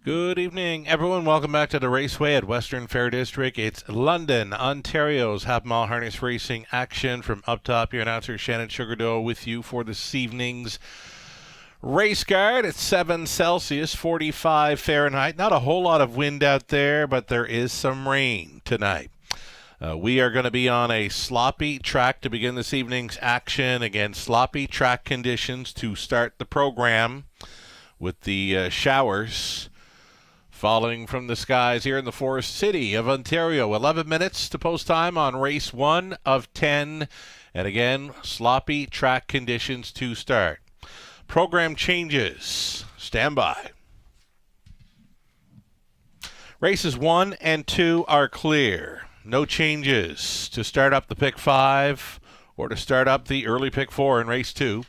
Good evening, everyone. Welcome back to the Raceway at Western Fair District. It's London, Ontario's half-mile harness racing action. From up top, your announcer Shannon Sugardoe with you for this evening's race card. It's 7 Celsius, 45 Fahrenheit. Not a whole lot of wind out there, but there is some rain tonight. We are going to be on a sloppy track to begin this evening's action. Again, sloppy track conditions to start the program with the showers falling from the skies here in the Forest City of Ontario. 11 minutes to post time on race 1 of 10. And again, sloppy track conditions to start. Program changes. Stand by. Races 1 and 2 are clear. No changes to start up the pick 5 or to start up the early pick 4 in race 2.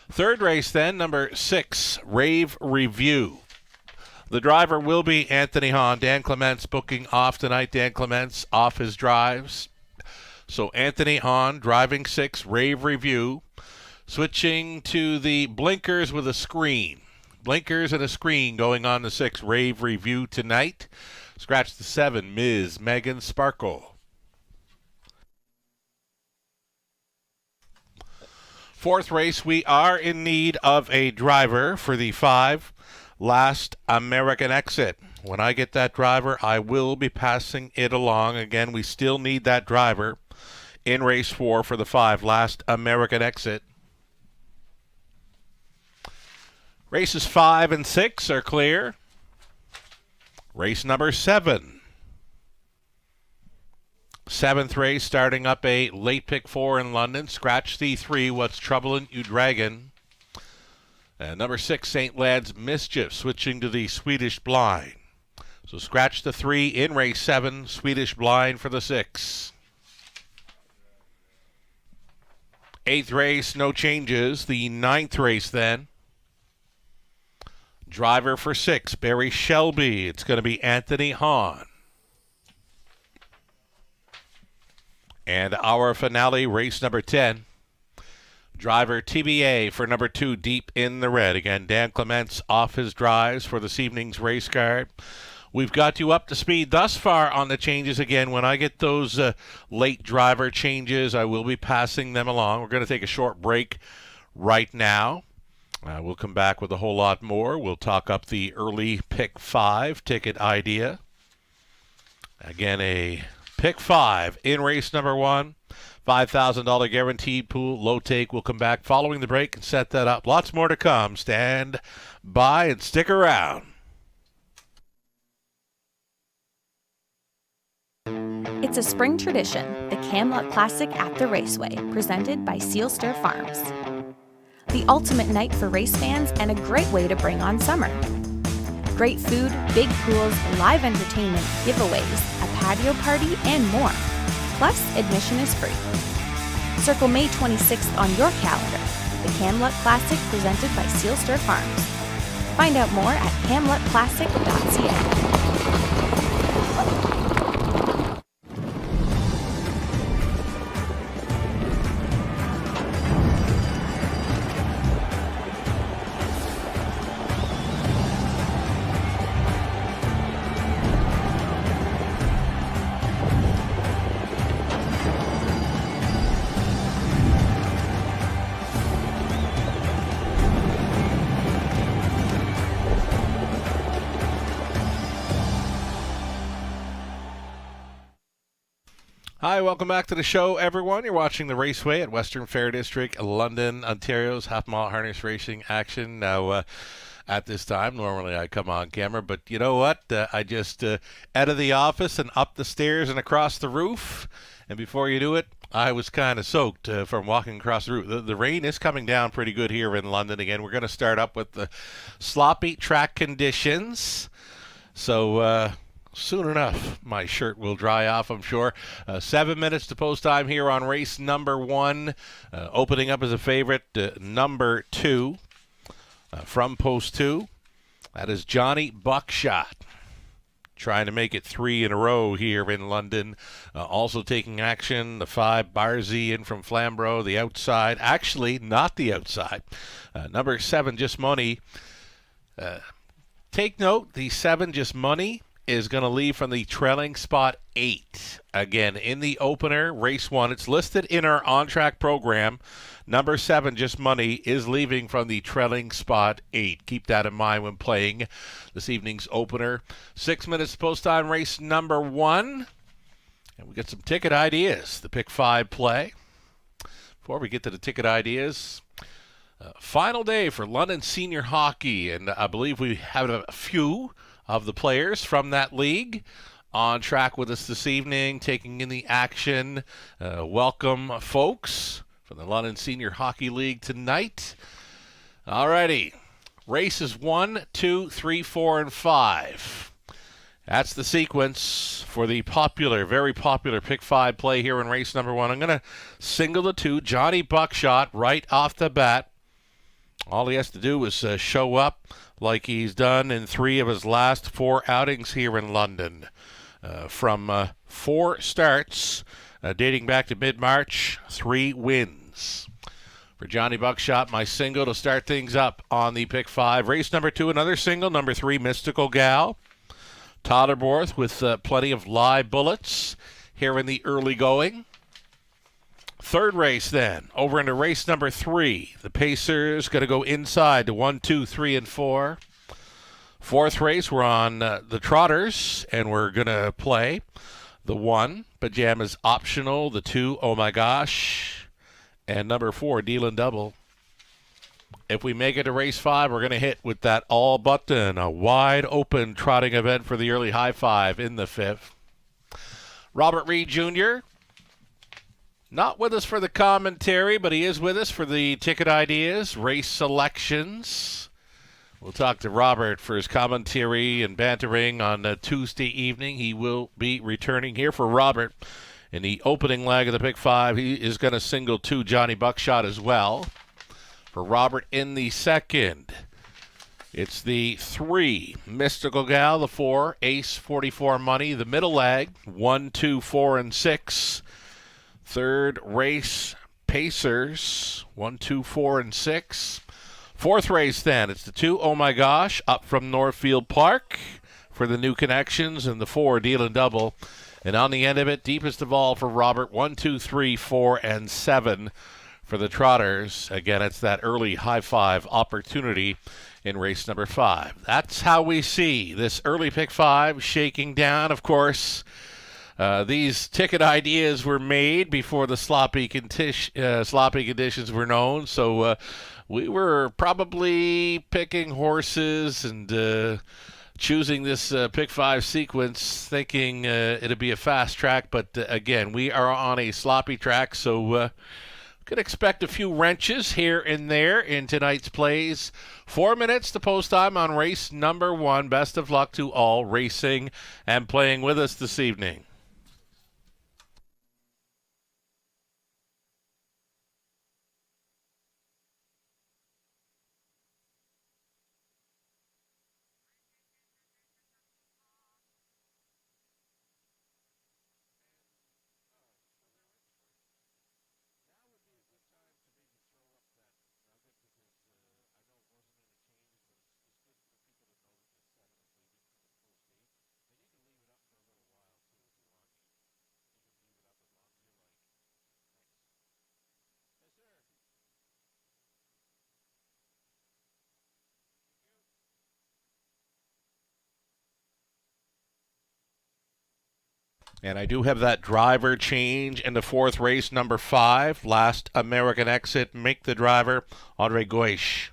Third race then, number 6, Rave Review. The driver will be Anthony Hahn. Dan Clements booking off tonight. Dan Clements off his drives. So Anthony Hahn driving 6, Rave Review. Switching to the blinkers with a screen. Blinkers and a screen going on the 6, Rave Review tonight. Scratch the 7, Ms. Megan Sparkle. Fourth race, we are in need of a driver for the 5, Last American Exit. When I get that driver, I will be passing it along. Again, we still need that driver in race 4 for the 5, Last American Exit. Races 5 and 6 are clear. Race number 7. 7th race, starting up a late pick 4 in London. Scratch the 3, What's Troubling You Dragon. And number 6, St. Lad's Mischief, switching to the Swedish Blind. So scratch the 3 in race 7, Swedish Blind for the 6. 8th race, no changes. The 9th race then. Driver for 6, Barry Shelby. It's going to be Anthony Hahn. And our finale, race number 10. Driver TBA for number 2, Deep in the Red. Again, Dan Clements off his drives for this evening's race card. We've got you up to speed thus far on the changes. Again, when I get those late driver changes, I will be passing them along. We're going to take a short break right now. We'll come back with a whole lot more. We'll talk up the early pick 5 ticket idea. Again, a pick 5 in race number 1. $5,000 guaranteed pool, low take. We'll come back following the break and set that up. Lots more to come. Stand by and stick around. It's a spring tradition, the Camelot Classic at the Raceway, presented by Sealster Farms. The ultimate night for race fans and a great way to bring on summer. Great food, big pools, live entertainment, giveaways, a patio party, and more. Plus, admission is free. Circle May 26th on your calendar. The Camelot Classic presented by Sealster Farms. Find out more at camelotclassic.ca. Hi, welcome back to the show, everyone. You're watching the Raceway at Western Fair District, London, Ontario's half-mile harness racing action. Now, at this time, normally I come on camera, but you know what? I just out of the office and up the stairs and across the roof, and before you knew it, I was kind of soaked from walking across the roof. The rain is coming down pretty good here in London. Again, we're going to start up with the sloppy track conditions. So, soon enough, my shirt will dry off, I'm sure. 7 minutes to post time here on race number 1. Opening up as a favorite, number 2 from post 2. That is Johnny Buckshot. Trying to make it 3 in a row here in London. Also taking action, the 5, Barzy in from Flamborough, the outside. Actually, not the outside. Number 7, Just Money. take note, the 7 just money is going to leave from the trailing spot 8. Again, in the opener, race 1, it's listed in our on-track program. Number 7, just money, is leaving from the trailing spot 8. Keep that in mind when playing this evening's opener. 6 minutes post time, race number 1. And we get some ticket ideas, the pick 5 play. Before we get to the ticket ideas, final day for London Senior Hockey, and I believe we have a few of the players from that league on track with us this evening, taking in the action. Welcome, folks, from the London Senior Hockey League tonight. Alrighty, races 1, 2, 3, 4, and 5. That's the sequence for the popular, very popular pick 5 play here in race number 1. I'm going to single the 2, Johnny Buckshot, right off the bat. All he has to do is show up like he's done in 3 of his last 4 outings here in London. From 4 starts, dating back to mid-March, 3 wins. For Johnny Buckshot, my single to start things up on the pick 5. Race number 2, another single, number 3, Mystical Gal. Todderborth with plenty of live bullets here in the early going. Third race then, over into race number 3. The Pacers going to go inside to 1, 2, 3, and 4. Fourth race, we're on the Trotters, and we're going to play the 1, Pajamas Optional, the 2, Oh My Gosh, and number 4, Dealin' Double. If we make it to race 5, we're going to hit with that all button, a wide open trotting event for the early high 5 in the 5th. Robert Reed Jr., not with us for the commentary, but he is with us for the ticket ideas, race selections. We'll talk to Robert for his commentary and bantering on Tuesday evening. He will be returning here for Robert in the opening leg of the pick 5. He is going to single 2, Johnny Buckshot as well. For Robert in the second, it's the 3, Mystical Gal, the 4, Ace 44 Money, the middle leg, 1, 2, 4, and 6. Third race, Pacers, 1, 2, 4, and 6. Fourth race then, it's the 2, Oh My Gosh, up from Northfield Park for the new connections, and the 4, Dealin' Double. And on the end of it, deepest of all for Robert, 1, 2, 3, 4, and 7. For the Trotters, again, it's that early high 5 opportunity in race number 5. That's how we see this early pick 5 shaking down. Of course, these ticket ideas were made before the sloppy conditions were known, so we were probably picking horses and choosing this pick 5 sequence thinking it'd be a fast track, but again, we are on a sloppy track, so could expect a few wrenches here and there in tonight's plays. 4 minutes to post time on race number 1. Best of luck to all racing and playing with us this evening. And I do have that driver change in the 4th race, number 5. Last American exit, make the driver, Andre Goish.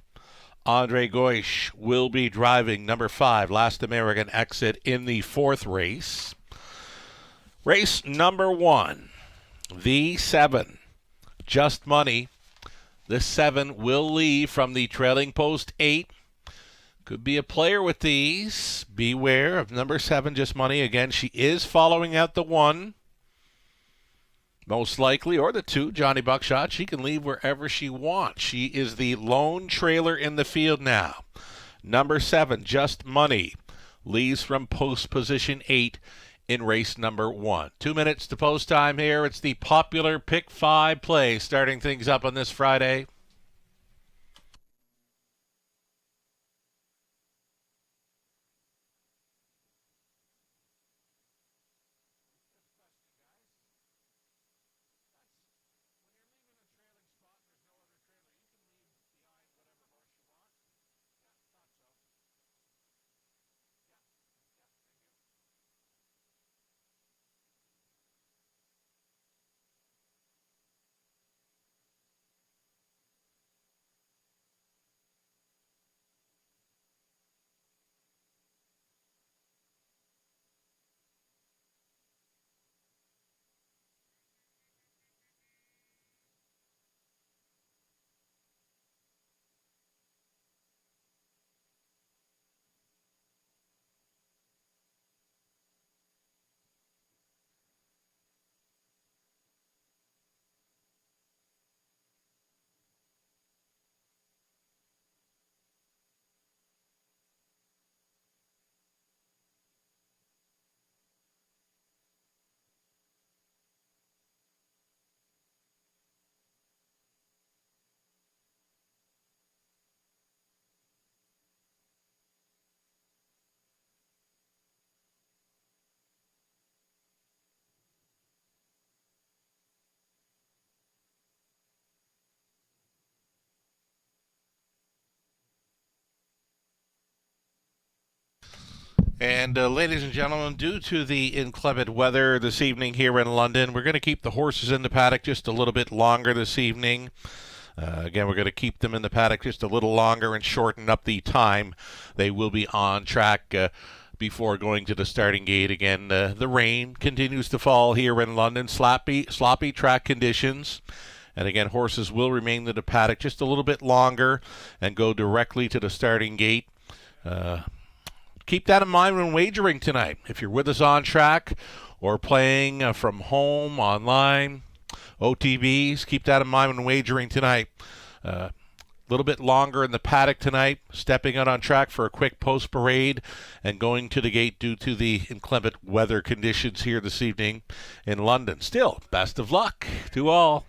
Andre Goish will be driving number 5, last American exit in the 4th race. Race number 1, the 7, Just Money. This 7 will leave from the trailing post 8. Could be a player with these. Beware of number 7, Just Money. Again, she is following out the 1. Most likely, or the 2, Johnny Buckshot. She can leave wherever she wants. She is the lone trailer in the field now. Number 7, Just Money, leaves from post position 8 in race number 1. 2 minutes to post time here. It's the popular pick 5 play starting things up on this Friday. And ladies and gentlemen, due to the inclement weather this evening here in London, we're going to keep the horses in the paddock just a little bit longer this evening. Again, we're going to keep them in the paddock just a little longer and shorten up the time they will be on track before going to the starting gate. Again, the rain continues to fall here in London, sloppy track conditions. And again, horses will remain in the paddock just a little bit longer and go directly to the starting gate. Keep that in mind when wagering tonight. If you're with us on track or playing from home, online, OTBs, keep that in mind when wagering tonight. A little bit longer in the paddock tonight, stepping out on track for a quick post parade and going to the gate due to the inclement weather conditions here this evening in London. Still, best of luck to all.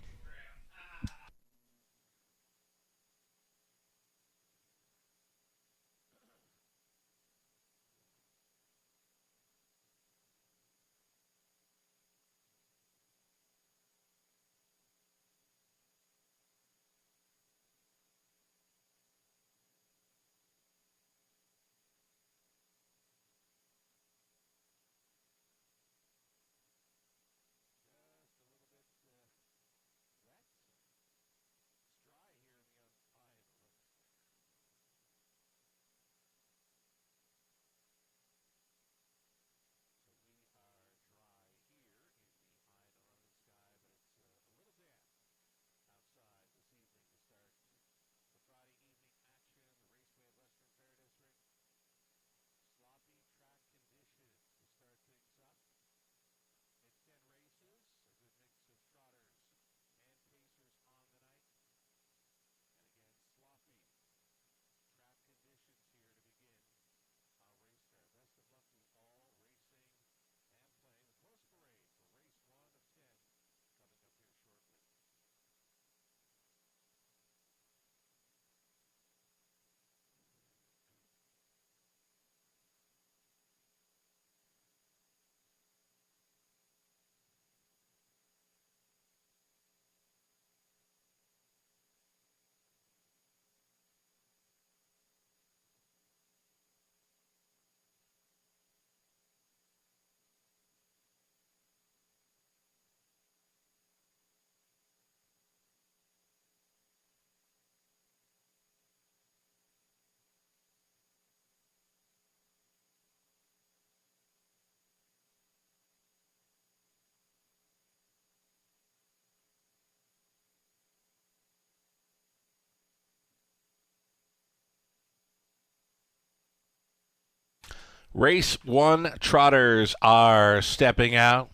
Race 1 trotters are stepping out.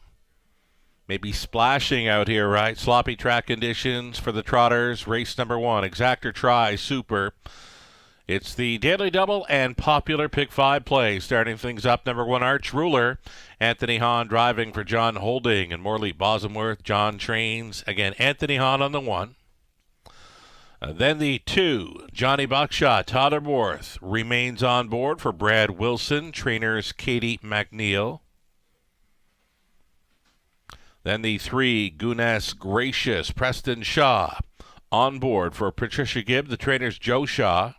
Maybe splashing out here, right? Sloppy track conditions for the trotters. Race number 1, Exactor Try Super. It's the Daily Double and Popular Pick 5 play. Starting things up, number 1, Arch Ruler. Anthony Hahn driving for John Holding and Morley Bosworth. John trains. Again, Anthony Hahn on the 1. Then the 2, Johnny Buckshot, Totterworth, remains on board for Brad Wilson, trainers Katie McNeil. Then the 3, Goodness Gracious, Preston Shaw, on board for Patricia Gibb, the trainers Joe Shaw.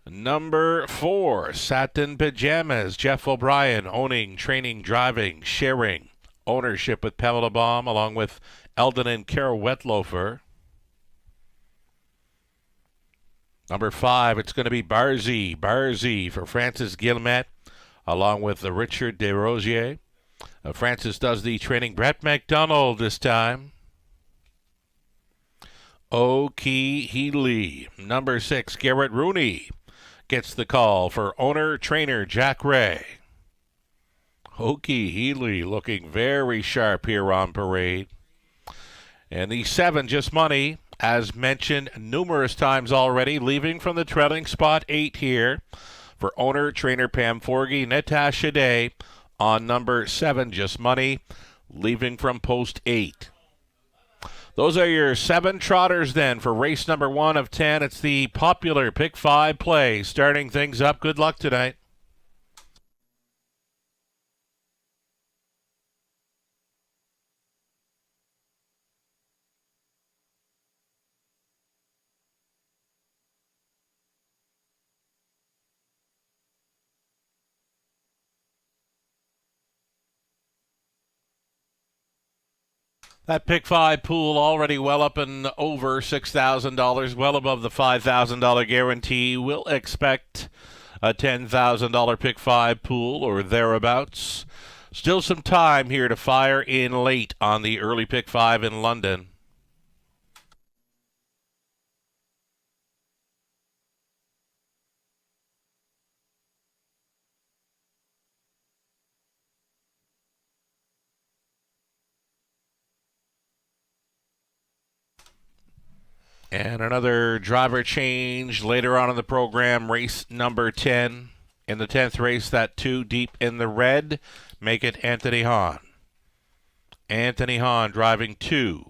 Number 4, Satin Pajamas, Jeff O'Brien, owning, training, driving, sharing, ownership with Pamela Baum, along with Eldon and Carol Wetlofer. Number 5, it's going to be Barzy for Francis Guillemette, along with Richard Desrosiers. Francis does the training. Brett McDonald this time. O'Key Healy. Number 6, Garrett Rooney gets the call for owner-trainer Jack Ray. O'Key Healy looking very sharp here on parade. And the 7, Just Money, as mentioned numerous times already, leaving from the trailing spot 8 here for owner-trainer Pam Forgy. Natasha Day on number 7, Just Money, leaving from post 8. Those are your 7 trotters then for race number 1 of 10. It's the Popular Pick 5 play. Starting things up. Good luck tonight. That pick five pool already well up and over $6,000, well above the $5,000 guarantee. We'll expect a $10,000 pick five pool or thereabouts. Still some time here to fire in late on the early pick five in London. And another driver change later on in the program, race number 10. In the 10th race, that 2 deep in the red, make it Anthony Hahn. Anthony Hahn driving 2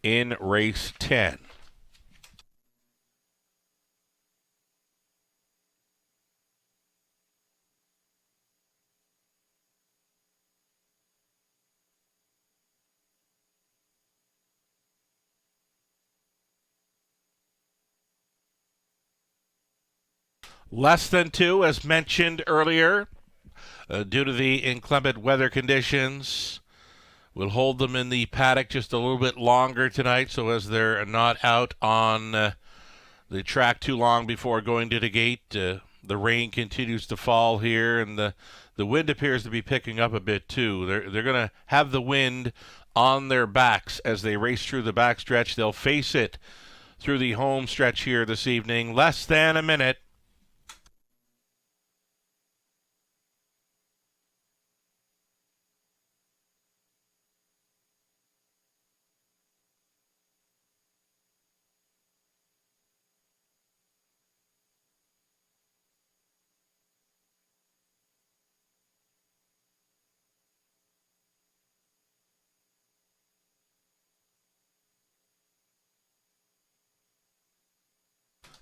in race 10. Less than 2, as mentioned earlier, due to the inclement weather conditions. We'll hold them in the paddock just a little bit longer tonight, so as they're not out on the track too long before going to the gate. The rain continues to fall here, and the wind appears to be picking up a bit too. They're going to have the wind on their backs as they race through the backstretch. They'll face it through the home stretch here this evening. Less than a minute.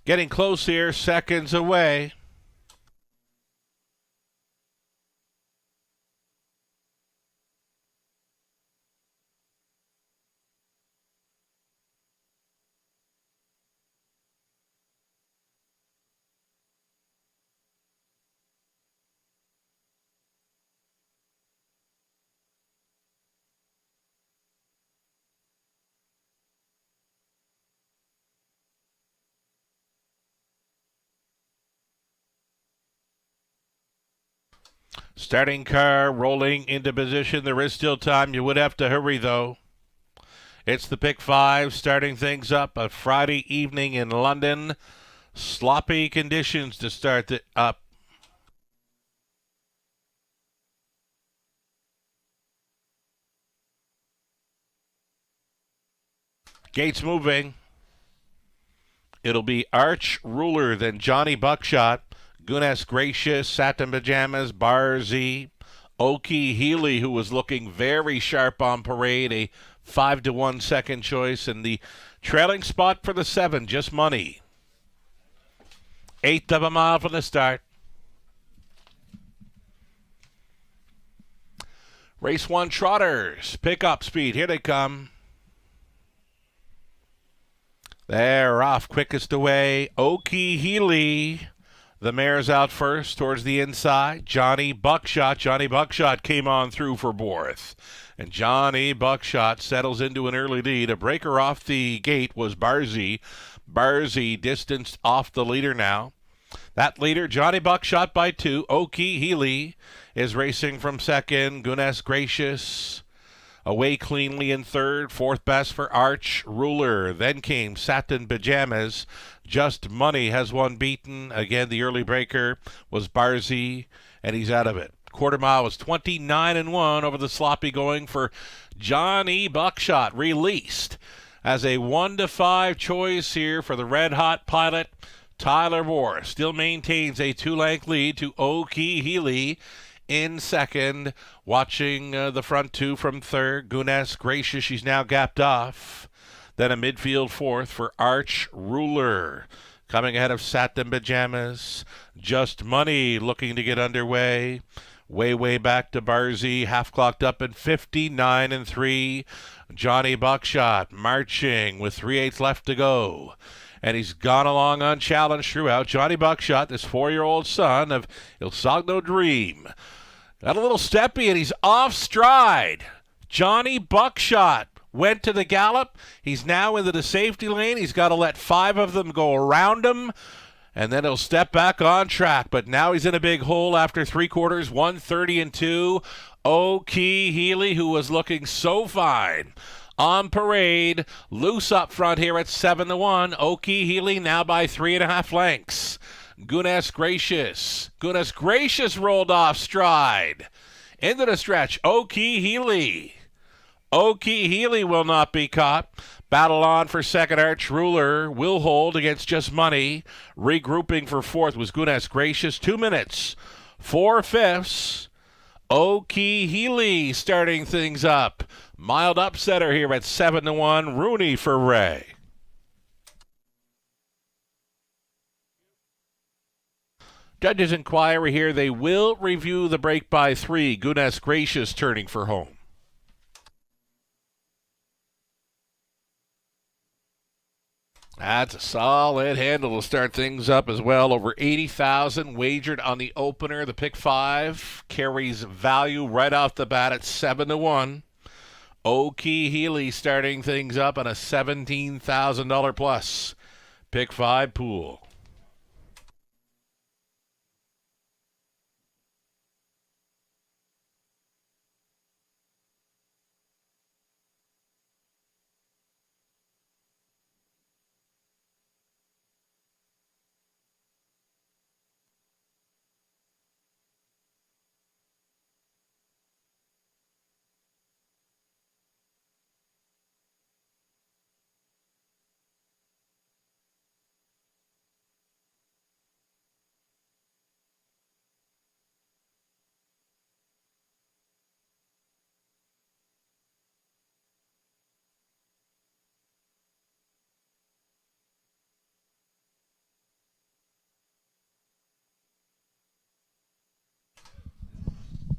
Getting close here, seconds away. Starting car rolling into position. There is still time. You would have to hurry, though. It's the pick five starting things up. A Friday evening in London. Sloppy conditions to start it up. Gates moving. It'll be Arch Ruler, then Johnny Buckshot. Gunas Gracious, Satin Pajamas, Barzy, Oki Healy, who was looking very sharp on parade, a 5-1 second choice, and the trailing spot for the 7, Just Money. 1/8 of a mile from the start. Race 1 Trotters, pick up speed, here they come. They're off, quickest away, Oki Healy. The mare's out first towards the inside. Johnny Buckshot. Johnny Buckshot came on through for Borth. And Johnny Buckshot settles into an early lead. A breaker off the gate was Barzy. Barzy distanced off the leader now. That leader, Johnny Buckshot by 2. Oki Healy is racing from second. Gunas Gracious away cleanly in third. Fourth best for Arch Ruler. Then came Satin Pajamas. Just Money has one beaten. Again, the early breaker was Barzy, and he's out of it. Quarter mile was 29-1 over the sloppy going for Johnny Buckshot. Released as a 1-5 choice here for the red-hot pilot, Tyler Moore. Still maintains a 2-length lead to Oki Healy in second. Watching the front 2 from third. Gunas Gracious, she's now gapped off. Then a midfield fourth for Arch Ruler. Coming ahead of Satin Pajamas. Just Money looking to get underway. Way back to Barzy. Half clocked up in 59-3. Johnny Buckshot marching with 3/8 left to go. And he's gone along unchallenged throughout. Johnny Buckshot, this 4-year-old son of Il Sogno Dream. Got a little steppy and he's off stride. Johnny Buckshot went to the gallop. He's now into the safety lane. He's got to let 5 of them go around him, and then he'll step back on track. But now he's in a big hole after 3 quarters, 1:30-2. O'Key Healy, who was looking so fine on parade, loose up front here at 7-1. O'Key Healy now by 3.5 lengths. Goodness Gracious. Goodness Gracious rolled off stride. Into the stretch, O'Key Healy. O'Key Healy will not be caught. Battle on for second. Arch Ruler will hold against Just Money. Regrouping for fourth was Goodness Gracious. 2 minutes, 4/5. O'Key Healy starting things up. Mild upsetter here at 7-1. Rooney for Ray. Judges' inquiry here. They will review the break by 3. Goodness Gracious turning for home. That's a solid handle to start things up as well. Over 80,000 wagered on the opener. The pick 5 carries value right off the bat at 7-1. O'Key Healy starting things up on a $17,000 plus pick 5 pool.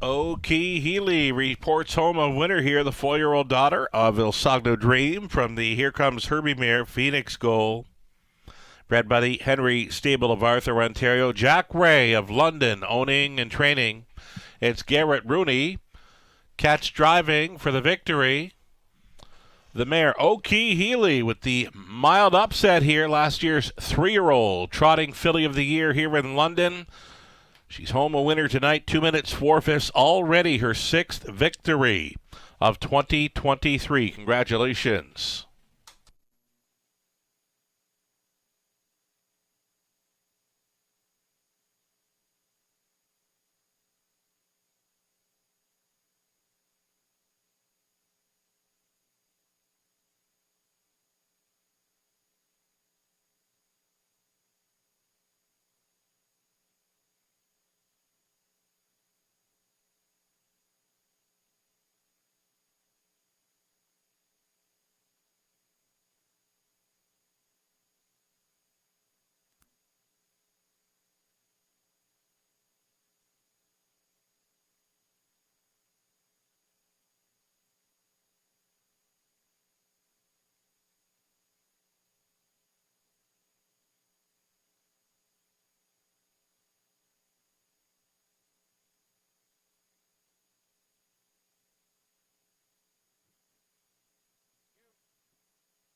O'Key Healy reports home a winner here, the 4-year-old daughter of Il Sogno Dream from the Here Comes Herbie Mare Phoenix Goal. Bred by the Henry Stable of Arthur, Ontario. Jack Ray of London owning and training. It's Garrett Rooney. Catch driving for the victory. The mare O'Key Healy with the mild upset here. Last year's 3-year-old trotting filly of the year here in London. She's home a winner tonight, 2 minutes, 4/5, already her 6th victory of 2023. Congratulations.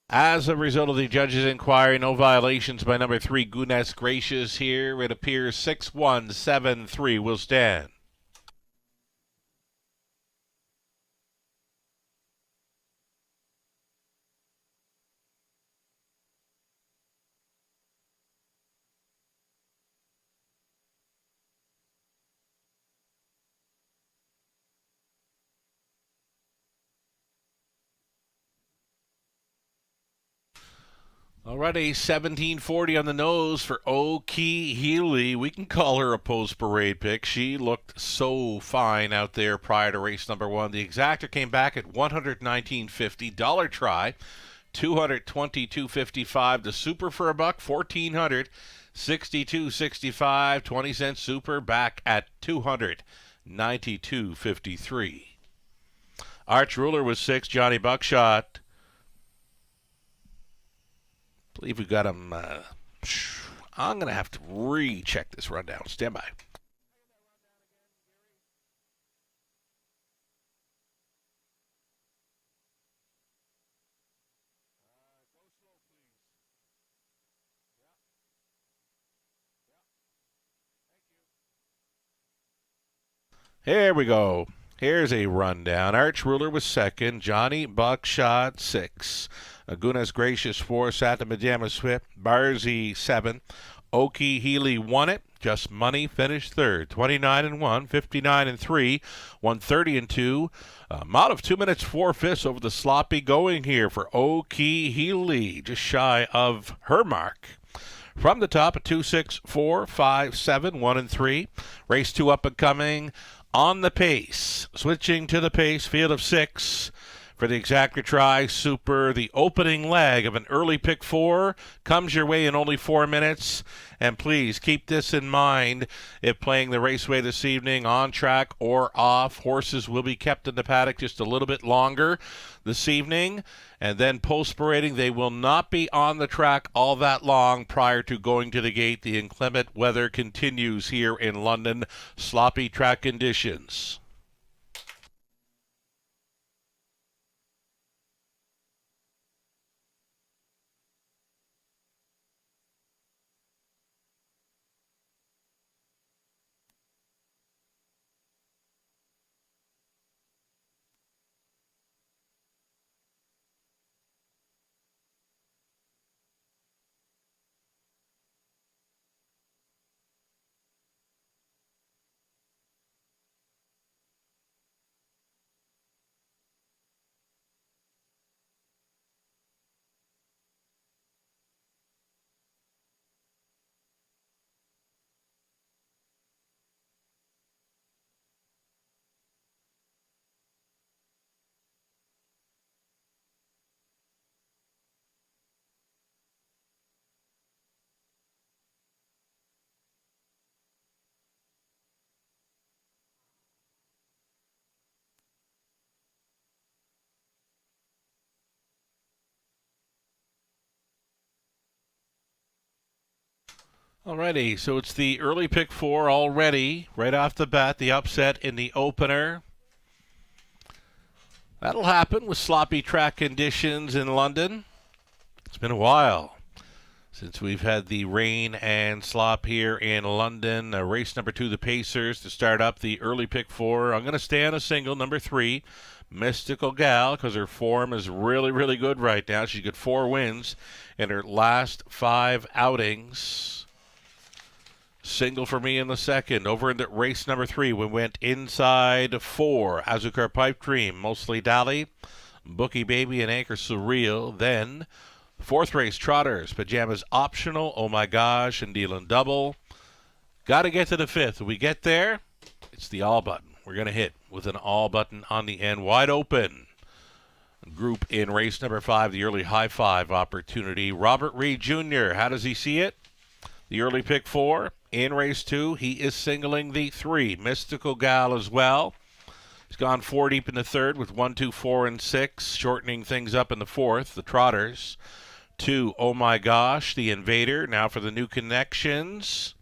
As a result of the judge's inquiry, no violations by number 3, Goodness Gracious here. It appears 6-1-7-3 will stand. Already 1740 on the nose for O'Key Healy. We can call her a post-parade pick. She looked so fine out there prior to race number 1. The exactor came back at $119.50. Dollar try, $222.55. The super for $1, $1,400. $62.65. 20-cent super back at $292.53. Arch Ruler was 6. Johnny Buckshot. I believe we got him. I'm going to have to recheck this rundown. Stand by. Here we go. Here's a rundown. Arch Ruler was second. Johnny Buckshot 6. Agunas Gracious 4. Santa Madama Swift. Barzy 7. Okie Healy won it. Just Money finished third. 29-1, 59-3, 130-2. Amount of 2 minutes 4/5 over the sloppy going here for Okie Healy. Just shy of her mark. From the top, a 2-6, 4, 5, 7, 1 and 3. Race 2 up and coming. On the pace, switching to the pace, field of 6 for the Exacta Tri Super. The opening leg of an early pick 4 comes your way in only 4 minutes. And please keep this in mind if playing the Raceway this evening, on track or off. Horses will be kept in the paddock just a little bit longer this evening. And then post-parading, they will not be on the track all that long prior to going to the gate. The inclement weather continues here in London. Sloppy track conditions. Alrighty, so it's the early pick 4 already. Right off the bat, the upset in the opener. That'll happen with sloppy track conditions in London. It's been a while since we've had the rain and slop here in London. Race number 2, the Pacers, to start up the early pick 4. I'm going to stay on a single, number 3, Mystical Gal, because her form is really, really good right now. She's got 4 wins in her last 5 outings. Single for me in the second. Over into race number 3, we went inside 4. Azucar Pipe Dream, Mostly Dally, Bookie Baby, and Anchor Surreal. Then, 4th race, Trotters, Pajamas Optional, Oh My Gosh, and Dealin' Double. Got to get to the 5th. When we get there, it's the all button. We're going to hit with an all button on the end, wide open. Group in race number 5, the early high 5 opportunity. Robert Reed Jr., how does he see it? The early pick 4. In race 2, he is singling the 3, Mystical Gal, as well. He's gone 4 deep in the third with 1, 2, 4, and 6, shortening things up in the 4th, the Trotters. 2, Oh My Gosh, the Invader, now for the new connections.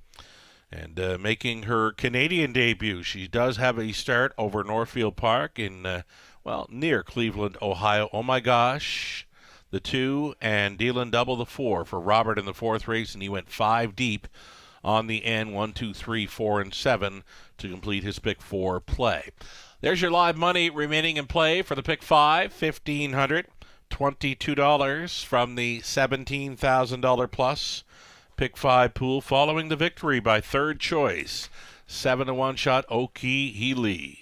And making her Canadian debut. She does have a start over Northfield Park in, near Cleveland, Ohio. Oh My Gosh, the 2, and Dealin' Double, the 4 for Robert in the 4th race, and he went 5 deep on the end, 1, 2, 3, 4, and 7 to complete his pick 4 play. There's your live money remaining in play for the pick 5, $1,522 from the $17,000 plus pick 5 pool, following the victory by third choice, 7-1 shot Okie Healy.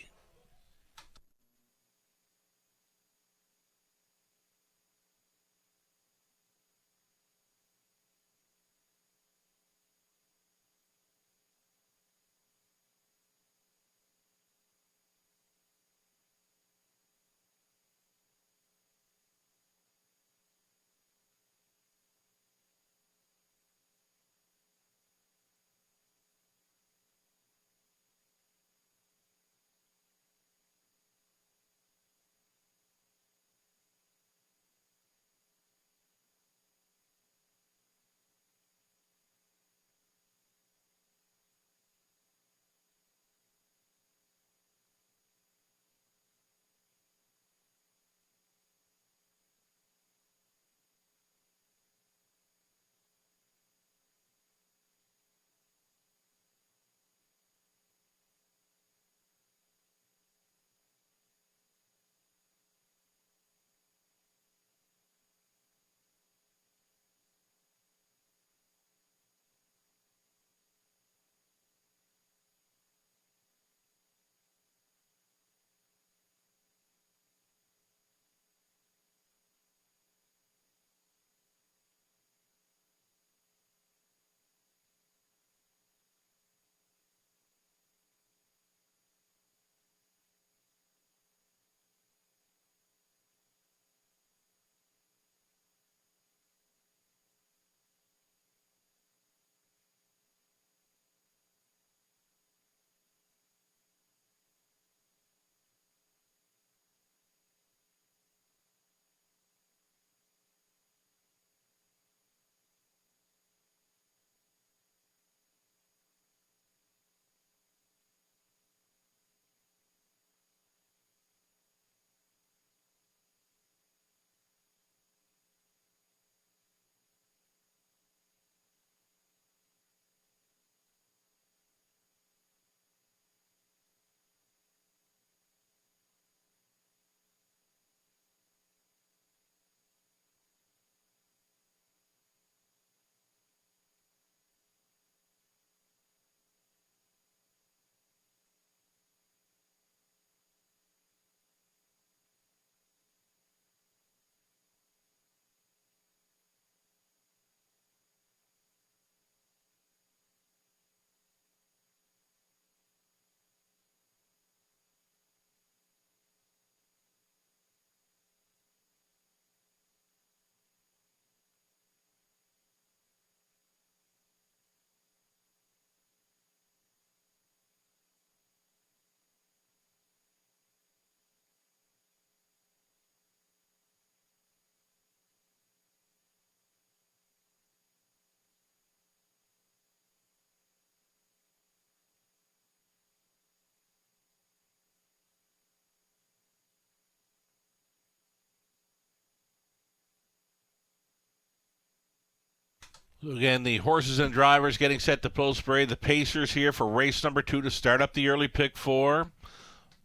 Again, the horses and drivers getting set to pull spray. The Pacers here for race number 2 to start up the early pick 4.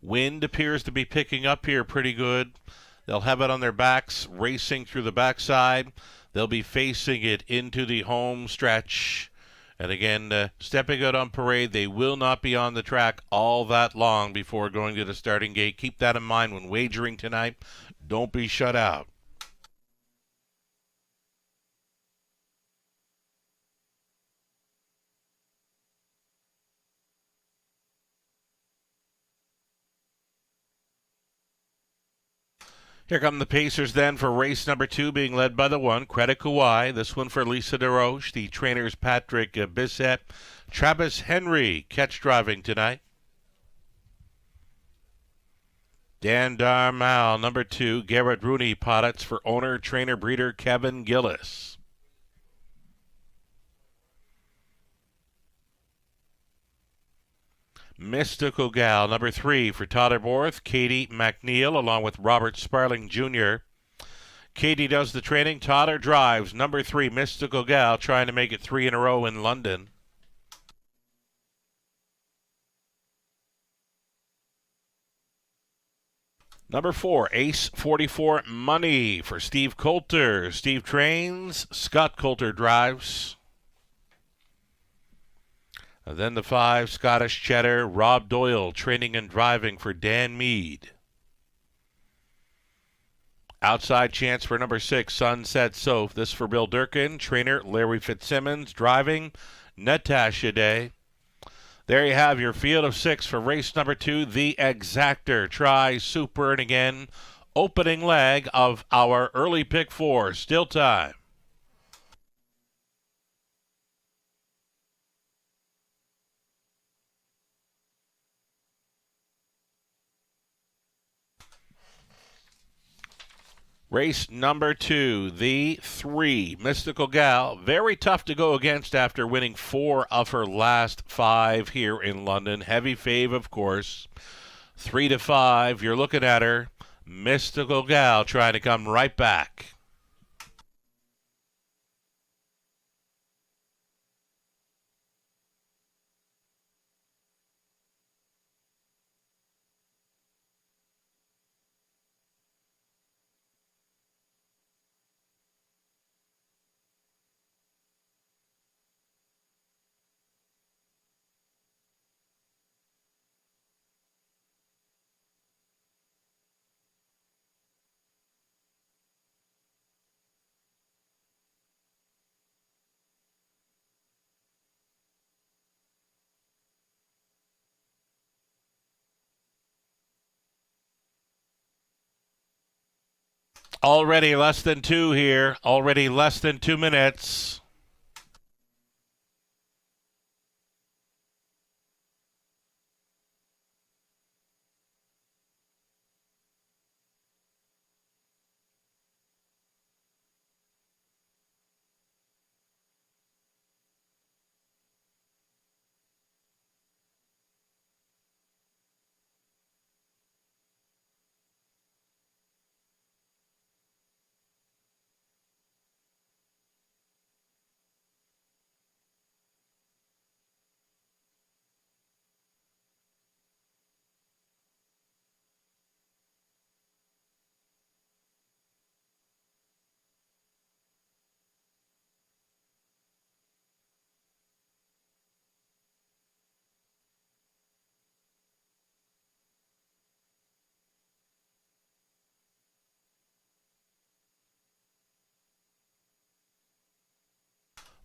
Wind appears to be picking up here pretty good. They'll have it on their backs, racing through the backside. They'll be facing it into the home stretch. And again, stepping out on parade, they will not be on the track all that long before going to the starting gate. Keep that in mind when wagering tonight. Don't be shut out. Here come the Pacers then for race number 2, being led by the 1, Credit Kawhi. This one for Lisa DeRoche. The trainers Patrick Bissett, Travis Henry, catch driving tonight. Dan Darmal, number 2, Garrett Rooney, Poddets for owner, trainer, breeder Kevin Gillis. Mystical Gal, number 3 for Totterborth, Katie McNeil, along with Robert Sparling Jr. Katie does the training, Totter drives. Number 3, Mystical Gal, trying to make it 3 in a row in London. Number 4, Ace 44 Money for Steve Coulter. Steve trains, Scott Coulter drives. And then the 5, Scottish Cheddar, Rob Doyle, training and driving for Dan Mead. Outside chance for number 6, Sunset Soph. This for Bill Durkin, trainer, Larry Fitzsimmons, driving, Natasha Day. There you have your field of 6 for race number 2, the Exactor. Try Super, and again, opening leg of our early pick 4. Still time. Race number 2, the 3, Mystical Gal. Very tough to go against after winning 4 of her last 5 here in London. Heavy fave, of course. 3 to 5, you're looking at her. Mystical Gal trying to come right back. Already less than 2 here. Already less than 2 minutes.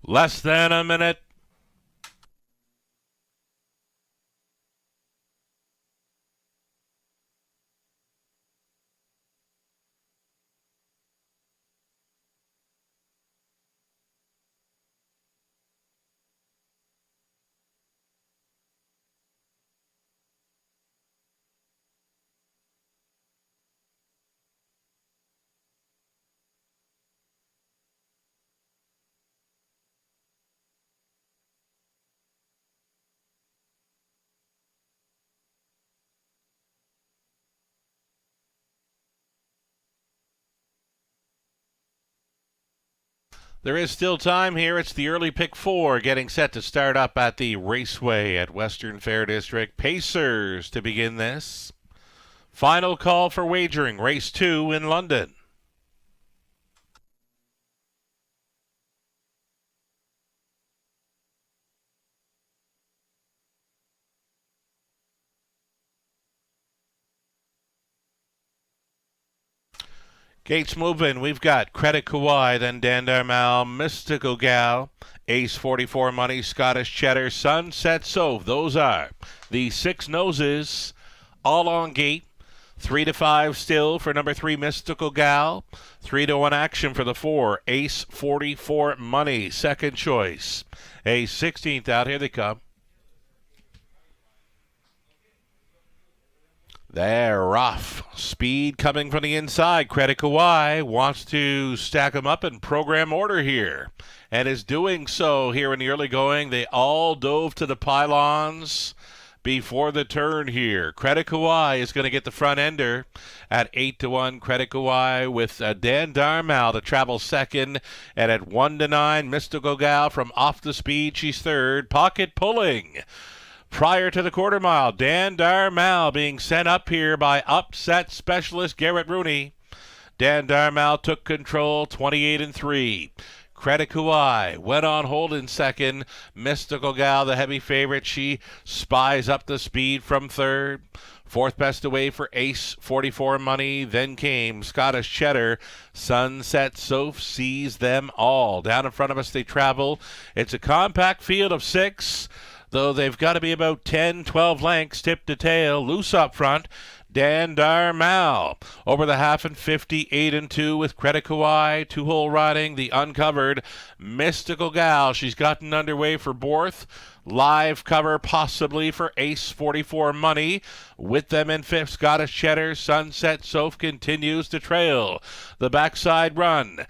Less than a minute. There is still time here. It's the early pick 4 getting set to start up at the Raceway at Western Fair District. Pacers to begin this. Final call for wagering, race 2 in London. Gates moving. We've got Credit Kawhi, then Dandarmal, Mystical Gal, Ace 44 Money, Scottish Cheddar, Sunset Soph. Those are the 6 noses, all on gate. 3 to 5 still for number 3, Mystical Gal. 3 to 1 action for the 4, Ace 44 Money, second choice. A 16th out. Here they come. They're rough. Speed coming from the inside. Credit Kawhi wants to stack them up in program order here, and is doing so here in the early going. They all dove to the pylons before the turn here. Credit Kawhi is going to get the front ender at 8 to 1. Credit Kawhi with Dandarmal to travel second, and at 1 to 9, Mystical Gal from off the speed. She's third. Pocket pulling. Prior to the quarter mile, Dandarmal being sent up here by upset specialist Garrett Rooney. Dandarmal took control, 28 and 3. Credit Kawhi went on hold in second. Mystical Gal, the heavy favorite, she spies up the speed from third. Fourth best away for Ace 44 Money. Then came Scottish Cheddar. Sunset Soph sees them all. Down in front of us they travel. It's a compact field of 6. Though they've got to be about 10, 12 lengths tip to tail. Loose up front, Dandarmal. Over the half and 58 and 2 with Credit Kawhi. 2-hole riding, the uncovered Mystical Gal. She's gotten underway for Borth. Live cover possibly for Ace 44 Money. With them in fifth, Scottish Cheddar. Sunset Soph continues to trail the backside run.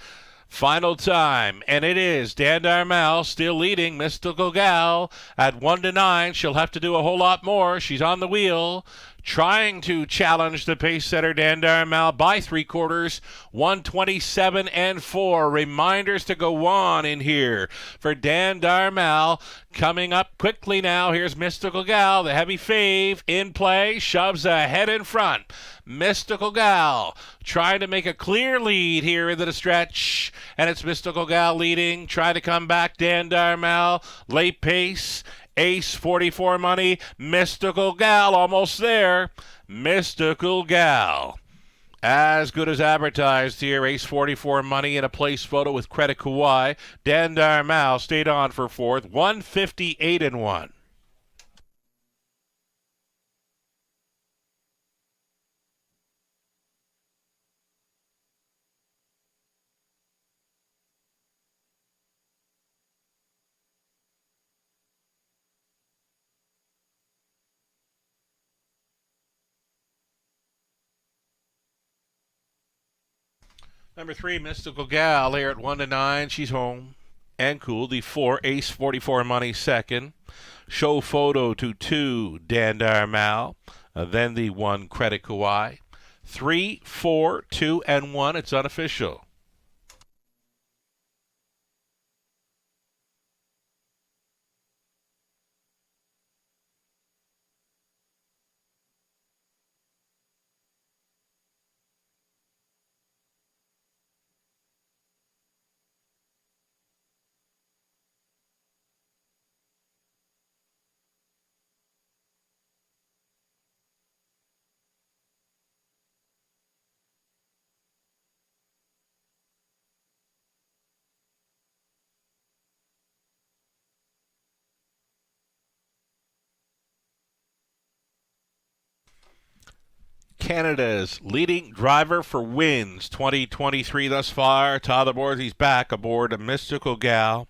Final time, and it is Dandarmal still leading Mystical Gal at 1 to 9. She'll have to do a whole lot more. She's on the wheel, trying to challenge the pace setter Dandarmal by 3/4, 127 and 4. Reminders to go on in here for Dandarmal. Coming up quickly now. Here's Mystical Gal, the heavy fave in play, shoves ahead in front. Mystical Gal trying to make a clear lead here into the stretch, and it's Mystical Gal leading, trying to come back. Dandarmal, late pace. Ace 44 Money, Mystical Gal almost there. Mystical Gal, as good as advertised here. Ace 44 Money in a place photo with Credit Kawhi. Dandarmal stayed on for fourth, 158 and 1. Number 3, Mystical Gal here at 1 to 9. She's home and cool. The 4, Ace 44 Money second. Show photo to 2, Dandarmal. Then the 1, Credit Kawhi. 3, 4, 2, and 1. It's unofficial. Canada's leading driver for wins 2023 thus far. Todd aboard, he's back aboard a Mystical Gal.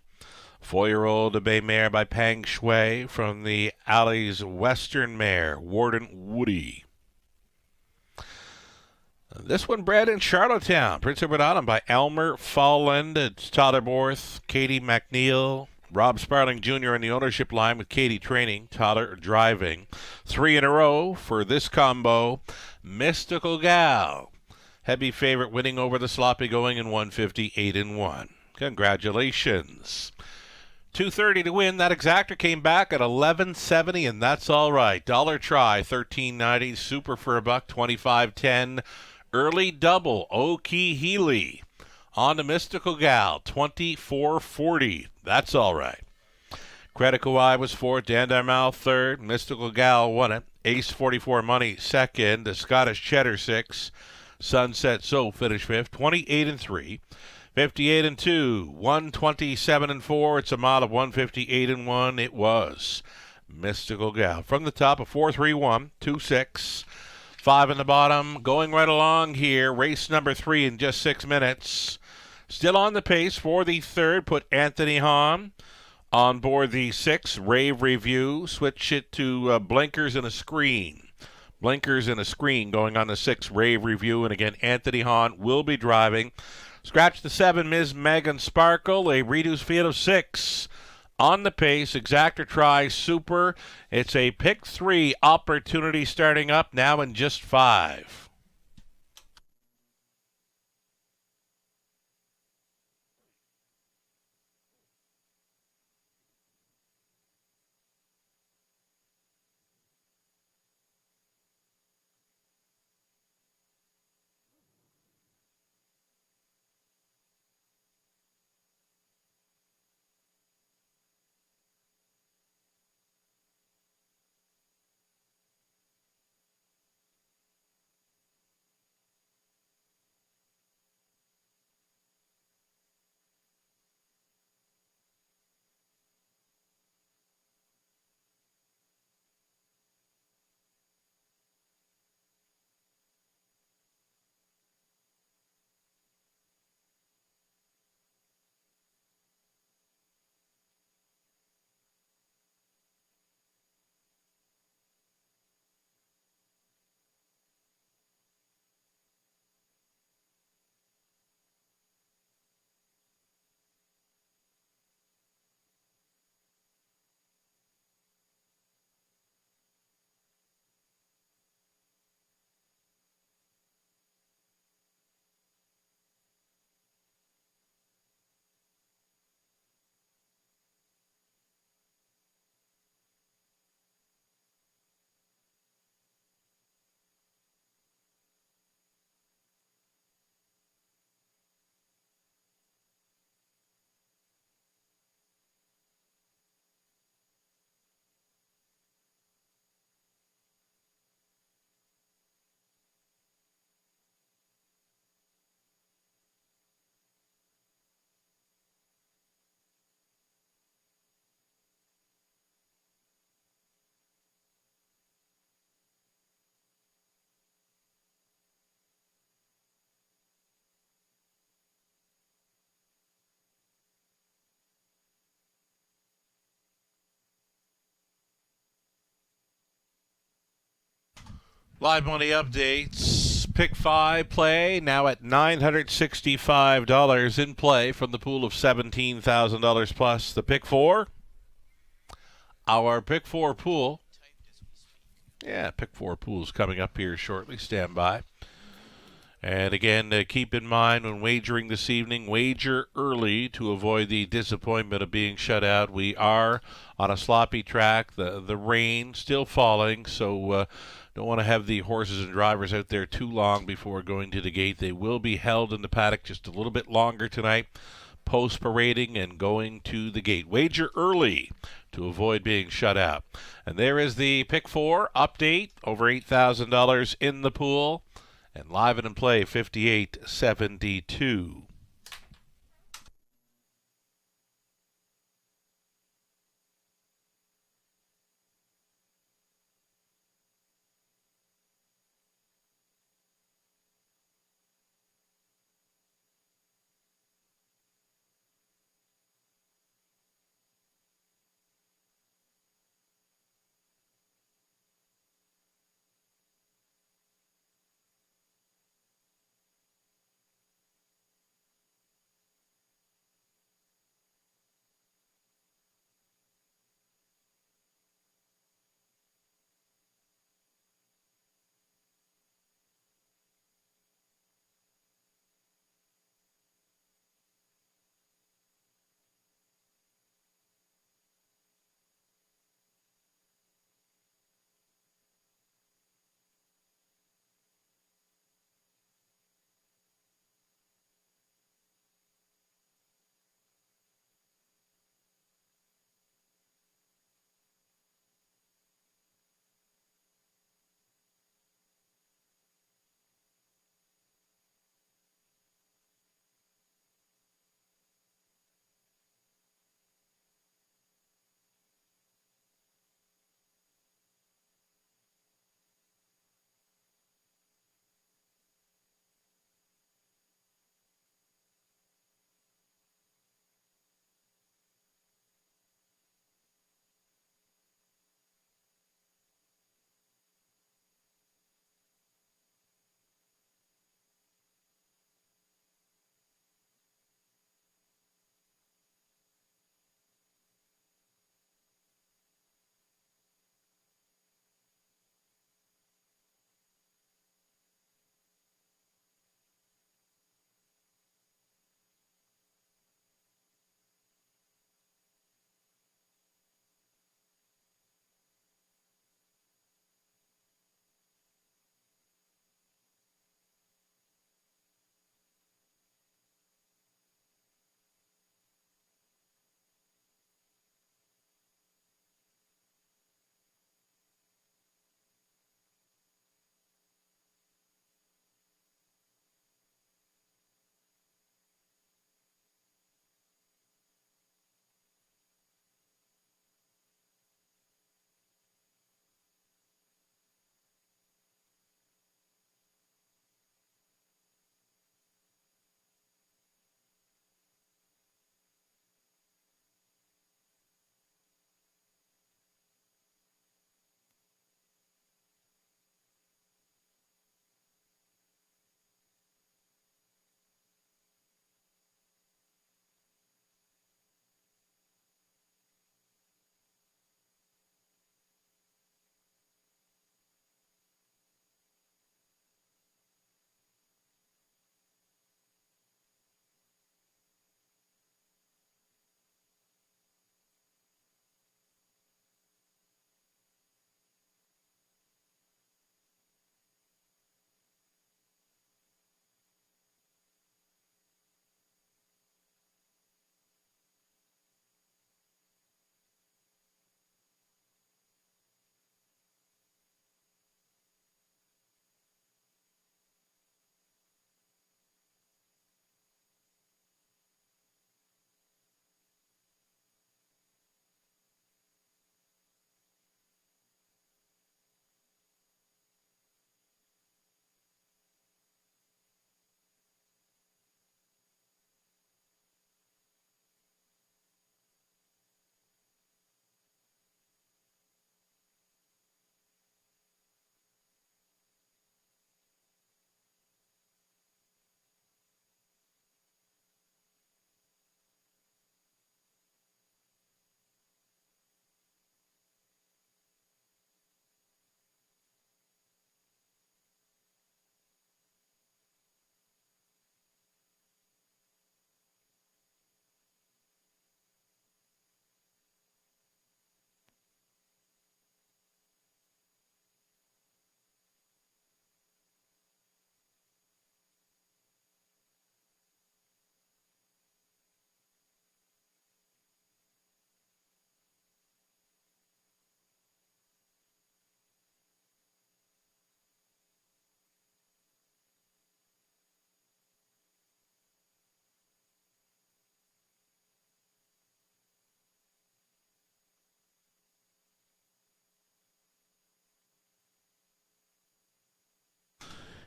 4-year-old bay mare by Peng Shui from the Alley's Western mare, Warden Woody. This one bred in Charlottetown, Prince Edward Island by Elmer Folland. It's Todd aboard, Katie McNeil, Rob Sparling Jr. in the ownership line with Katie training, Todd driving. 3 in a row for this combo. Mystical Gal, heavy favorite, winning over the sloppy going in 158 and 1. Congratulations. 230 to win. That exactor came back at 1170, and that's all right. Dollar try 1390. Super for a buck 2510. Early double Okie Healy on the Mystical Gal 2440. That's all right. Credit Kawhi was fourth. Dandarmal third. Mystical Gal won it. Ace 44 Money second. The Scottish Cheddar 6. Sunset So finished fifth. 28 and 3. 58 and 2, 127 and 4. It's a mile of 158 and 1. It was Mystical Gal. From the top, a 4-3-1, 2-6, 5 in the bottom. Going right along here. Race number 3 in just 6 minutes. Still on the pace for the third. Put Anthony Hahn on board the 6. Rave Review. Switch it to blinkers and a screen. Blinkers and a screen going on the 6. Rave Review. And again, Anthony Hahn will be driving. Scratch the 7, Ms. Megan Sparkle, a reduced field of 6. On the pace, exactor try, super. It's a pick 3 opportunity starting up now in just 5. Live money updates. Pick 5 play now at $965 in play from the pool of $17,000 plus. The pick 4. Our pick 4 pool. Yeah, pick 4 pool is coming up here shortly. Stand by. And again, keep in mind when wagering this evening, wager early to avoid the disappointment of being shut out. We are on a sloppy track. The rain still falling, so don't want to have the horses and drivers out there too long before going to the gate. They will be held in the paddock just a little bit longer tonight, post-parading and going to the gate. Wager early to avoid being shut out. And there is the pick 4 update, over $8,000 in the pool. And live and in play, 58.72.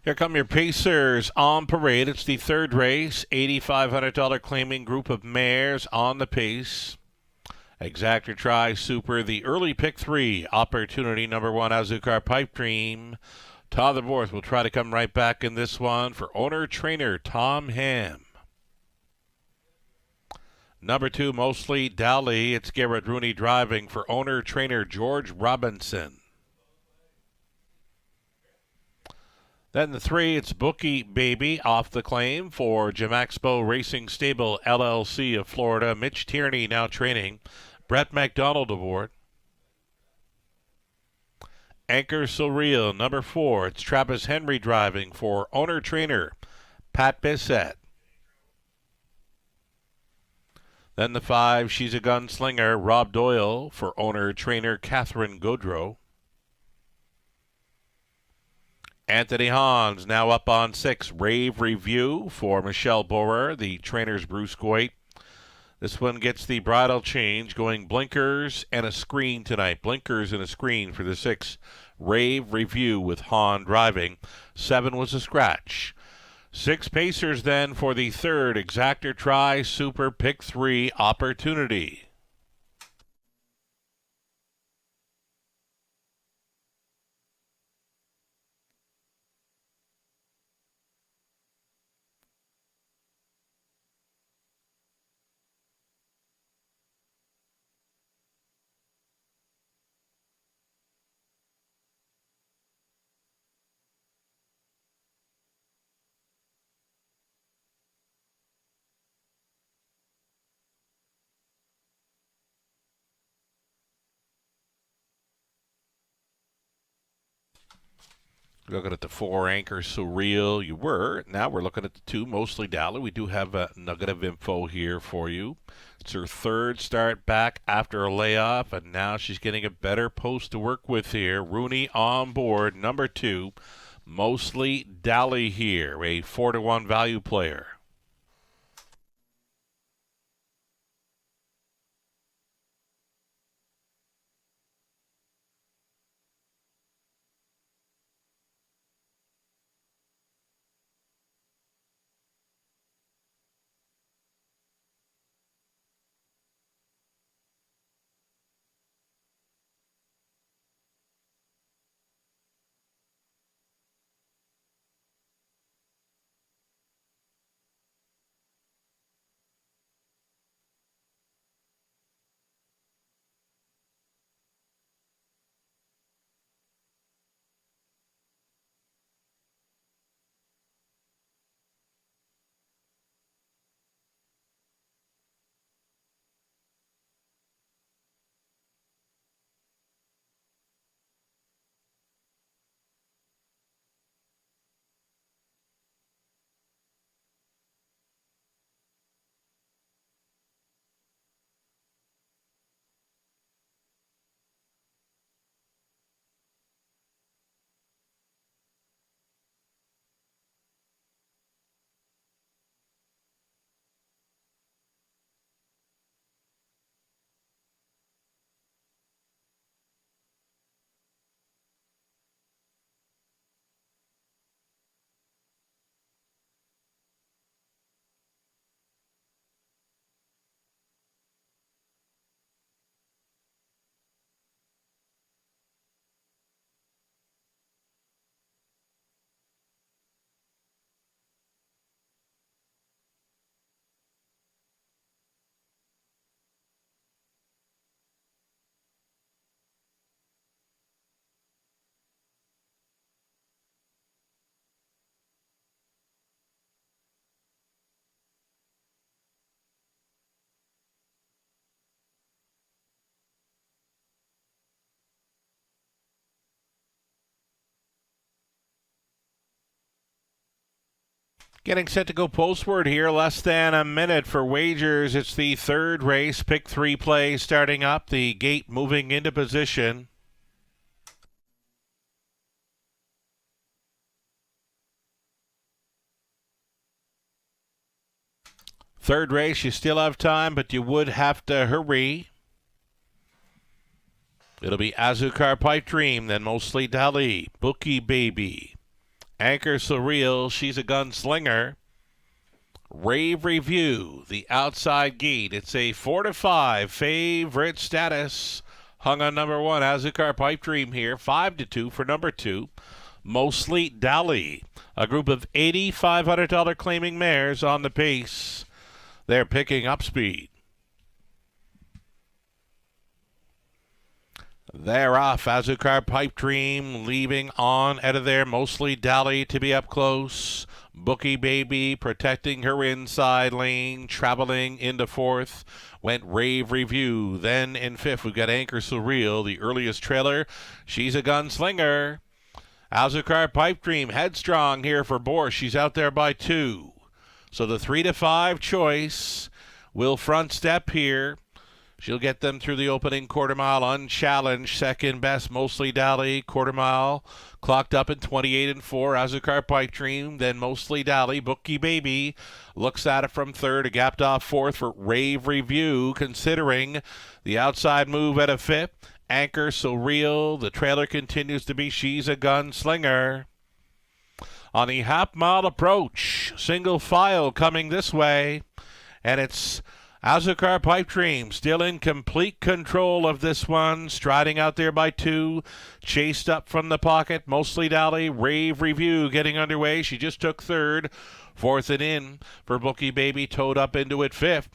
Here come your Pacers on parade. It's the third race. $8,500 claiming group of mares on the pace. Exactor Tri Super, the early pick 3. Opportunity number 1, Azukar Pipe Dream. Todd the Fourth will try to come right back in this one for owner-trainer Tom Ham. Number 2, Mostly Dali. It's Garrett Rooney driving for owner-trainer George Robinson. Then the 3, it's Bookie Baby off the claim for Jim Expo Racing Stable LLC of Florida. Mitch Tierney now training. Brett McDonald aboard. Anchor Surreal, number 4, it's Travis Henry driving for owner-trainer Pat Bissett. Then the 5, She's a Gunslinger, Rob Doyle for owner-trainer Catherine Gaudreau. Anthony Hans now up on 6, Rave Review for Michelle Borer, the trainer's Bruce Goit. This one gets the bridle change, going blinkers and a screen tonight. Blinkers and a screen for the 6, Rave Review with Han driving. 7 was a scratch. 6 Pacers then for the 3rd, Exactor Tri Super Pick 3 Opportunity. Looking at the 4, Anchor Surreal, you were. Now we're looking at the 2, Mostly Dally. We do have a nugget of info here for you. It's her 3rd start back after a layoff, and now she's getting a better post to work with here. Rooney on board, number 2, Mostly Dally here, a 4-1 value player. Getting set to go postward here, less than a minute for wagers. It's the 3rd race, pick 3 play starting up. The gate moving into position. Third race, you still have time, but you would have to hurry. It'll be Azukar Pipe Dream, then Mostly Dali, Bookie Baby, Anchor Surreal, She's a Gunslinger. Rave Review, The Outside Gate. It's a 4-5 favorite status. Hung on number 1, Azucar Pipe Dream here. 5-2 for number 2. Mostly Dali. A group of $8,500 claiming mares on the pace. They're picking up speed. They're off. Azucar Pipe Dream leaving on out of there. Mostly Dali to be up close. Bookie Baby protecting her inside lane, traveling into 4th. Went Rave Review. Then in 5th, we've got Anchor Surreal, the earliest trailer. She's a Gunslinger. Azucar Pipe Dream, headstrong here for Bourse. She's out there by 2. So the 3-5 choice will front step here. She'll get them through the opening quarter mile unchallenged. Second best, Mostly Dali. Quarter mile clocked up in 28-4. Azucar Pipe Dream. Then Mostly Dali. Bookie Baby looks at it from 3rd. A gapped off 4th for Rave Review. Considering the outside move at a 5th. Anchor Surreal. The trailer continues to be She's a Gunslinger. On the half-mile approach, single file coming this way. And it's Azucar Pipe Dream still in complete control of this one, striding out there by 2, chased up from the pocket. Mostly Dali, Rave Review getting underway. She just took 3rd, 4th and in for Bookie Baby, towed up into it 5th.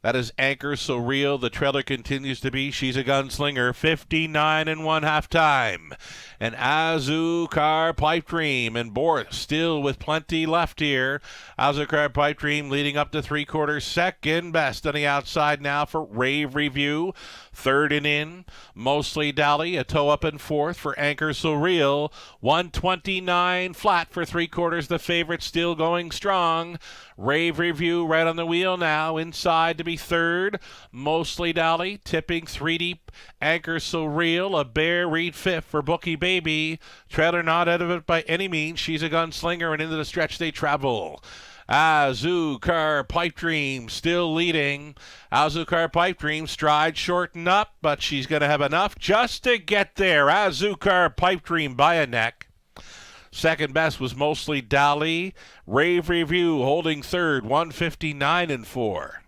That is Anchor Surreal. The trailer continues to be She's a Gunslinger. 59 and 1 halftime. And Azucar Pipe Dream and Boris still with plenty left here. Azucar Pipe Dream leading up to 3/4. Second best on the outside now for Rave Review. 3rd and in. Mostly Dali. A toe up in 4th for Anchor Surreal. 129 flat for 3/4. The favorite still going strong. Rave Review right on the wheel now. Inside to be 3rd. Mostly Dali tipping 3 deep. Anchor Surreal, a bare read 5th for Bookie Baby. Trailer not out of it by any means. She's a Gunslinger, and into the stretch they travel. Azucar Pipe Dream still leading. Azucar Pipe Dream stride shorten up, but she's going to have enough just to get there. Azucar Pipe Dream by a neck. Second best was Mostly Dali. Rave Review holding 3rd, 159 and 4.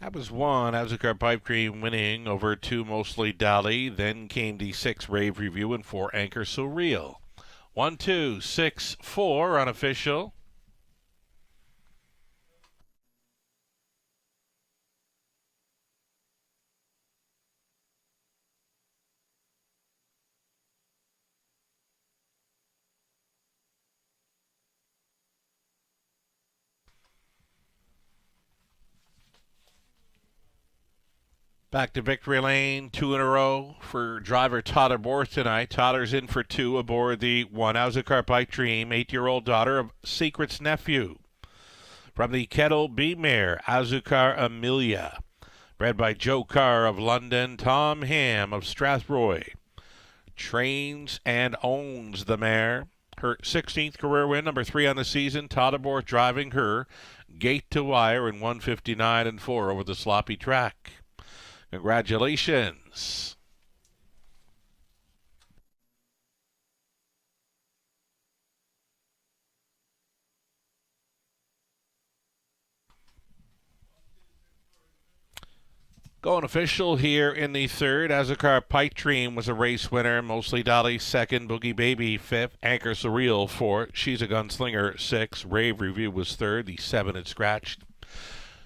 That was 1. Azucar Pipe Dream winning over 2 Mostly Dali. Then came the 6 Rave Review and 4 Anchor Surreal. 1, 2, 6, 4 unofficial. Back to victory lane, 2 in a row for driver Tyler Bourse tonight. Tyler's in for 2 aboard the 1 Azucar Pipe Dream, 8-year-old daughter of Secret's nephew. From the Kettle B mare, Azucar Amelia, bred by Joe Carr of London, Tom Ham of Strathroy. Trains and owns the mare. Her 16th career win, number 3 on the season. Tyler Bourse driving her gate to wire in 159 and 4 over the sloppy track. Congratulations. Going official here in the 3rd. Azucar Pipe Dream was a race winner. Mostly Dali 2nd. Boogie Baby 5th. Anchor Surreal 4th. She's a Gunslinger 6th. Rave Review was 3rd. The 7 had scratched.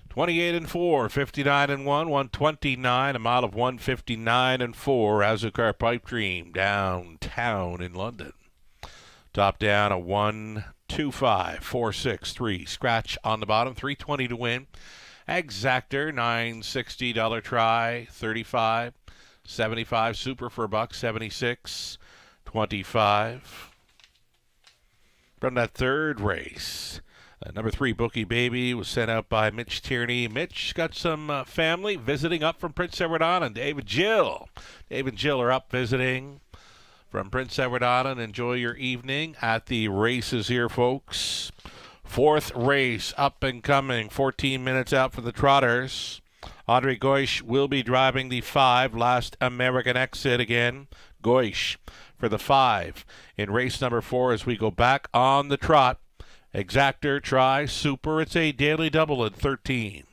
28 and 4, 59 and 1, 129, a mile of 159 and 4. Azucar Pipe Dream downtown in London. Top down a 125, 463. Scratch on the bottom, 320 to win. Exactor $960 try, 35. 75 super for $1, 76, 25. From that third race, number 3, Bookie Baby, was sent out by Mitch Tierney. Mitch got some family visiting up from Prince Edward Island. Dave and Jill are up visiting from Prince Edward Island. Enjoy your evening at the races here, folks. Fourth race up and coming, 14 minutes out for the Trotters. Andre Goish will be driving the 5, Last American Exit again. Goish for the 5 in race number 4 as we go back on the trot. Exactor, try, super. It's a daily double at 13.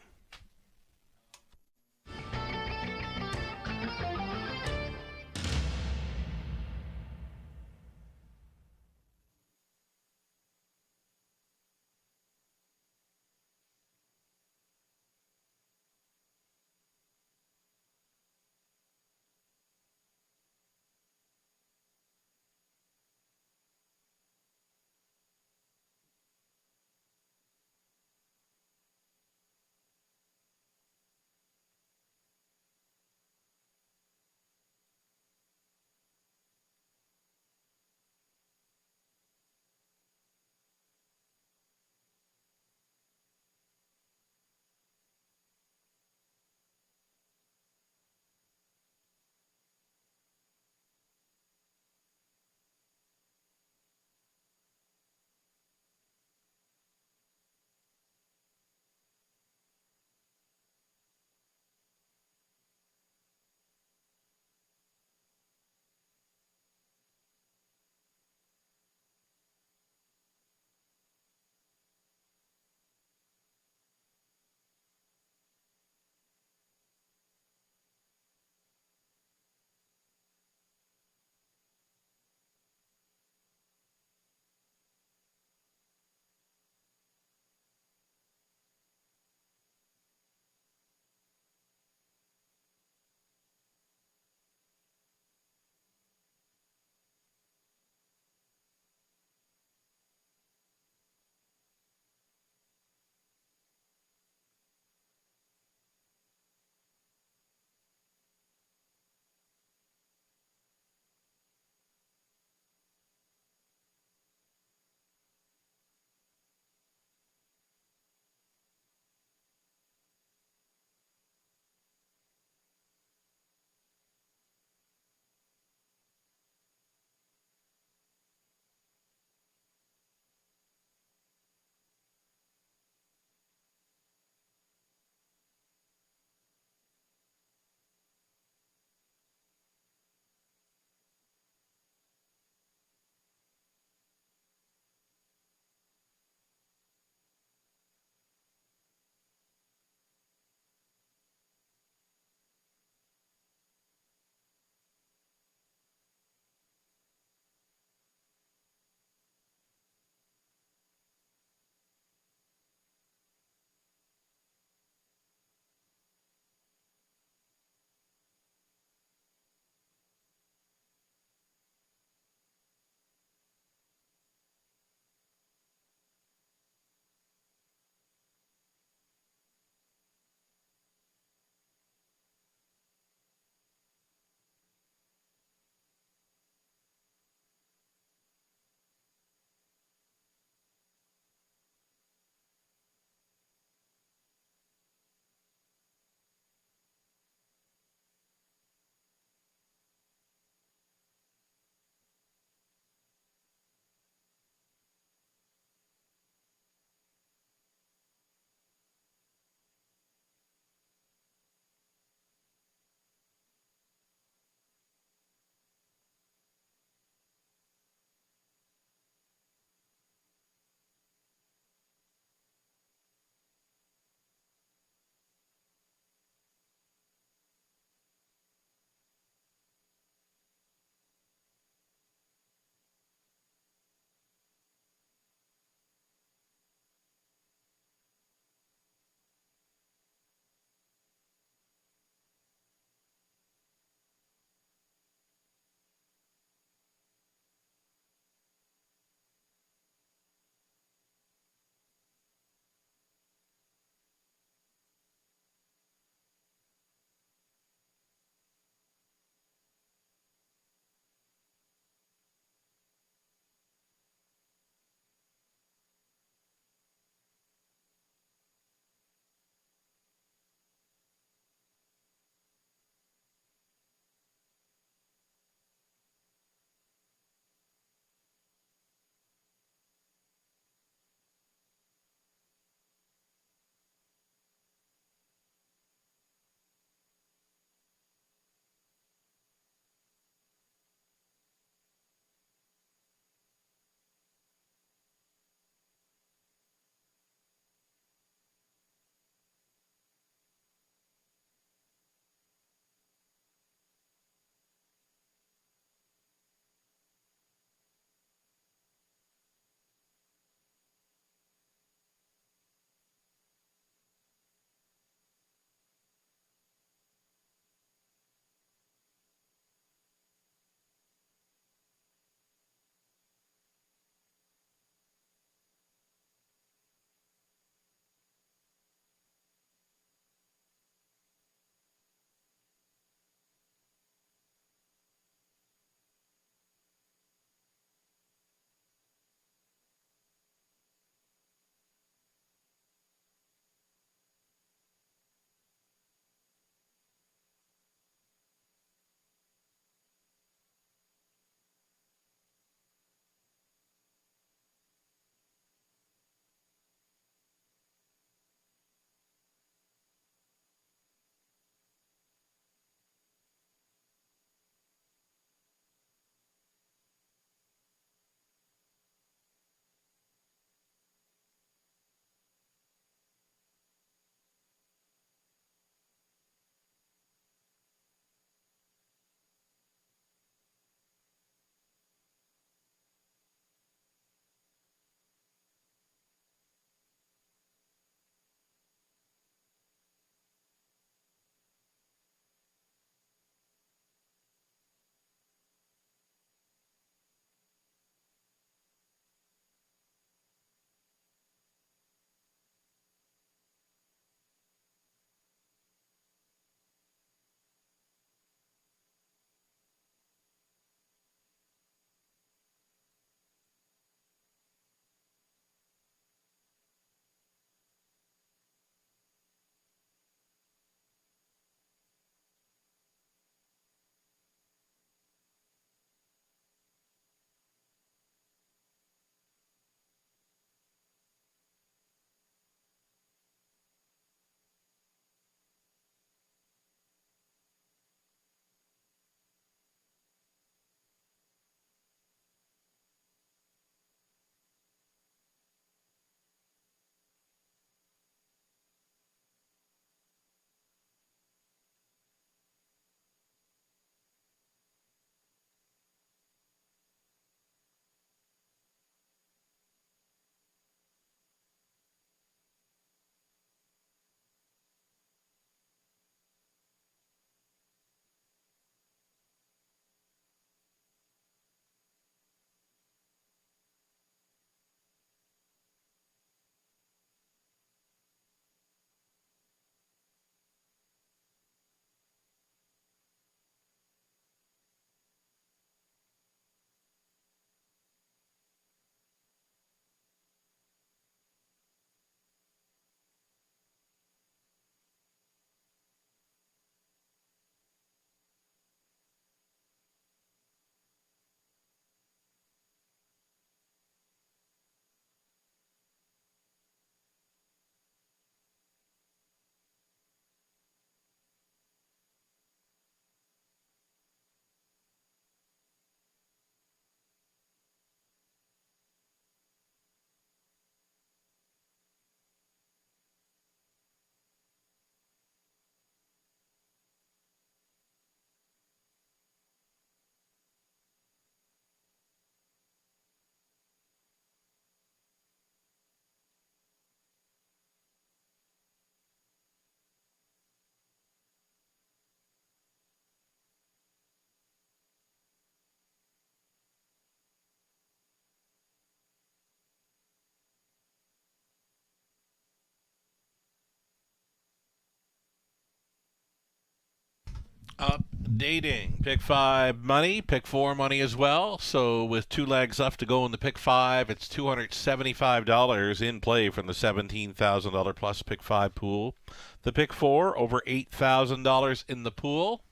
Updating. Pick 5 money, pick 4 money as well. So with 2 legs left to go in the pick 5, it's $275 in play from the $17,000 plus pick 5 pool. The pick 4, over $8,000 in the pool.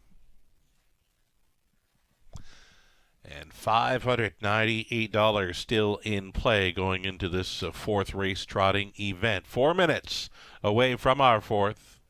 And $598 still in play going into this fourth race trotting event. 4 minutes away from our fourth.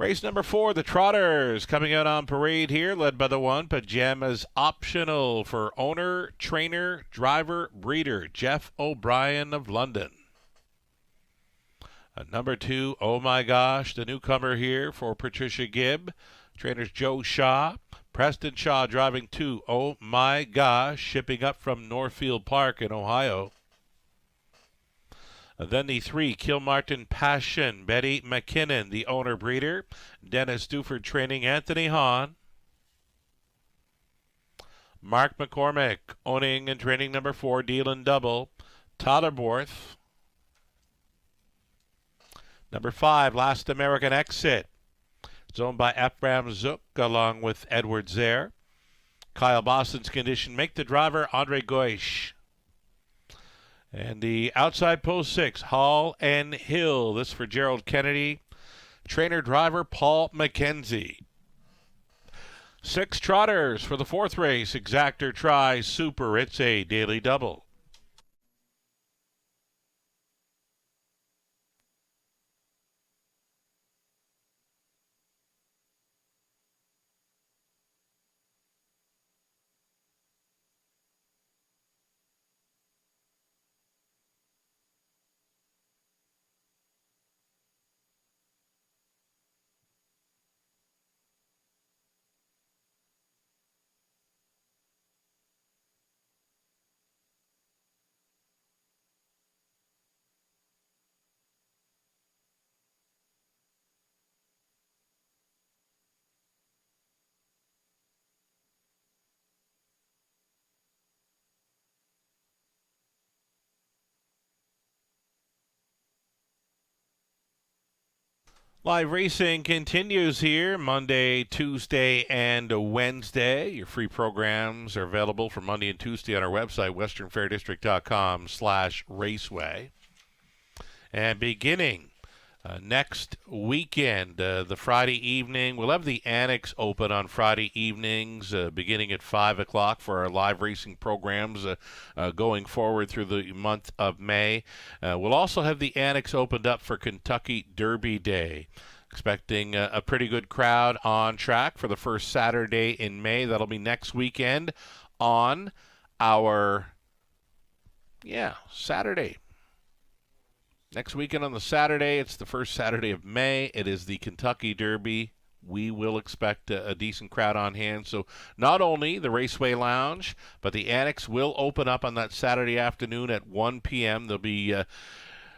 Race number 4, the Trotters, coming out on parade here, led by the 1, Pajamas Optional, for owner, trainer, driver, breeder, Jeff O'Brien of London. Number 2, Oh My Gosh, the newcomer here for Patricia Gibb. Trainers Joe Shaw, Preston Shaw driving 2, Oh My Gosh, shipping up from Northfield Park in Ohio. Then the 3, Kilmartin Passion, Betty McKinnon, the owner breeder. Dennis Duford training Anthony Hahn. Mark McCormick owning and training number 4, Dealin' Double, Tyler Borth. Number 5, Last American Exit. It's owned by Ephraim Zook along with Edward Zare. Kyle Boston's condition, make the driver Andre Goish. And the outside post 6, Hall and Hill. This for Gerald Kennedy. Trainer driver Paul McKenzie. 6 Trotters for the 4th race. Exactor Tri Super. It's a daily double. Live racing continues here Monday, Tuesday, and Wednesday. Your free programs are available for Monday and Tuesday on our website, westernfairdistrict.com/raceway. And beginning next weekend, the Friday evening, we'll have the Annex open on Friday evenings, beginning at 5 o'clock for our live racing programs going forward through the month of May. We'll also have the Annex opened up for Kentucky Derby Day. Expecting a pretty good crowd on track for the first Saturday in May. That'll be next weekend on our, Saturday. Next weekend on the Saturday, it's the first Saturday of May. It is the Kentucky Derby. We will expect a decent crowd on hand. So not only the Raceway Lounge, but the Annex will open up on that Saturday afternoon at 1 p.m. There'll be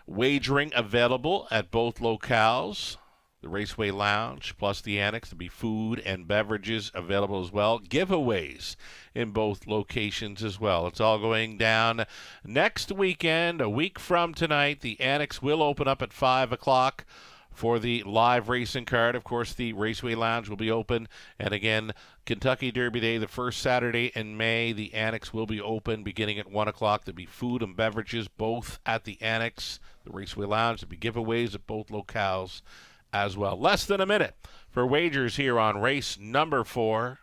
wagering available at both locales. The Raceway Lounge plus the Annex. There'll be food and beverages available as well. Giveaways in both locations as well. It's all going down next weekend, a week from tonight. The Annex will open up at 5 o'clock for the live racing card. Of course, the Raceway Lounge will be open. And again, Kentucky Derby Day, the first Saturday in May. The Annex will be open beginning at 1 o'clock. There'll be food and beverages both at the Annex, the Raceway Lounge. There'll be giveaways at both locales as well. Less than a minute for wagers here on race number 4.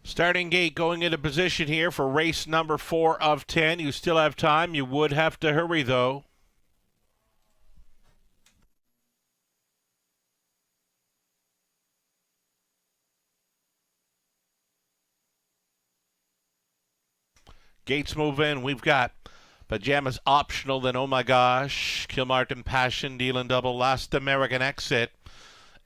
Starting gate going into position here for race number 4 of 10. You still have time. You would have to hurry, though. Gates move in. We've got Pajamas Optional, then Oh My Gosh, Kilmartin Passion, Dealin' Double, Last American Exit.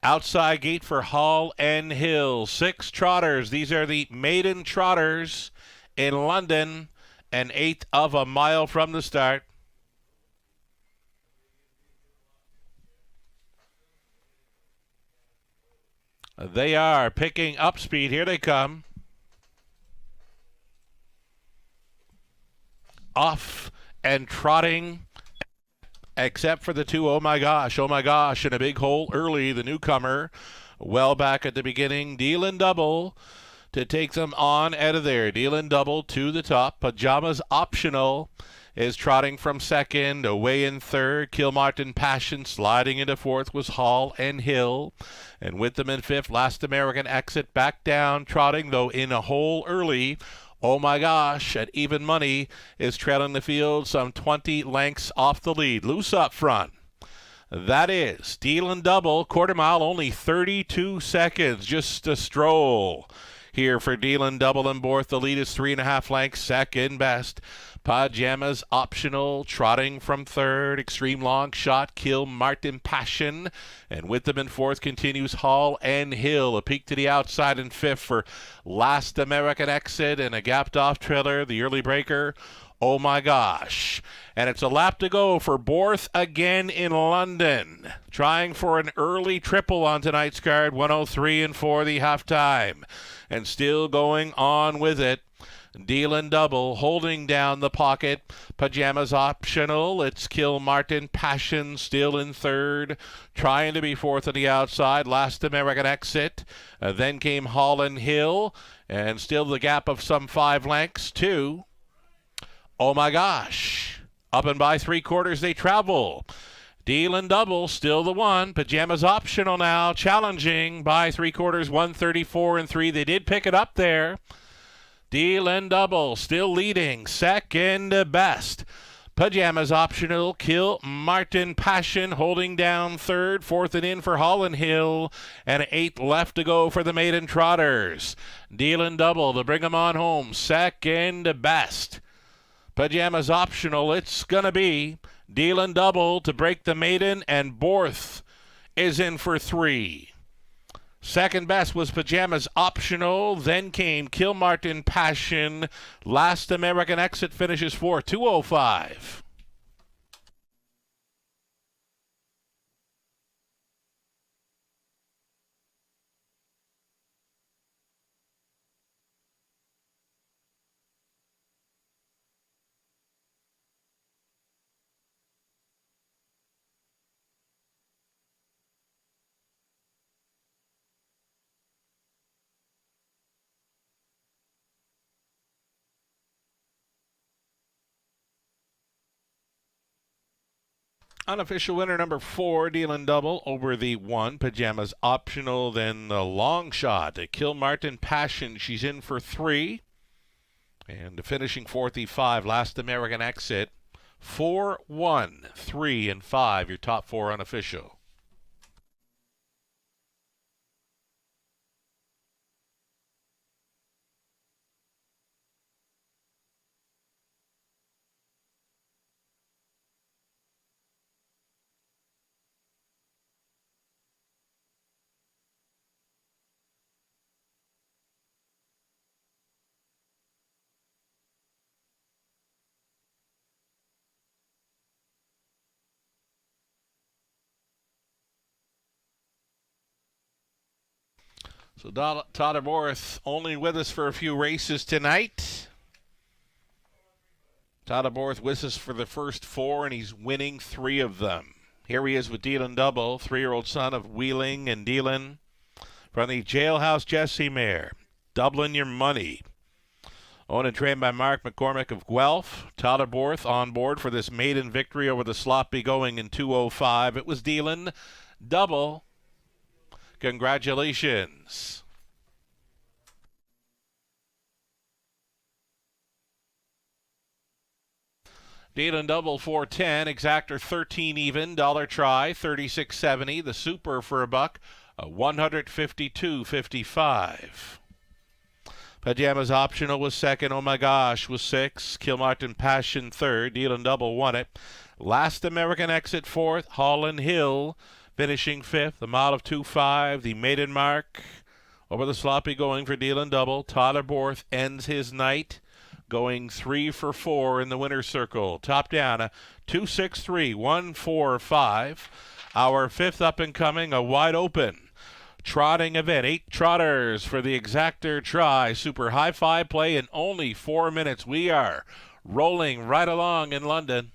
Outside gate for Hall and Hill. 6 trotters. These are the maiden trotters in London, an eighth of a mile from the start. They are picking up speed. Here they come. Off and trotting, except for the 2 Oh My Gosh. Oh My Gosh in a big hole early, the newcomer. Well back at the beginning. Dealin' Double to take them on out of there. Dealin' Double to the top. Pajamas Optional is trotting from second. Away in third. Kilmartin Passion sliding into fourth was Hall and Hill. And with them in fifth, Last American Exit back down, trotting though in a hole early. Oh My Gosh at even money is trailing the field some 20 lengths off the lead. Loose up front. That is Dealin' Double. Quarter mile, only 32 seconds. Just a stroll here for Dealin' Double and Borth. The lead is 3.5 lengths. Second best. Pajamas Optional trotting from third. Extreme Long Shot, Kilmartin Passion. And with them in fourth continues Hall and Hill. A peek to the outside in fifth for Last American Exit and a gapped off trailer. The early breaker, Oh My Gosh. And it's a lap to go for Borth again in London. Trying for an early triple on tonight's card. 103 and 4 the halftime. And still going on with it. Dealin' Double holding down the pocket. Pajamas Optional. It's Kilmartin Passion still in third. Trying to be fourth on the outside. Last American Exit. Then came Hall and Hill. And still the gap of some 5 lengths to Oh My Gosh. Up and by 3/4 they travel. Dealin' Double still the one. Pajamas Optional now challenging by 3/4, 134 and 3. They did pick it up there. Dealin' Double still leading, second best. Pajamas Optional, Kilmartin Passion holding down third, fourth and in for Hall and Hill, and 8th left to go for the maiden trotters. Dealin' Double to bring them on home, second best. Pajamas Optional, it's gonna be Dealin' Double to break the maiden, and Borth is in for 3. Second best was Pajamas Optional. Then came Kilmartin Passion. Last American Exit finishes 4, 205. Unofficial winner number 4, Dealin' Double over the 1, Pajamas Optional. Then the long shot at Kilmartin Passion. She's in for 3. And finishing 4th, the 5, Last American Exit. 4, 1, 3, and 5, your top 4 unofficial. So Todd Borth only with us for a few races tonight. Todd Borth with us for the first 4, and he's winning 3 of them. Here he is with Dealin' Double, 3-year-old son of Wheeling and Dealin'. From the Jailhouse Jesse mare, Doubling Your Money. Owned and trained by Mark McCormick of Guelph. Todd Borth on board for this maiden victory over the Sloppy Going in 205. It was Dealin' Double. Congratulations. Dealin' Double 410, exactor 13 even, dollar try 36.70. The super for $1, 152.55. Pajamas Optional was second. Oh My Gosh was 6. Kilmartin Passion third. Deal and Double won it. Last American Exit fourth. Holland Hill finishing fifth. The mile of 2.5. The maiden mark over the sloppy going for Deal and Double. Tyler Borth ends his night going 3 for 4 in the winner's circle. Top down, a 2.63, 1.45. Our fifth up and coming, a wide open trotting event. 8 trotters for the Exactor Try. Super high-five play in only 4 minutes. We are rolling right along in London.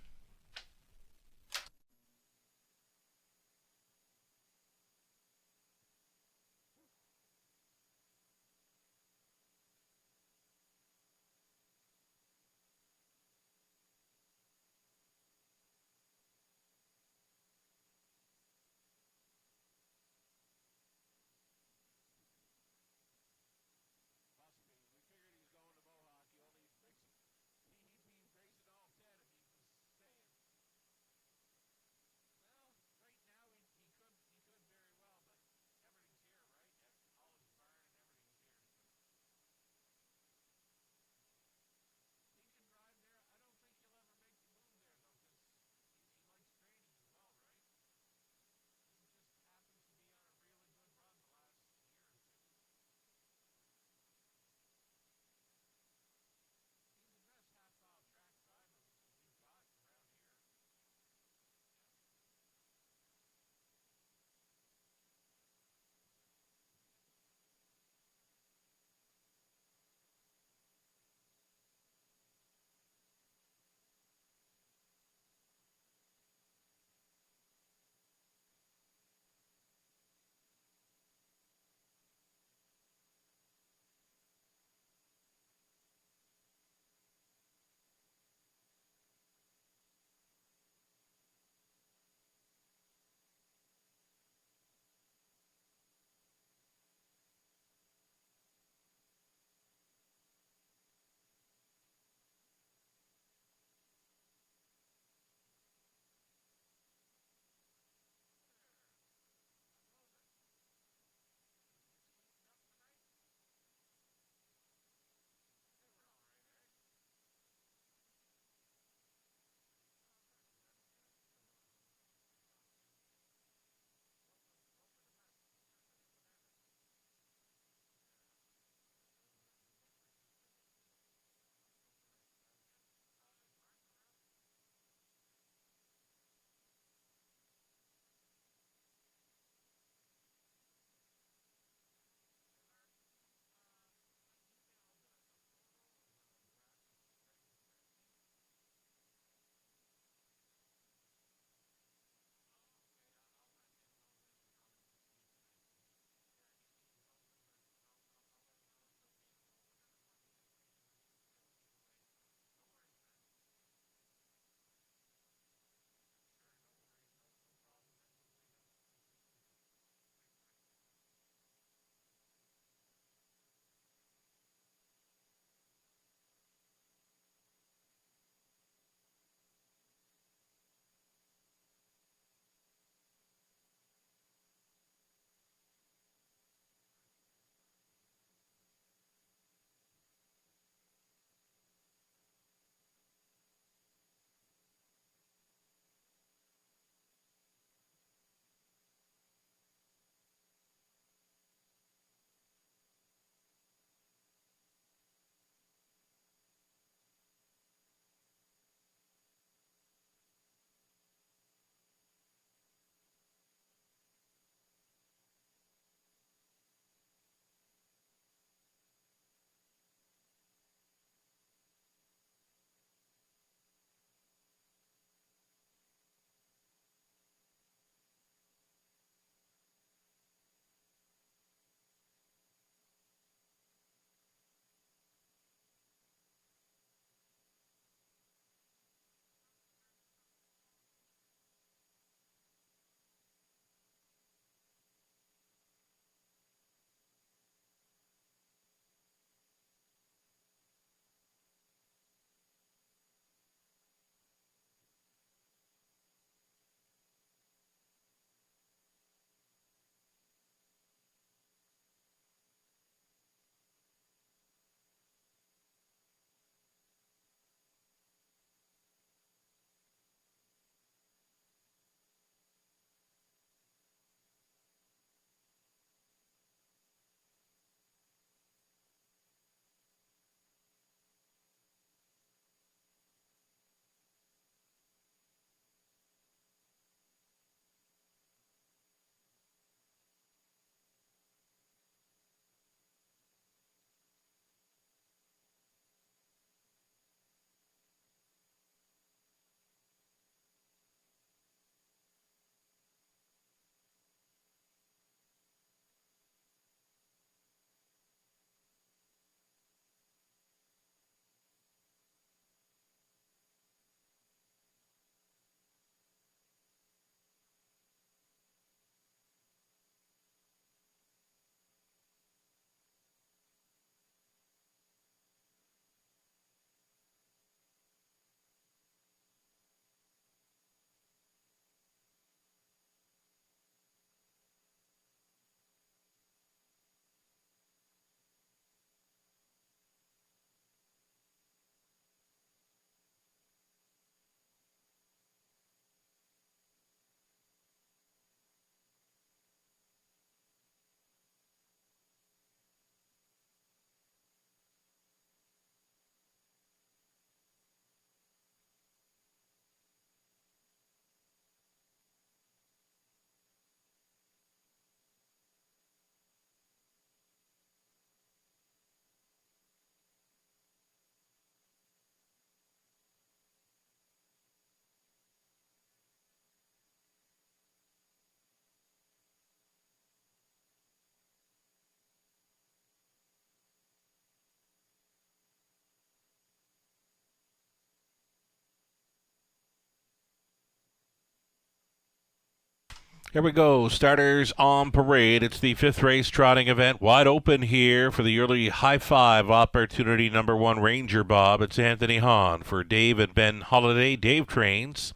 Here we go. Starters on parade. It's the fifth race trotting event. Wide open here for the early high five opportunity. Number one, Ranger Bob. It's Anthony Hahn for Dave and Ben Holiday. Dave trains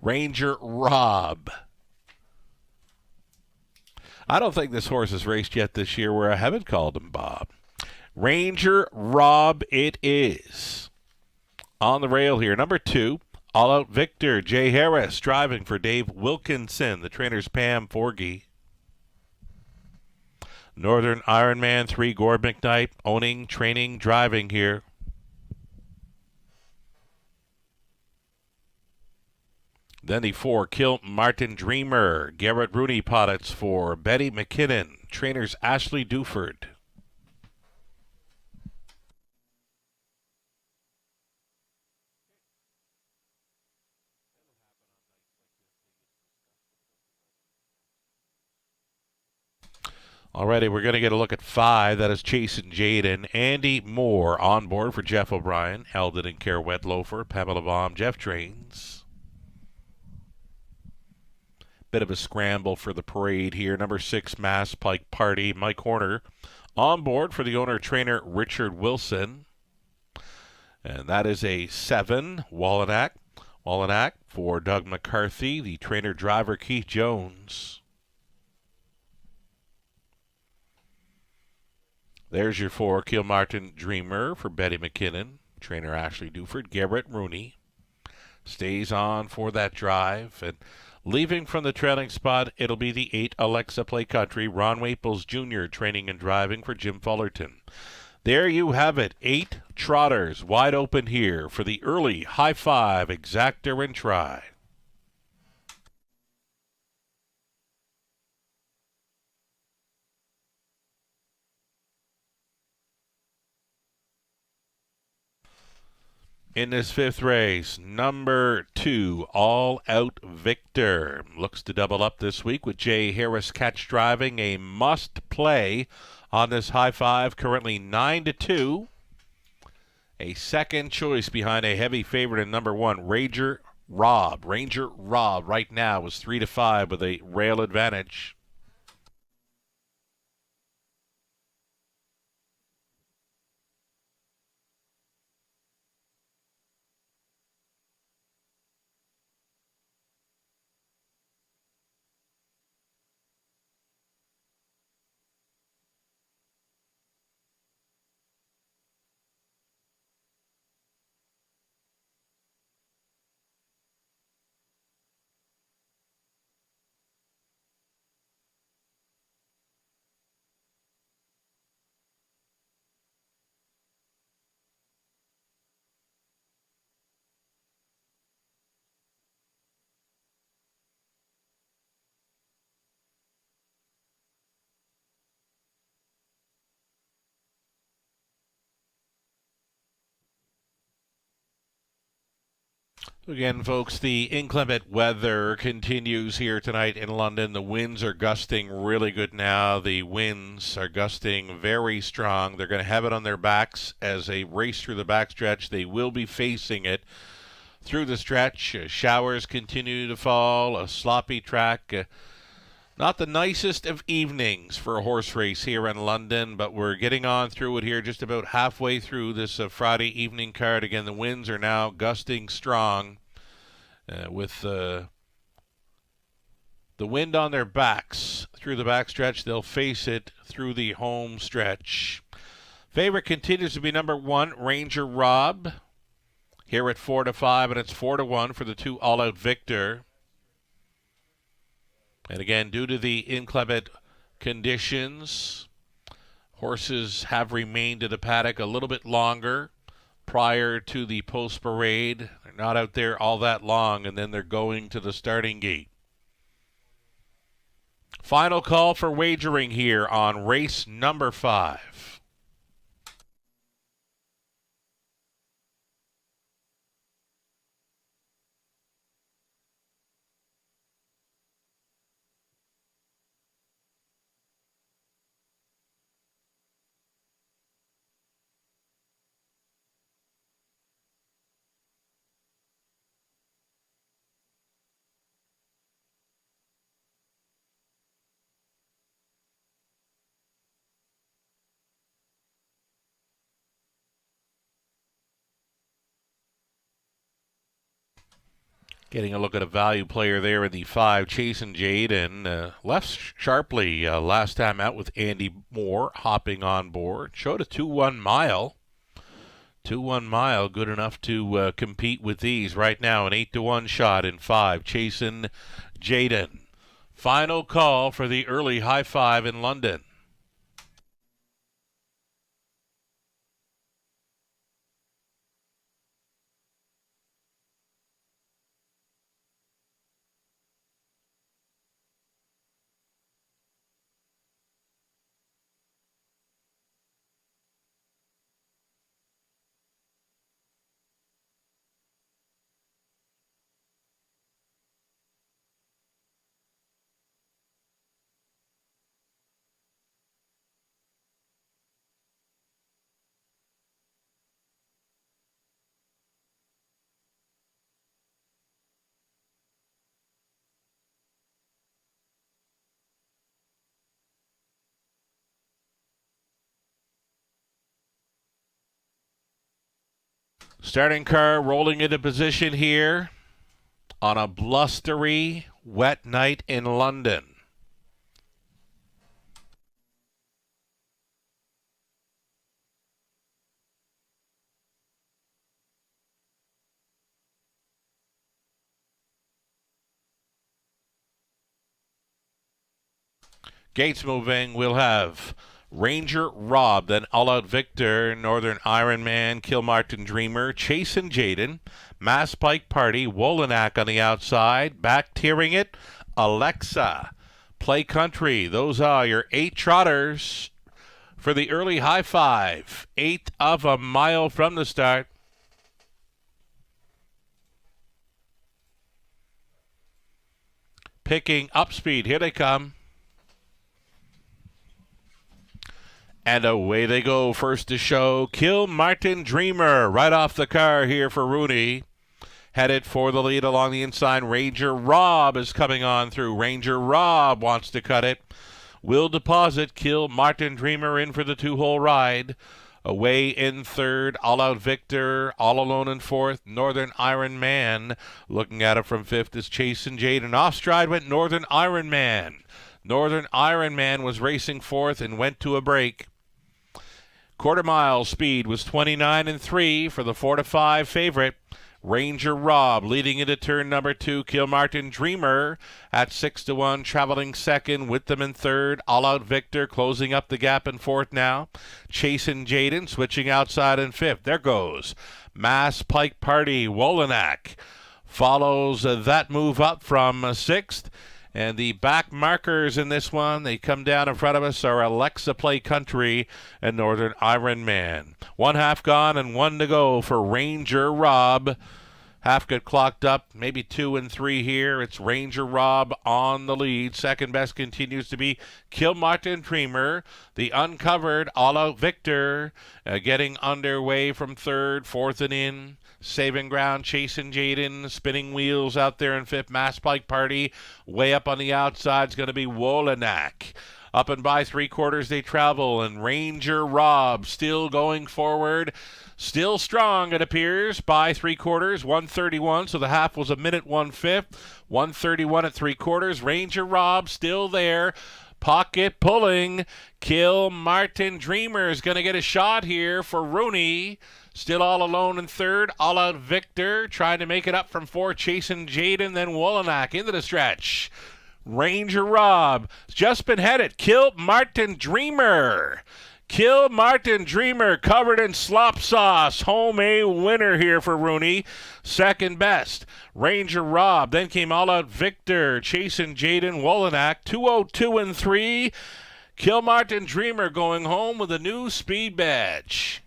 Ranger Rob. I don't think this horse has raced yet this year where I haven't called him Bob. Ranger Rob it is. On the rail here. Number two, All Out Victor. Jay Harris driving for Dave Wilkinson. The trainer's Pam Forgy. Northern Ironman 3, Gord McKnight owning, training, driving here. Then the 4, Kill Martin Dreamer. Garrett Rooney Poddits for Betty McKinnon. Trainers Ashley Duford. Alrighty, we're going to get a look at 5. That is Chasing Jaden. Andy Moore on board for Jeff O'Brien. Eldon and Care Wetlofer. Pamela Baum. Jeff trains. Bit of a scramble for the parade here. Number 6, Mass Pike Party. Mike Horner on board for the owner-trainer Richard Wilson. And that is a 7, Wallanack. Wallanack for Doug McCarthy. The trainer-driver Keith Jones. There's your 4, Kilmartin Dreamer for Betty McKinnon. Trainer Ashley Duford. Garrett Rooney stays on for that drive. And leaving from the trailing spot, it'll be the 8, Alexa Play Country. Ron Waples Jr. training and driving for Jim Fullerton. There you have it. 8 trotters wide open here for the early high five exactor and try. In this fifth race, number 2, All Out Victor. Looks to double up this week with Jay Harris catch driving. A must play on this high five. Currently 9-2. A second choice behind a heavy favorite in number 1, Ranger Rob. Ranger Rob right now is 3-5 with a rail advantage. Again, folks, the inclement weather continues here tonight in London. The winds are gusting really good now. The winds are gusting very strong. They're going to have it on their backs as they race through the backstretch. They will be facing it through the stretch. Showers continue to fall. A sloppy track. Not the nicest of evenings for a horse race here in London, but we're getting on through it here, just about halfway through this Friday evening card. Again, the winds are now gusting strong with the wind on their backs through the backstretch. They'll face it through the home stretch. Favorite continues to be number 1, Ranger Rob, here at 4-5, and it's 4-1 for the 2, All Out Victor. And again, due to the inclement conditions, horses have remained in the paddock a little bit longer prior to the post-parade. They're not out there all that long, and then they're going to the starting gate. Final call for wagering here on race number 5. Getting a look at a value player there in the 5, Chasing Jaden. Left sharply last time out with Andy Moore hopping on board. Showed a 2-1 mile. 2-1 mile, good enough to compete with these. Right now, an 8-1 shot in 5, Chasing Jaden. Final call for the early high 5 in London. Starting car rolling into position here on a blustery, wet night in London. Gates moving. We'll have Ranger Rob, then All Out Victor, Northern Iron Man, Kilmartin Dreamer, Chasing Jaden, Mass Pike Party, Wolanak on the outside, back tiering it, Alexa, Play Country. Those are your 8 trotters for the early high 5. 1/8 of a mile from the start. Picking up speed. Here they come. And away they go. First to show, Kilmartin Dreamer right off the car here for Rooney. Headed for the lead along the inside. Ranger Rob is coming on through. Ranger Rob wants to cut it. Will deposit. Kilmartin Dreamer in for the 2-hole ride. Away in third, All Out Victor, all alone in fourth, Northern Iron Man. Looking at it from fifth is Chasing Jaden. Off stride went Northern Iron Man. Northern Iron Man was racing fourth and went to a break. Quarter mile speed was 29 3 for the 4 to 5 favorite. Ranger Rob leading into turn number 2. Kilmartin Dreamer at 6 to 1, traveling second with them in third. All Out Victor closing up the gap in fourth now. Chasing Jaden switching outside in fifth. There goes Mass Pike Party. Wolanak follows that move up from sixth. And the back markers in this one, they come down in front of us, are Alexa Play Country and Northern Iron Man. 1 half gone and 1 to go for Ranger Rob. Half got clocked up, maybe 2 and 3 here. It's Ranger Rob on the lead. Second best continues to be Kilmartin Dreamer. The uncovered All Out Victor getting underway from third, fourth and in. Saving ground, Chasing Jaden, spinning wheels out there in fifth. Mass Pike Party, way up on the outside is going to be Wolanak. Up and by 3/4 they travel, and Ranger Rob still going forward. Still strong, it appears, by 3/4, 1:31, so the half was a minute 1/5. 1:31 at 3/4. Ranger Rob still there. Pocket pulling. Kilmartin Dreamer is going to get a shot here for Rooney. Still all alone in third. All Out Victor trying to make it up from 4. Chasing Jaden, then Wolanak into the stretch. Ranger Rob just been headed. Kilmartin Dreamer. Kilmartin Dreamer covered in slop sauce. Home a winner here for Rooney. Second best. Ranger Rob. Then came All Out Victor. Chasing Jaden, Wolanak. 2:02 and 3. Kilmartin Dreamer going home with a new speed badge.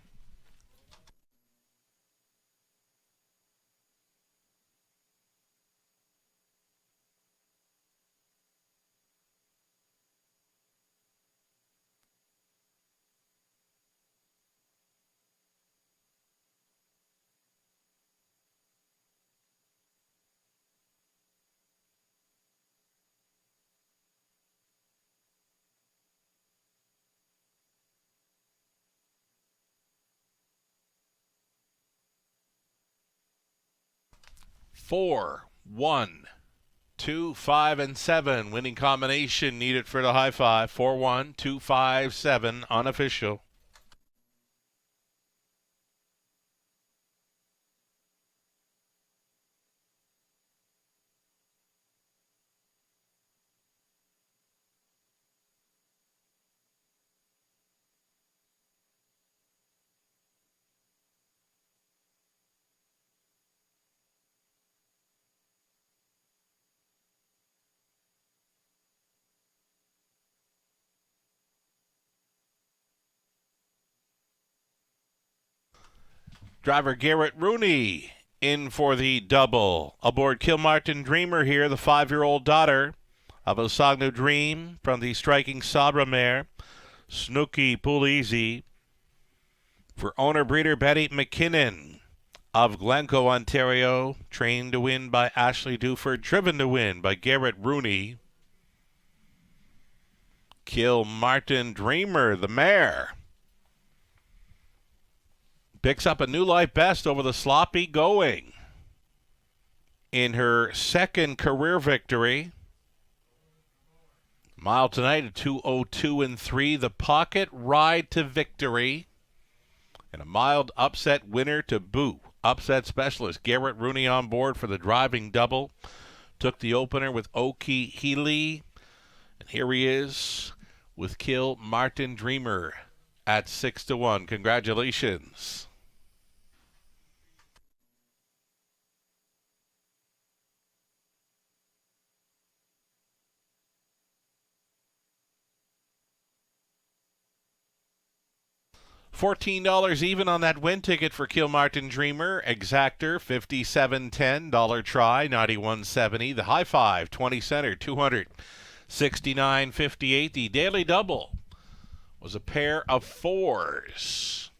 Four, 1, 2, 5, and 7. Winning combination needed for the high five. 4, 1, 2, 5, 7. Unofficial. Driver Garrett Rooney in for the double. Aboard Kilmartin Dreamer here, the 5-year-old daughter of Osogno Dream from the striking Sabra mare, Snooky Puleezy. For owner breeder Betty McKinnon of Glencoe, Ontario, trained to win by Ashley Duford, driven to win by Garrett Rooney. Kilmartin Dreamer, the mare, picks up a new life best over the sloppy going in her second career victory. Mile tonight at 2:02 and 3. The pocket ride to victory. And a mild upset winner to boot. Upset specialist Garrett Rooney on board for the driving double. Took the opener with Oki Healy. And here he is with Kilmartin Dreamer at 6-1. Congratulations. $14 even on that win ticket for Kilmartin Dreamer. Exactor, $57.10. Dollar try, $91.70. The high five, 20 center, $269.58. The daily double was a pair of fours.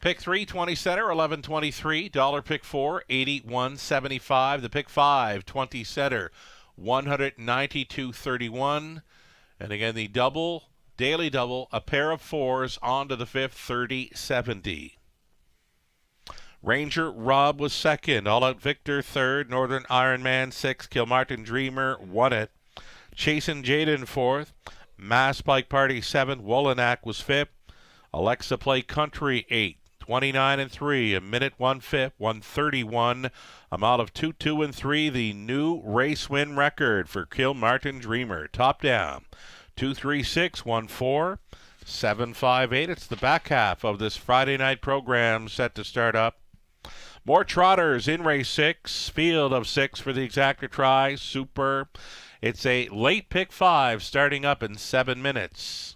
Pick 3, 20 center, $11.23. Dollar pick 4, $81.75. The pick 5, 20 center, $192.31. And again, the double, daily double, a pair of fours onto the fifth, $30.70. Ranger Rob was second. All Out Victor third. Northern Ironman sixth. Kilmartin Dreamer won it. Chasin' Jaden fourth. Mass Pike Party seventh. Wollinack was fifth. Alexa Play Country eighth. 29 and 3. A minute 1/5. 1:31. A mile of 2:2 and 3. The new race win record for Kilmartin Dreamer. Top down. 23614 758. It's the back half of this Friday night program set to start up. More trotters in race 6. Field of 6 for the exacta try. Super. It's a late pick 5 starting up in 7 minutes.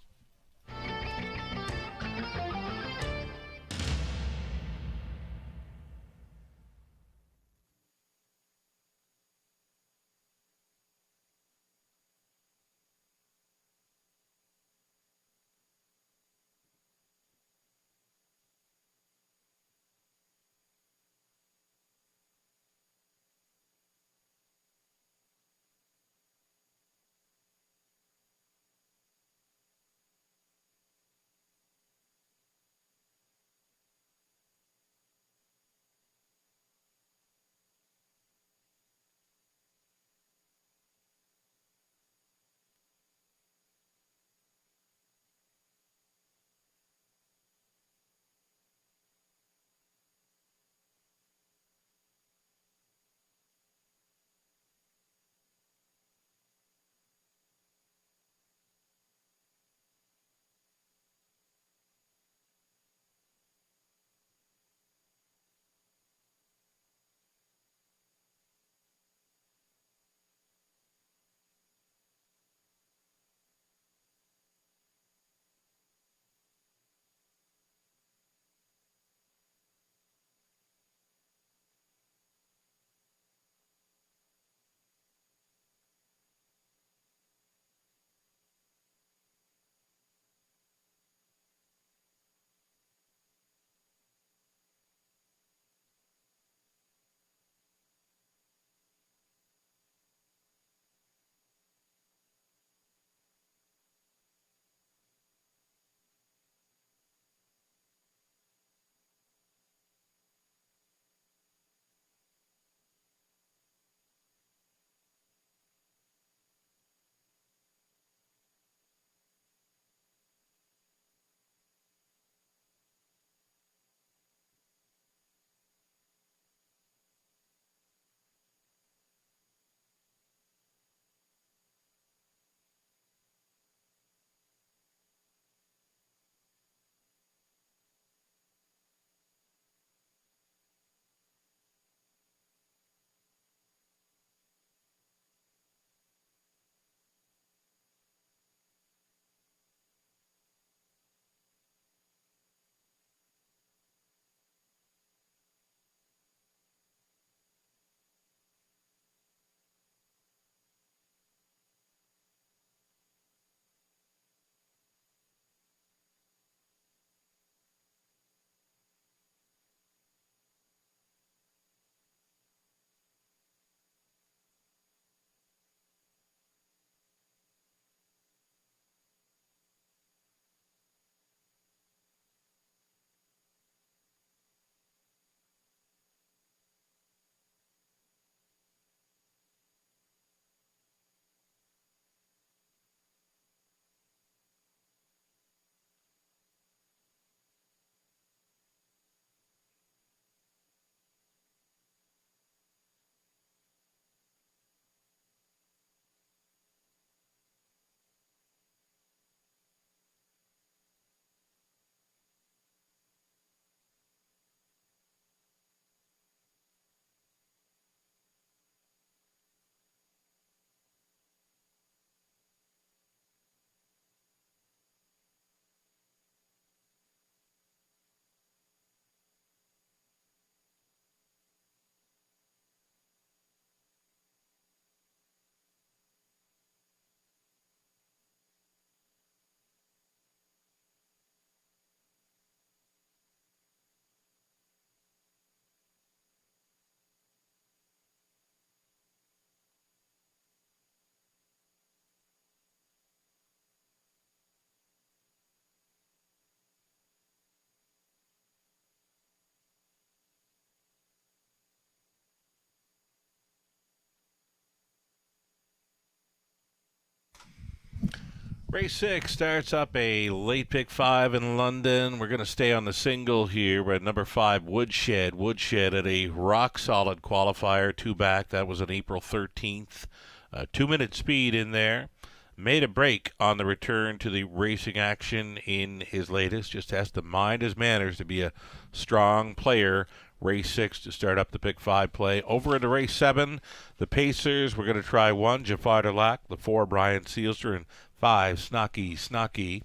Race 6 starts up a late pick 5 in London. We're going to stay on the single here. We're at number 5, Woodshed. Woodshed at a rock-solid qualifier, 2 back. That was on April 13th. 2-minute speed in there. Made a break on the return to the racing action in his latest. Just has to mind his manners to be a strong player. Race 6 to start up the pick 5 play. Over into race 7, the Pacers. We're going to try 1, Jafar Delac, the 4, Brian Sealster, and 5, Snocky.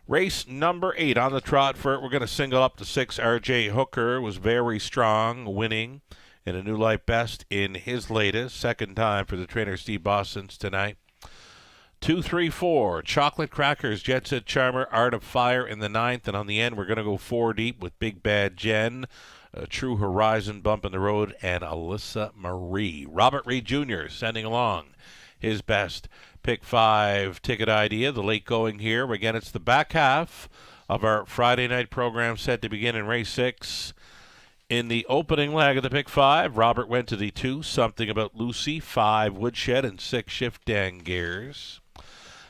Race number 8 on the trot for it. We're going to single up the 6, RJ Hooker. Was very strong, winning in a new life best in his latest. Second time for the trainer Steve Boston's tonight. 2, 3, 4, Chocolate Crackers, Jet Set Charmer, Art of Fire in the 9th. And on the end, we're going to go 4 deep with Big Bad Jen, True Horizon, Bump in the Road, and Alyssa Marie. Robert Reed Jr. sending along his best pick 5 ticket idea. The late going here. Again, it's the back half of our Friday night program set to begin in race 6. In the opening leg of the pick 5, Robert went to the 2, Something About Lucy, 5, Woodshed, and 6, Shift Dan Gears.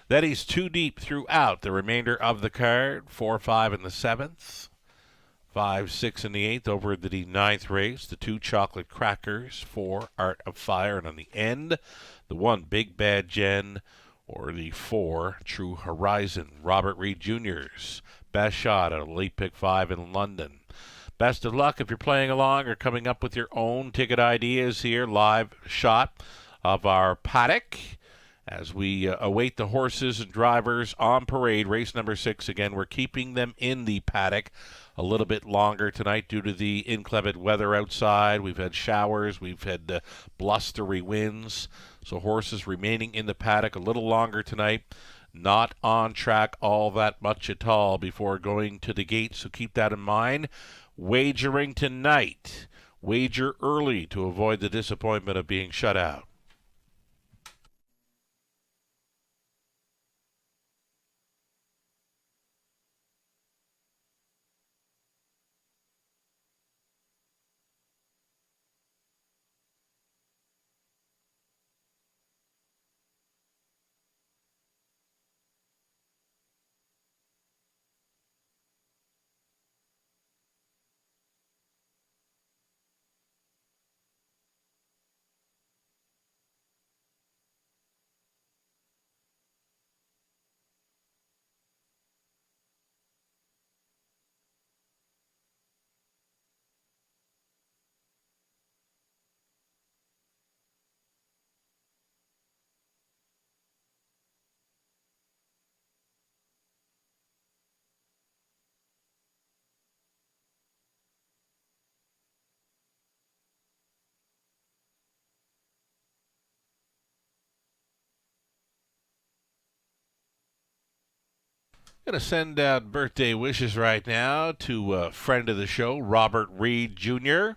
Then he's 2 deep throughout the remainder of the card, 4, 5 in the 7th. 5, 6 in the 8th. Over to the 9th race, the 2, Chocolate Crackers, 4, Art of Fire, and on the end, the 1, Big Bad Jen, or the 4, True Horizon. Robert Reed Jr.'s best shot at a late pick 5 in London. Best of luck if you're playing along or coming up with your own ticket ideas here. Live shot of our paddock as we await the horses and drivers on parade. Race number 6, again, we're keeping them in the paddock a little bit longer tonight due to the inclement weather outside. We've had showers. We've had blustery winds. So horses remaining in the paddock a little longer tonight. Not on track all that much at all before going to the gate. So keep that in mind. Wagering tonight. Wager early to avoid the disappointment of being shut out. Going to send out birthday wishes right now to a friend of the show, Robert Reed Jr.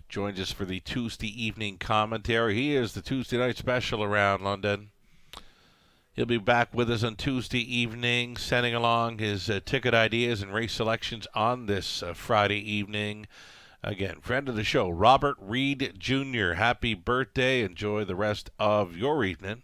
Joins us for the Tuesday evening commentary. He is the Tuesday night special around London. He'll be back with us on Tuesday evening, sending along his ticket ideas and race selections on this Friday evening. Again, friend of the show, Robert Reed Jr. Happy birthday. Enjoy the rest of your evening.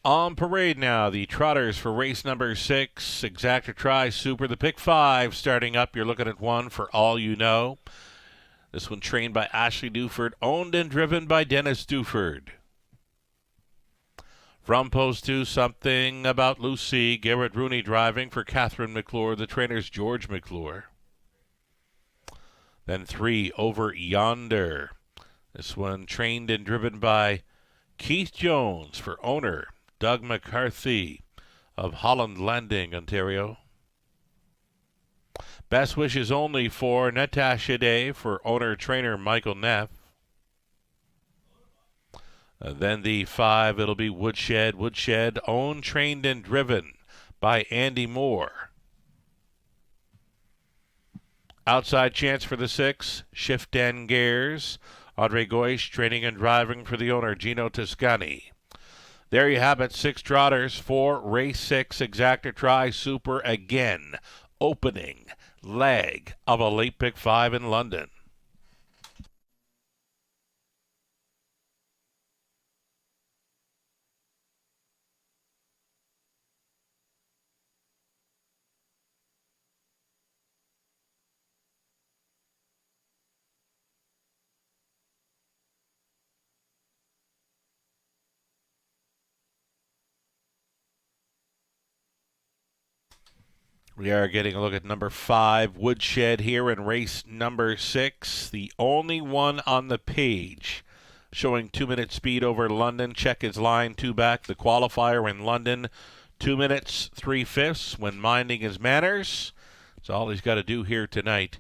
On parade now, the trotters for race number 6, Exacta Tri Super, the pick 5. Starting up, you're looking at one For All You Know. This one trained by Ashley Duford, owned and driven by Dennis Duford. From post 2, Something About Lucy, Garrett Rooney driving for Catherine McClure, the trainer's George McClure. Then 3, Over Yonder. This one trained and driven by Keith Jones for owner Doug McCarthy of Holland Landing, Ontario. Best Wishes Only for Natasha Day for owner-trainer Michael Neff. Then the 5, it'll be Woodshed. Woodshed, owned, trained, and driven by Andy Moore. Outside chance for the 6, Shift and Gears. Audrey Goish training and driving for the owner, Gino Toscani. There you have it, 6 trotters for race 6, Exacta Tri Super again. Opening leg of a late pick 5 in London. We are getting a look at number 5, Woodshed, here in race number 6. The only one on the page showing 2-minute speed over London. Check his line 2 back. The qualifier in London, 2 minutes 3/5 when minding his manners. That's all he's got to do here tonight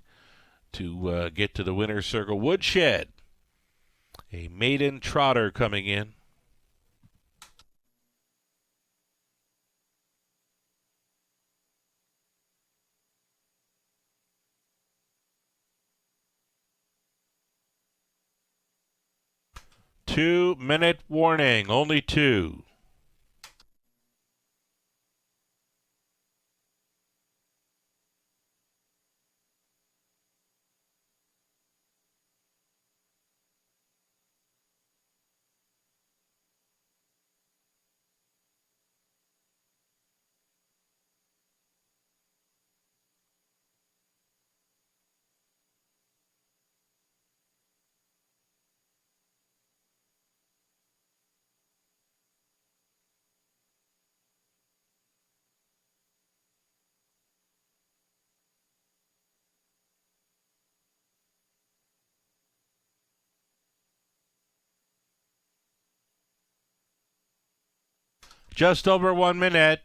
to get to the winner's circle. Woodshed, a maiden trotter coming in. Two-minute warning, only 2. Just over 1 minute.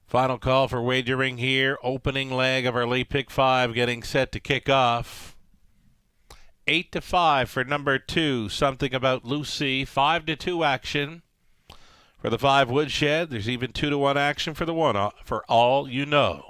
Final call for wagering here. Opening leg of our late pick 5 getting set to kick off. 8-5 for number 2, Something About Lucy. 5-2 action for the 5, Woodshed. There's even 2-1 action for the 1, For All You Know.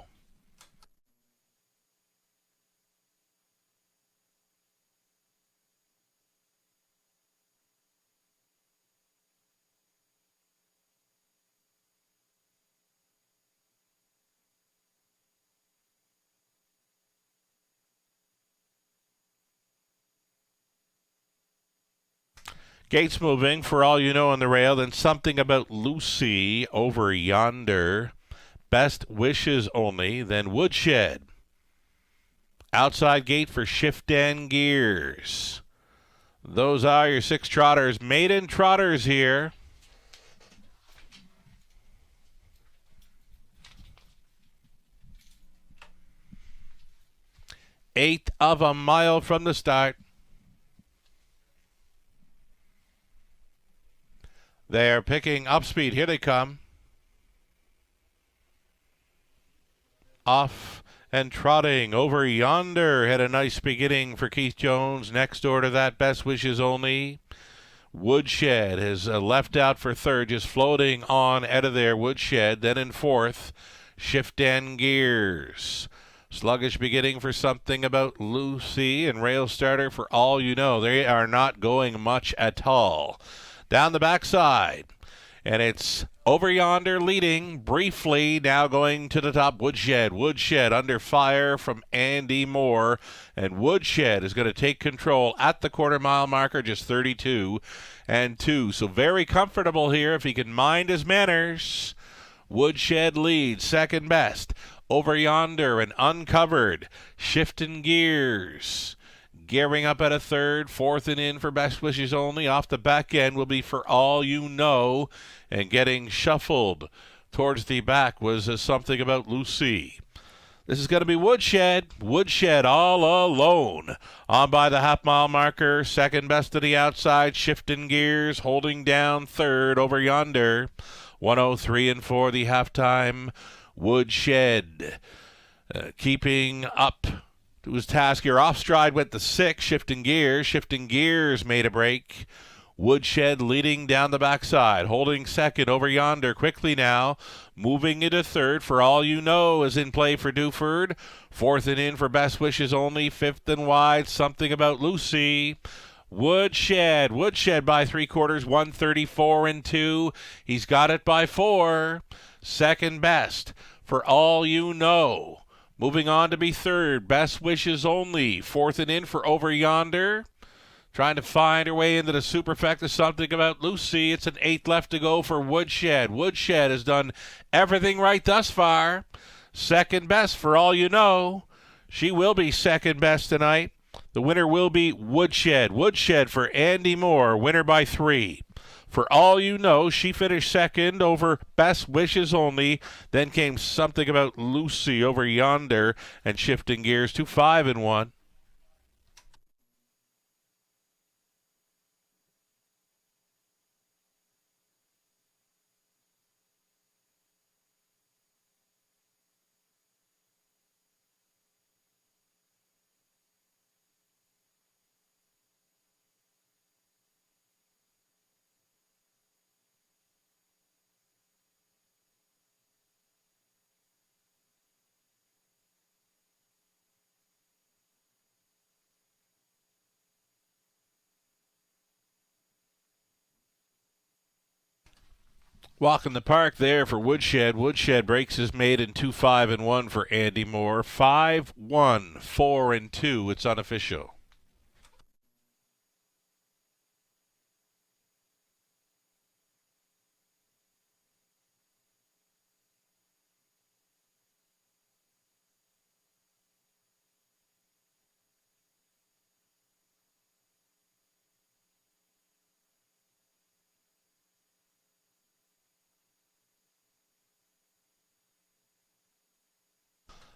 Gates moving, For All You Know on the rail. Then Something About Lucy, Over Yonder. Best Wishes Only. Then Woodshed. Outside gate for Shift and Gears. Those are your 6 trotters. Maiden trotters here. eighth of a mile from the start. They're picking up speed. Here they come. Off and trotting over yonder. Had a nice beginning for Keith Jones. Next door to that, Best Wishes Only. Woodshed has left out for third, just floating on out of there. Woodshed. Then in fourth, Shift and Gears. Sluggish beginning for Something About Lucy, and Rail Starter For All You Know. They are not going much at all. Down the backside, and it's Over Yonder leading briefly, now going to the top. Woodshed under fire from Andy Moore, and Woodshed is going to take control at the quarter mile marker, just 32 and 2. So very comfortable here if he can mind his manners. Woodshed leads, second best. Over Yonder and Uncovered, Shifting Gears. Gearing up at a third, fourth and in for Best Wishes Only. Off the back end will be For All You Know, and getting shuffled towards the back was Something About Lucy. This is going to be Woodshed all alone. On by the half-mile marker, second best to the outside, Shifting Gears, holding down third. Over Yonder, 103 and 4 the halftime. Woodshed keeping up to his task here. Off stride went the 6, Shifting Gears. Shifting Gears made a break. Woodshed leading down the backside, holding second. Over Yonder quickly now, moving into third. For All You Know is in play for Duford. Fourth and in for Best Wishes Only. Fifth and wide, Something About Lucy. Woodshed by 3/4, 134 and 2. He's got it by 4. Second best, For All You Know. Moving on to be third, Best Wishes Only. Fourth and in for Over Yonder. Trying to find her way into the superfecta, Something About Lucy. It's an 8 left to go for Woodshed. Woodshed has done everything right thus far. Second best, For All You Know. She will be second best tonight. The winner will be Woodshed. Woodshed for Andy Moore, winner by 3. For All You Know, she finished second over Best Wishes Only. Then came Something About Lucy, Over Yonder, and Shifting Gears to 5 and 1. Walk in the park there for Woodshed. Woodshed breaks his maiden 2-5 and 1 for Andy Moore. 5-1, 4 and 2. It's unofficial.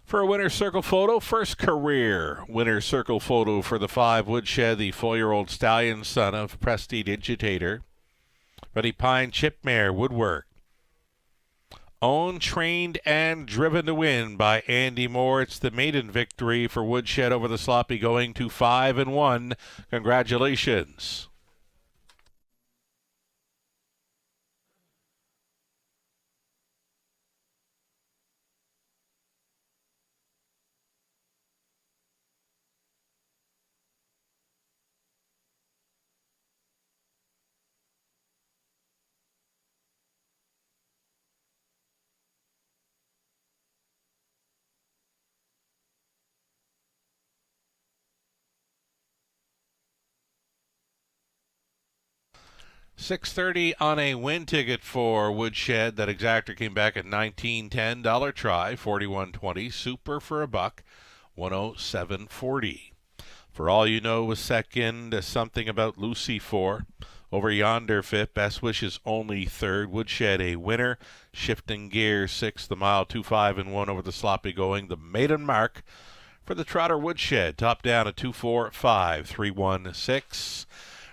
For a winner's circle photo, first career winner's circle photo for the 5 Woodshed, the 4-year-old stallion son of Prestidigitator. Ruddy Pine Chipmare Woodwork. Owned, trained, and driven to win by Andy Moore. It's the maiden victory for Woodshed over the Sloppy, going to 5 and 1. Congratulations. $6.30 on a win ticket for Woodshed. That exactor came back at $19.10. Dollar try, $41.20. Super for a buck, $107.40. For All You Know was second. Something About Lucy 4. Over Yonder 5th. Best Wishes Only 3rd. Woodshed a winner. Shifting Gears 6th. The mile 2-5 and 1 over the Sloppy, going the maiden mark For the Trotter Woodshed, top down at 245, 316.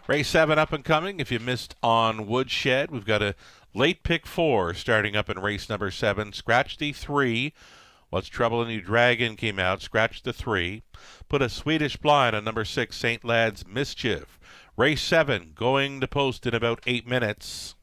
Race 7 up and coming. If you missed on Woodshed, we've got a late pick 4 starting up in race number 7. Scratch the 3. What's Troubling You Dragon came out. Scratch the 3. Put a Swedish blind on number 6, St. Lad's Mischief. Race 7 going to post in about 8 minutes.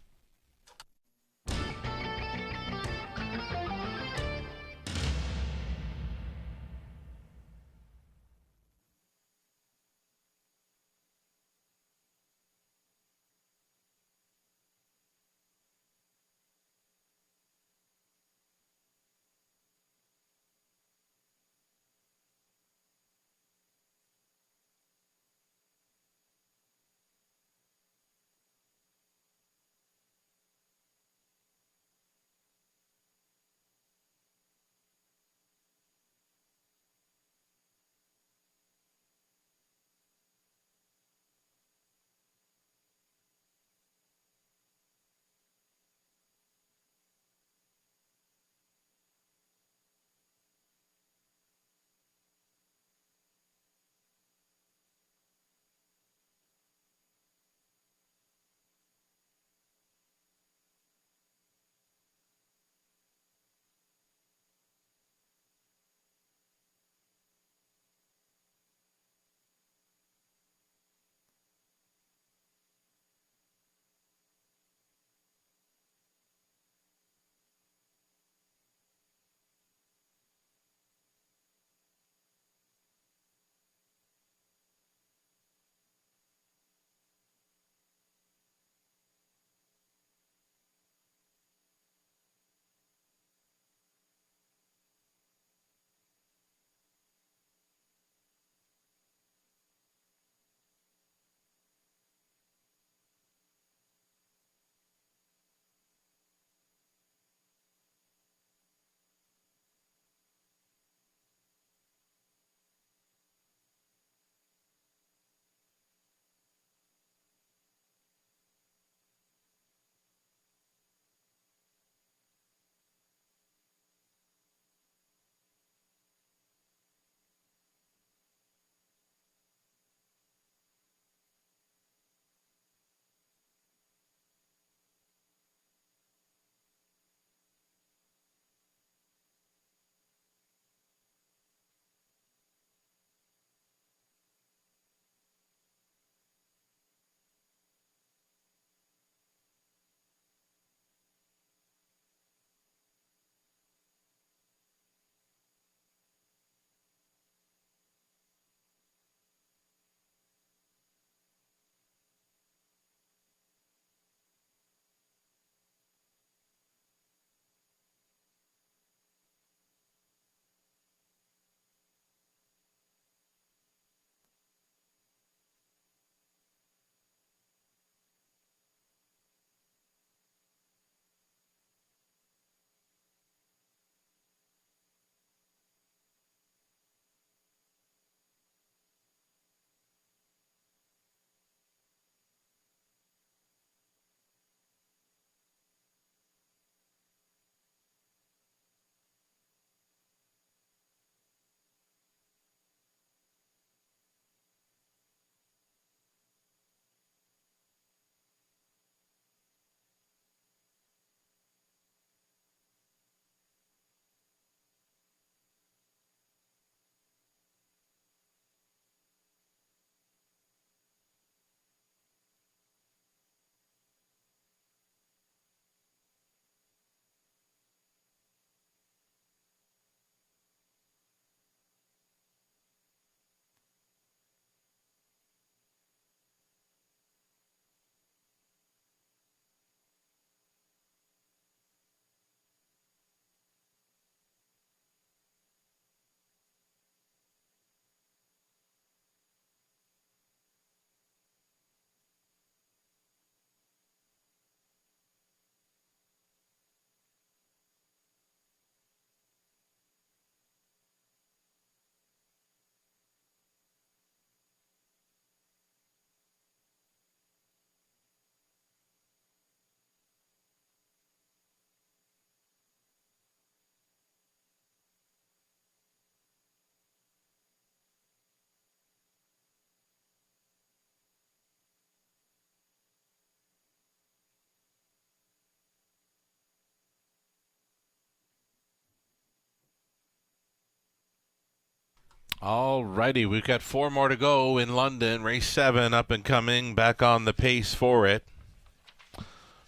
All righty, we've got 4 more to go in London. Race 7 up and coming, back on the pace for it.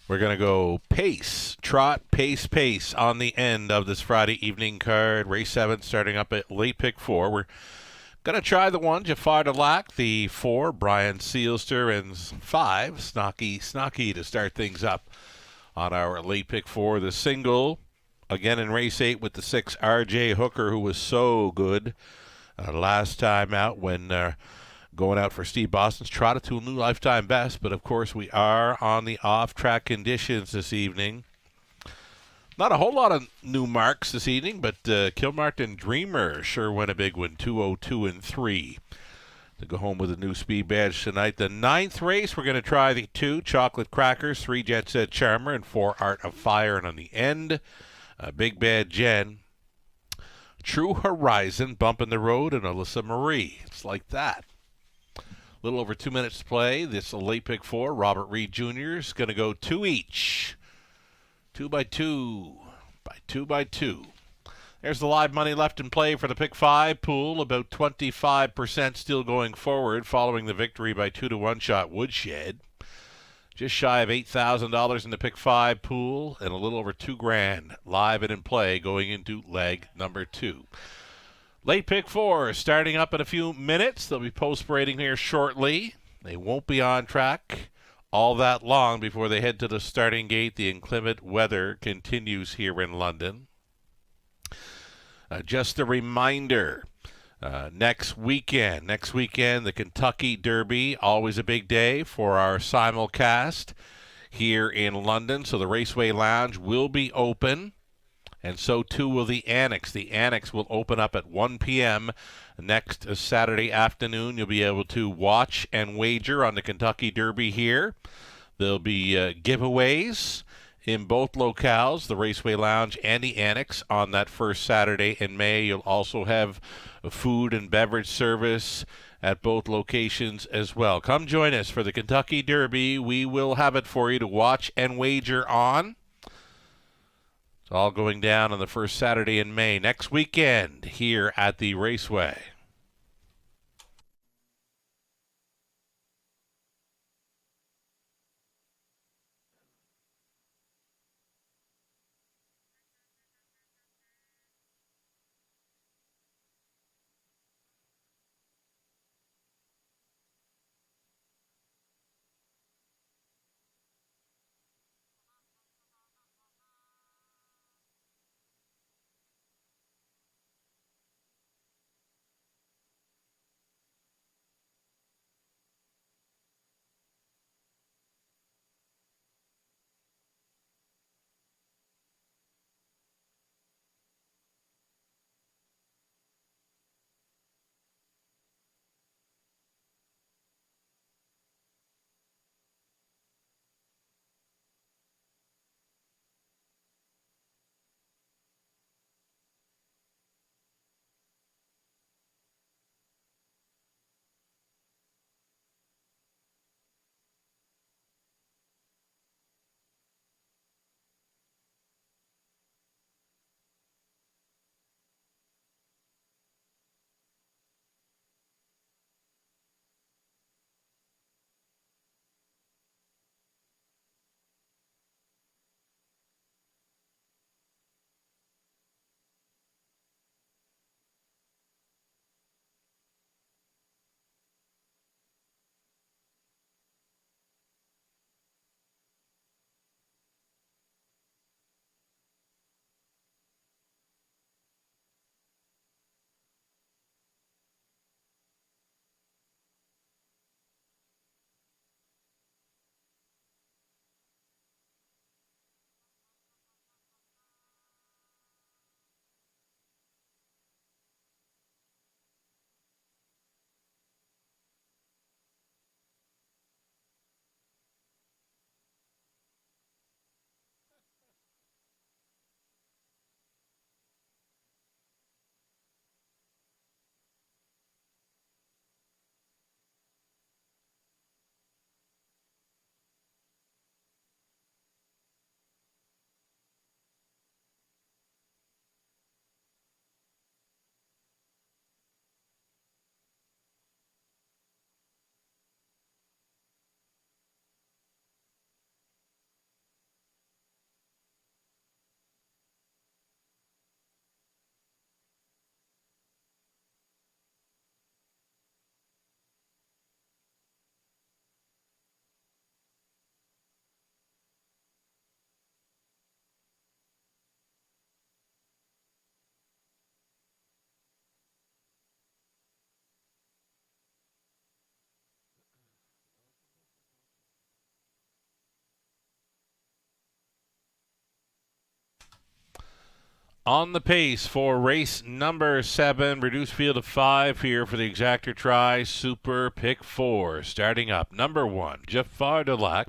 We're going to go pace, trot, pace, pace on the end of this Friday evening card. Race 7 starting up at late pick 4. We're going to try the 1, Jafar Delac, the 4, Brian Sealster, and 5, Snocky to start things up on our late pick 4. The single, again in race 8 with the 6, RJ Hooker, who was so good last time out when going out for Steve Boston's, trotted to a new lifetime best. But of course, we are on the off-track conditions this evening. Not a whole lot of new marks this evening, but Kilmartin Dreamer sure went a big one, 202 and 3 to go home with a new speed badge tonight. The 9th race, we're going to try the 2, Chocolate Crackers, 3, Jet Set Charmer, and 4, Art of Fire. And on the end, Big Bad Jen, True Horizon, Bumping the Road, and Alyssa Marie. It's like that. A little over 2 minutes to play. This is a late pick 4. Robert Reed Jr. is going to go 2 each. 2 by 2 by 2 by 2. There's the live money left in play for the pick 5 pool. About 25% still going forward following the victory by 2-1 shot Woodshed. Just shy of $8,000 in the pick 5 pool and a little over $2,000 live and in play going into leg number 2. Late pick 4 starting up in a few minutes. They'll be post-parading here shortly. They won't be on track all that long before they head to the starting gate. The inclement weather continues here in London. Just a reminder, next weekend, the Kentucky Derby, always a big day for our simulcast here in London. So the Raceway Lounge will be open, and so too will the Annex. The Annex will open up at 1 p.m. next Saturday afternoon. You'll be able to watch and wager on the Kentucky Derby here. There'll be giveaways in both locales, the Raceway Lounge and the Annex, on that first Saturday in May. You'll also have a food and beverage service at both locations as well. Come join us for the Kentucky Derby. We will have it for you to watch and wager on. It's all going down on the first Saturday in May next weekend here at the Raceway. On the pace for race number 7, reduced field of 5 here for the Exactor Tri Super Pick 4. Starting up, number 1, Jafar Delac.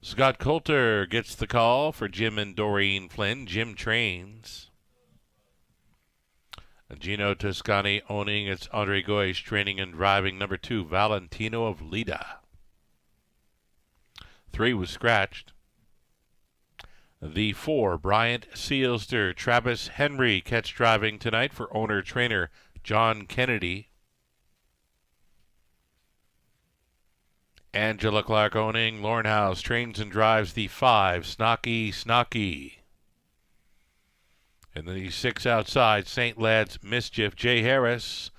Scott Coulter gets the call for Jim and Doreen Flynn. Jim trains. Gino Toscani owning its Andre Goyes training and driving. Number 2, Valentino of Lida. 3 was scratched. The 4, Bryant Sealster. Travis Henry catch driving tonight for owner-trainer John Kennedy. Angela Clark owning. Lauren House trains and drives the 5, Snocky. And the 6 outside, St. Lad's Mischief. Jay Harris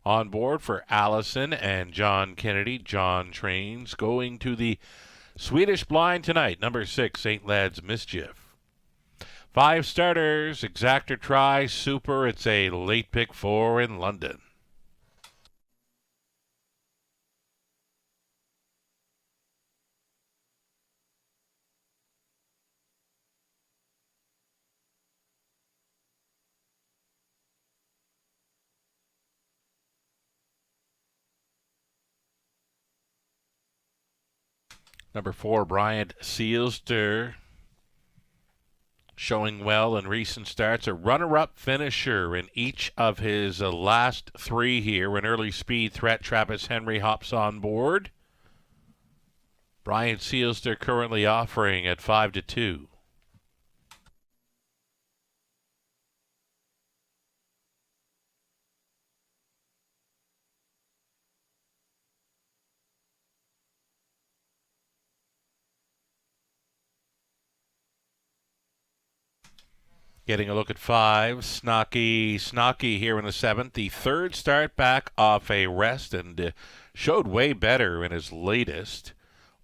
on board for Allison and John Kennedy. John trains. Going to the Swedish Blind tonight, number 6, St. Lad's Mischief. 5 starters, Exactor Tri Super. It's a late pick 4 in London. Number 4, Bryant Sealster, showing well in recent starts. A runner-up finisher in each of his last 3 here. An early speed threat, Travis Henry hops on board. Bryant Sealster currently offering at 5-2. Getting a look at 5, Snocky here in the 7th. The 3rd start back off a rest and showed way better in his latest.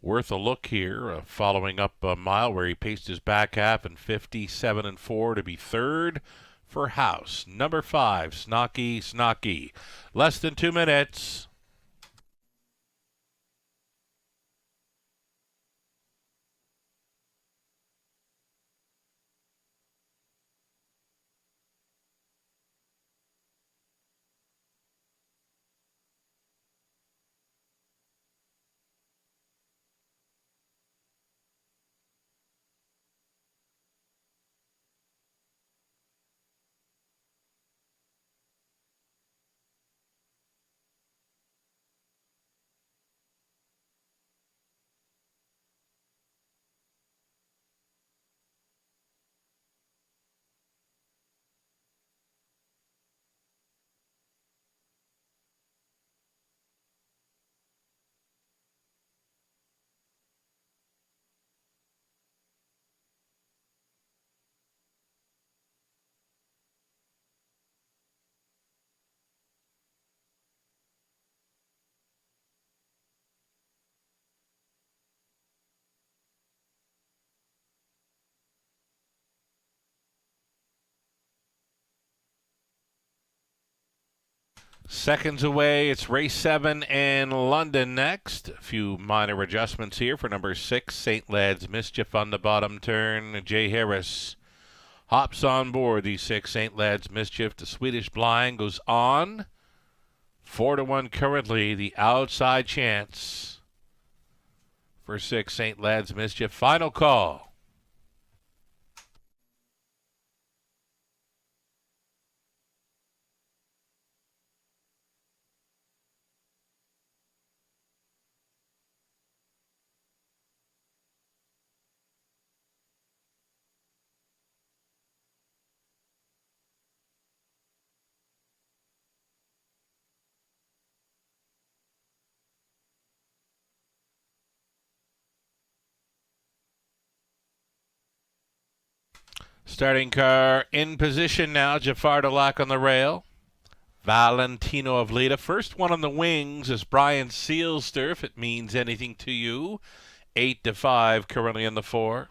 Worth a look here, following up a mile where he paced his back half in 57-4 to be 3rd for House. Number 5, Snocky. Less than 2 minutes. Seconds away, it's race 7 in London next. A few minor adjustments here for number 6, St. Lad's Mischief on the bottom turn. Jay Harris hops on board the 6, St. Lad's Mischief. The Swedish Blind goes on. 4-1 currently, the outside chance for 6, St. Lad's Mischief. Final call. Starting car in position now. Jafar Delac on the rail. Valentino of Lida. First one on the wings is Brian Sealster, if it means anything to you. 8-5 currently in the 4.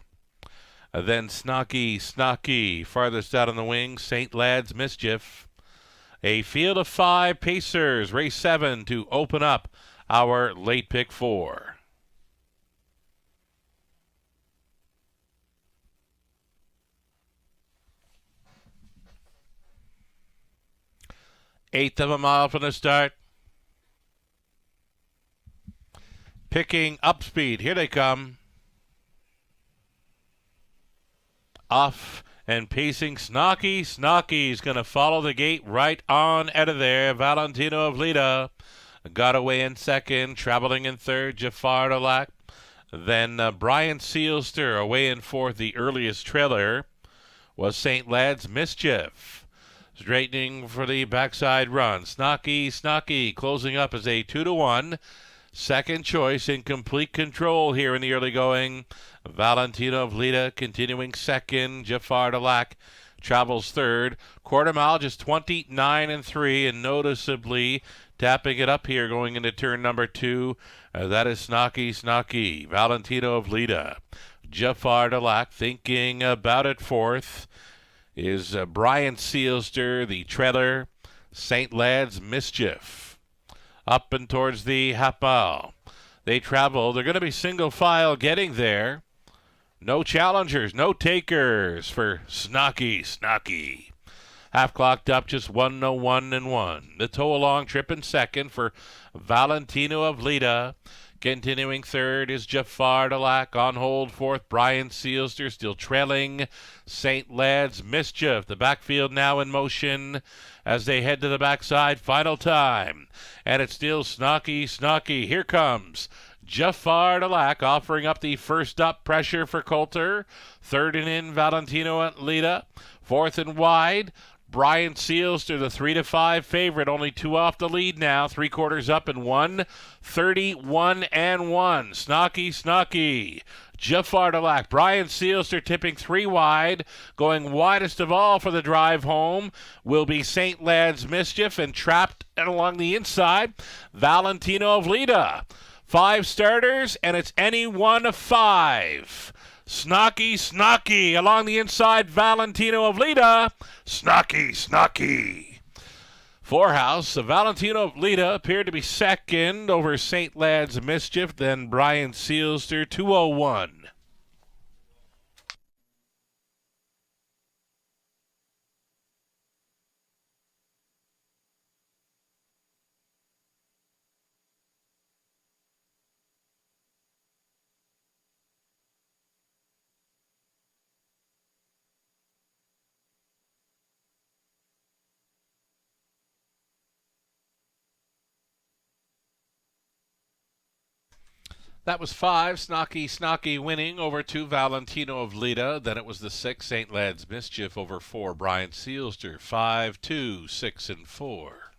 Then Snocky. Farthest out on the wings, St. Lad's Mischief. A field of 5 pacers. Race 7 to open up our late pick 4. Eighth of a mile from the start. Picking up speed. Here they come. Off and pacing. Snocky's going to follow the gate right on out of there. Valentino of Lita got away in second. Traveling in third, Jafar Delac. Then Brian Sealster away in fourth. The earliest trailer was St. Lad's Mischief. Straightening for the backside run. Snocky closing up as a 2-1. Second choice in complete control here in the early going. Valentino of Lita continuing second. Jafar Delac travels third. Quarter mile just 29 3, and noticeably tapping it up here going into turn number 2. That is Snocky. Valentino of Lita. Jafar Delac thinking about it fourth is Brian Sealster, the trailer. St. Lad's Mischief. Up and towards the half mile. They travel. They're going to be single file getting there. No challengers, no takers for Snocky. Half clocked up, just 1:01.1. The tow along trip in second for Valentino of Lita. Continuing third is Jafar Delac. On hold fourth, Brian Sealster still trailing St. Lad's Mischief. The backfield now in motion as they head to the backside. Final time. And it's still Snocky. Here comes Jafar Delac offering up the first up pressure for Coulter. Third and in, Valentino at Lita. Fourth and wide, Brian Sealster, the 3-5 favorite, only 2 off the lead now. 3/4 up and 1:31.1. Snocky. Jafar Delac. Brian Sealster tipping 3 wide. Going widest of all for the drive home will be St. Lad's Mischief, and trapped along the inside, Valentino of Lita. 5 starters, and it's any one of 5. Snocky along the inside, Valentino of Lita. Snocky. Forehouse, Valentino of Lita appeared to be second over St. Lad's Mischief, then Brian Sealster, 2:01. That was 5, Snocky winning over 2, Valentino of Lita. Then it was the 6, St. Lad's Mischief over 4, Brian Sealster. 5, 2, 6, and 4.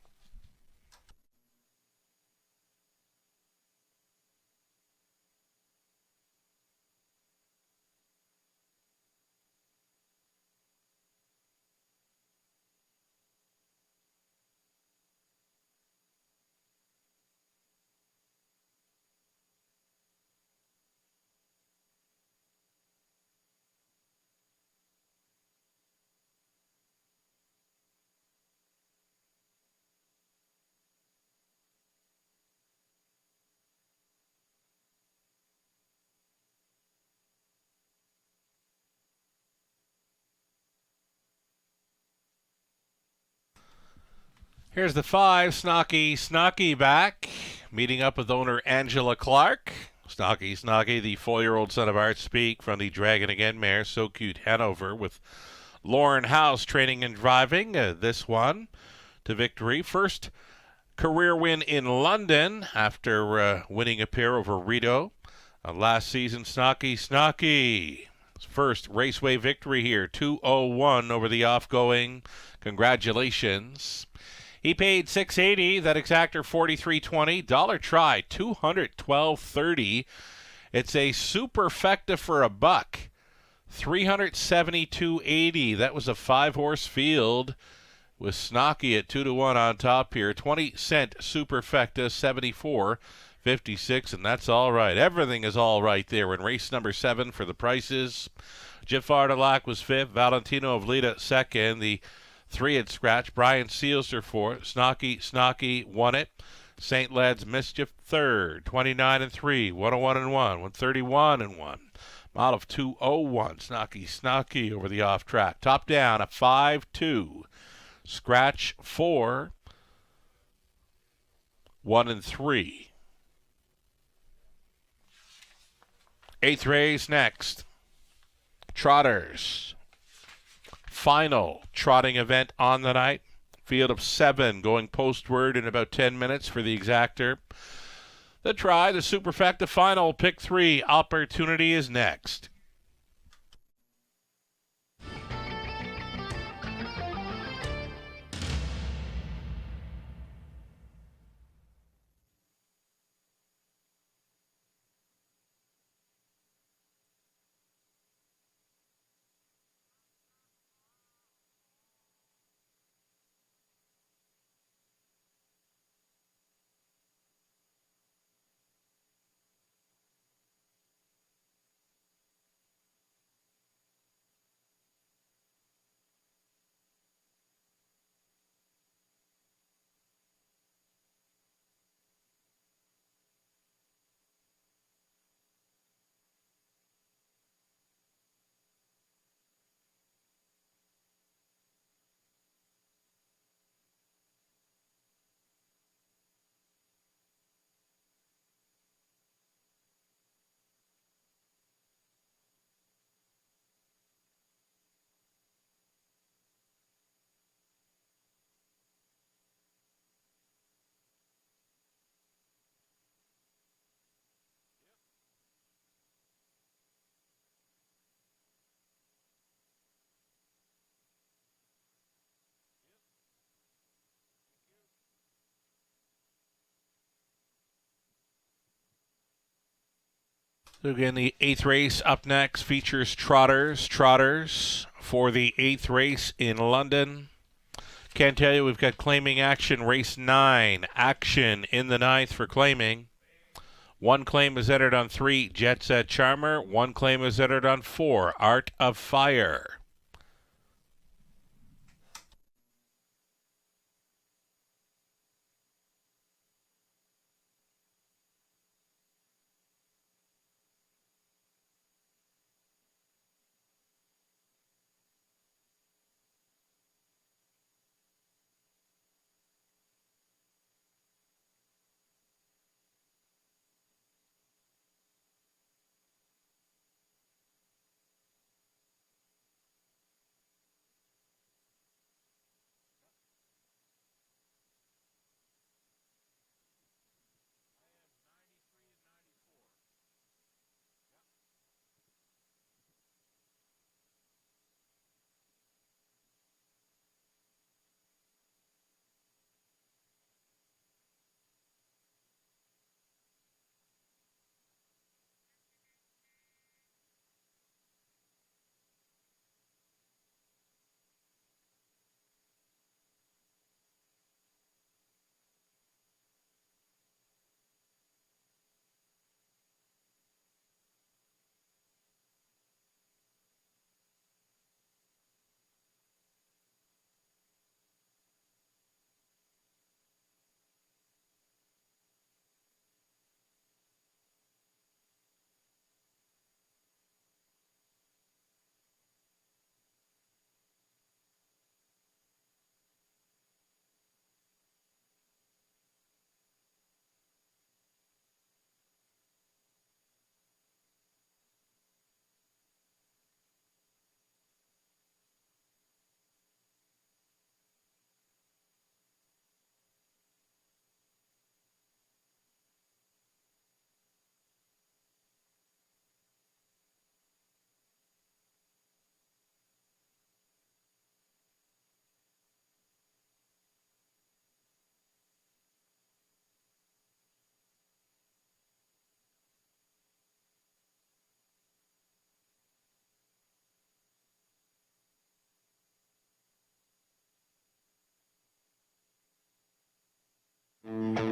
Here's the 5, Snocky back, meeting up with owner Angela Clark. Snocky, the 4-year-old son of Art Speak from the Dragon Again mare, So Cute Hanover, with Lauren House training and driving this one to victory. First career win in London after winning a pair over Rito last season. Snocky. First Raceway victory here, 2:01 over the off-going. Congratulations. He paid $680, that exactor $43.20. Dollar try, $212.30. It's a superfecta for $1. $372.80. That was a 5-horse field with Snocky at 2-1 on top here. 20-cent superfecta, $74.56, and that's all right. Everything is all right there in race number 7 for the prices. Jafar Delac was 5th. Valentino of Lita 2nd. The 3 had scratched. Brian Sealster 4th. Snocky won it. St. Lad's Mischief 3rd. 29-3. 101-1. 131-1. Mile of 2:01. Snocky over the off track. Top down a 5-2. Scratch 4. 1 and 3. 8th race next. Trotters. Final trotting event on the night. Field of 7 going postward in about 10 minutes for the exactor. The superfecta final, pick 3. Opportunity is next. So again, the 8th race up next features Trotters. Trotters for the 8th race in London. Can't tell you, we've got claiming action, race 9. Action in the 9th for claiming. 1 claim is entered on 3, Jet Set Charmer. 1 claim is entered on 4, Art of Fire.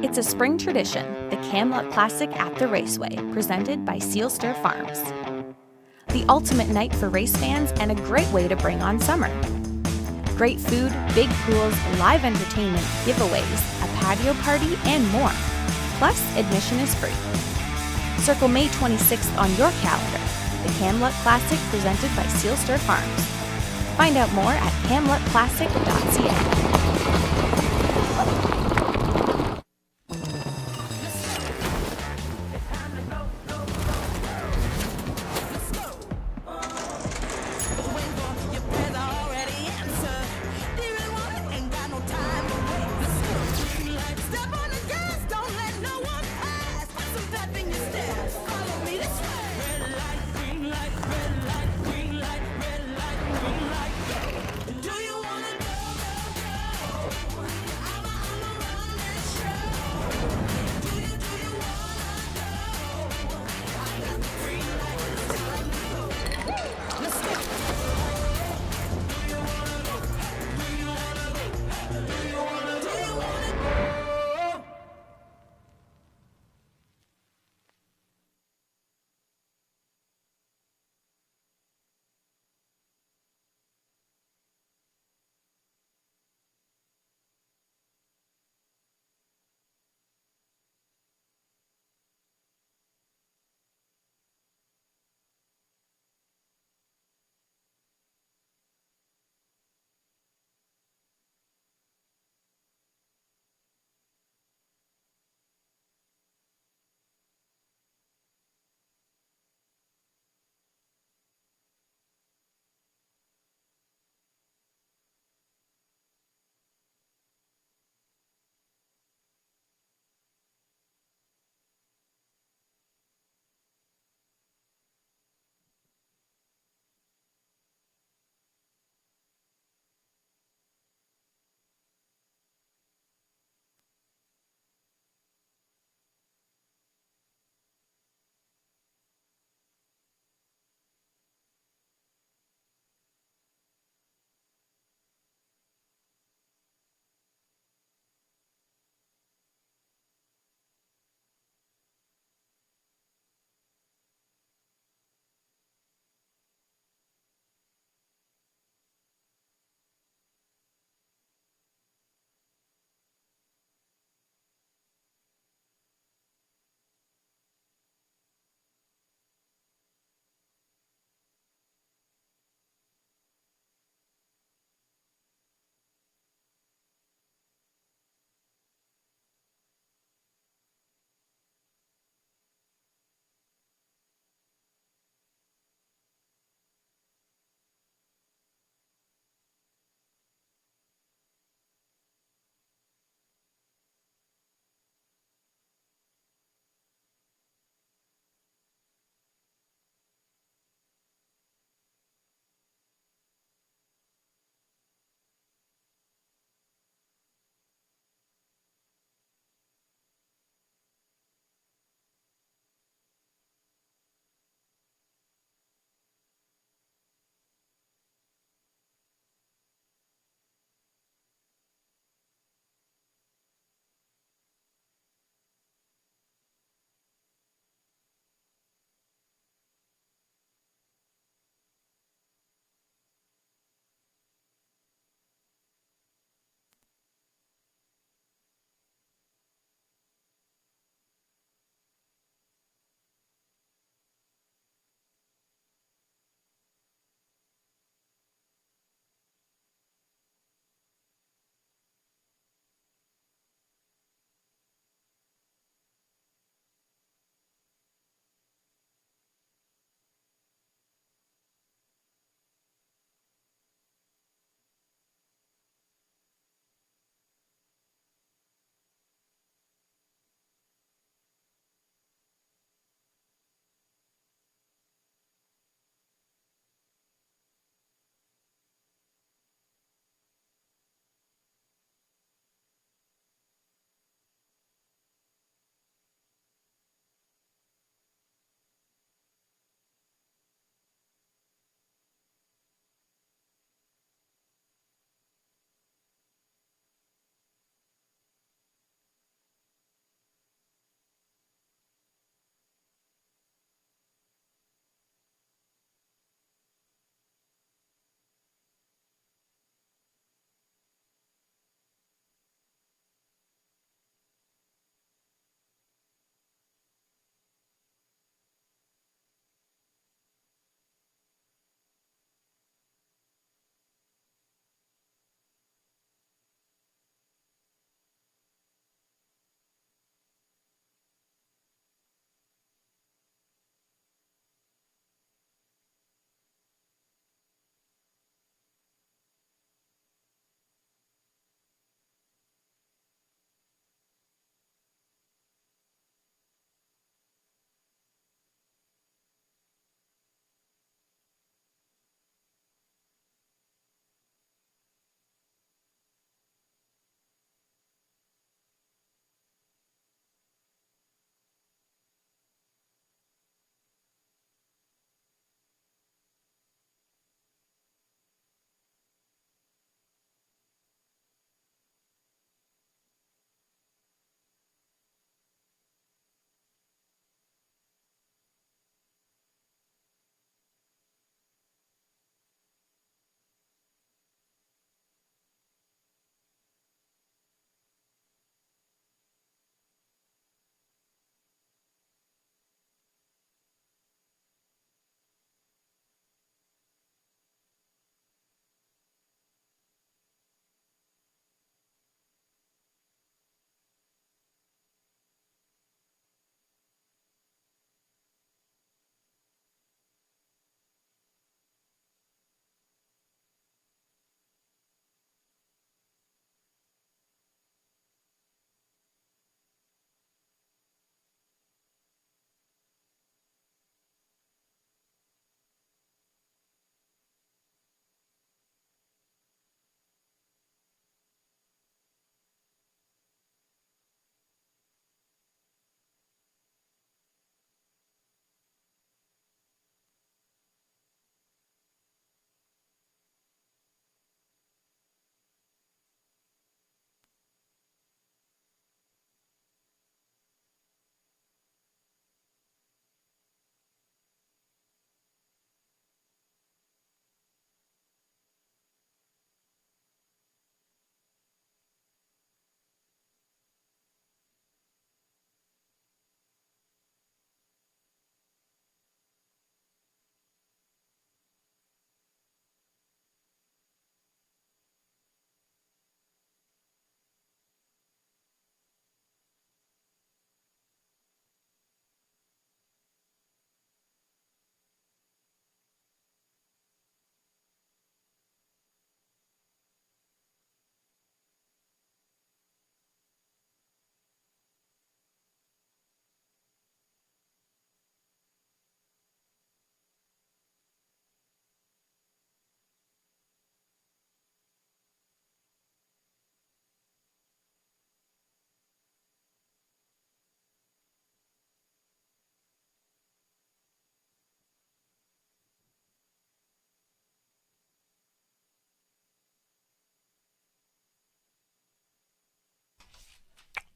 It's a spring tradition, the Camluck Classic at the Raceway, presented by Seal Stir Farms. The ultimate night for race fans and a great way to bring on summer. Great food, big pools, live entertainment, giveaways, a patio party, and more. Plus, admission is free. Circle May 26th on your calendar, the Camluck Classic presented by Seal Stir Farms. Find out more at camluckclassic.ca.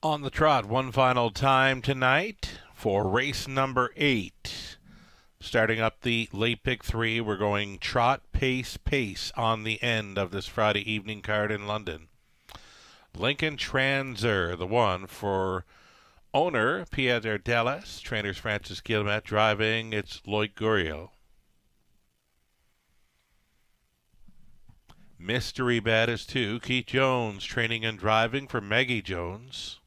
On the trot, one final time tonight for race number 8. Starting up the late pick 3, we're going trot, pace, pace on the end of this Friday evening card in London. Lincoln Transer, the one for owner Pieter Dallas, trainers Francis Guillemette, driving it's Loic Guriel. Mystery Bet is 2, Keith Jones, training and driving for Maggie Jones.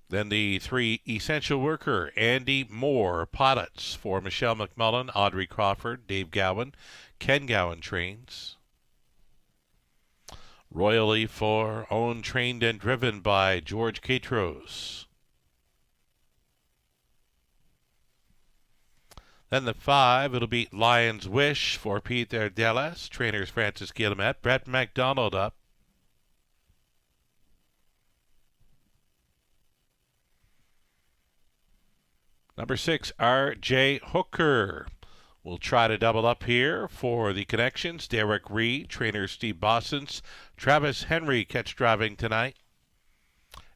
Then the 3, Essential Worker, Andy Moore, Pottets for Michelle McMullen, Audrey Crawford, Dave Gowan, Ken Gowan trains. Royally for owned, trained, and driven by George Catros. Then the 5, it'll be Lion's Wish for Pieter Dallas, trainers Francis Guillemette, Brett McDonald up. Number 6, R.J. Hooker. We'll try to double up here for the connections. Derek Reed, trainer Steve Bossens. Travis Henry catch driving tonight.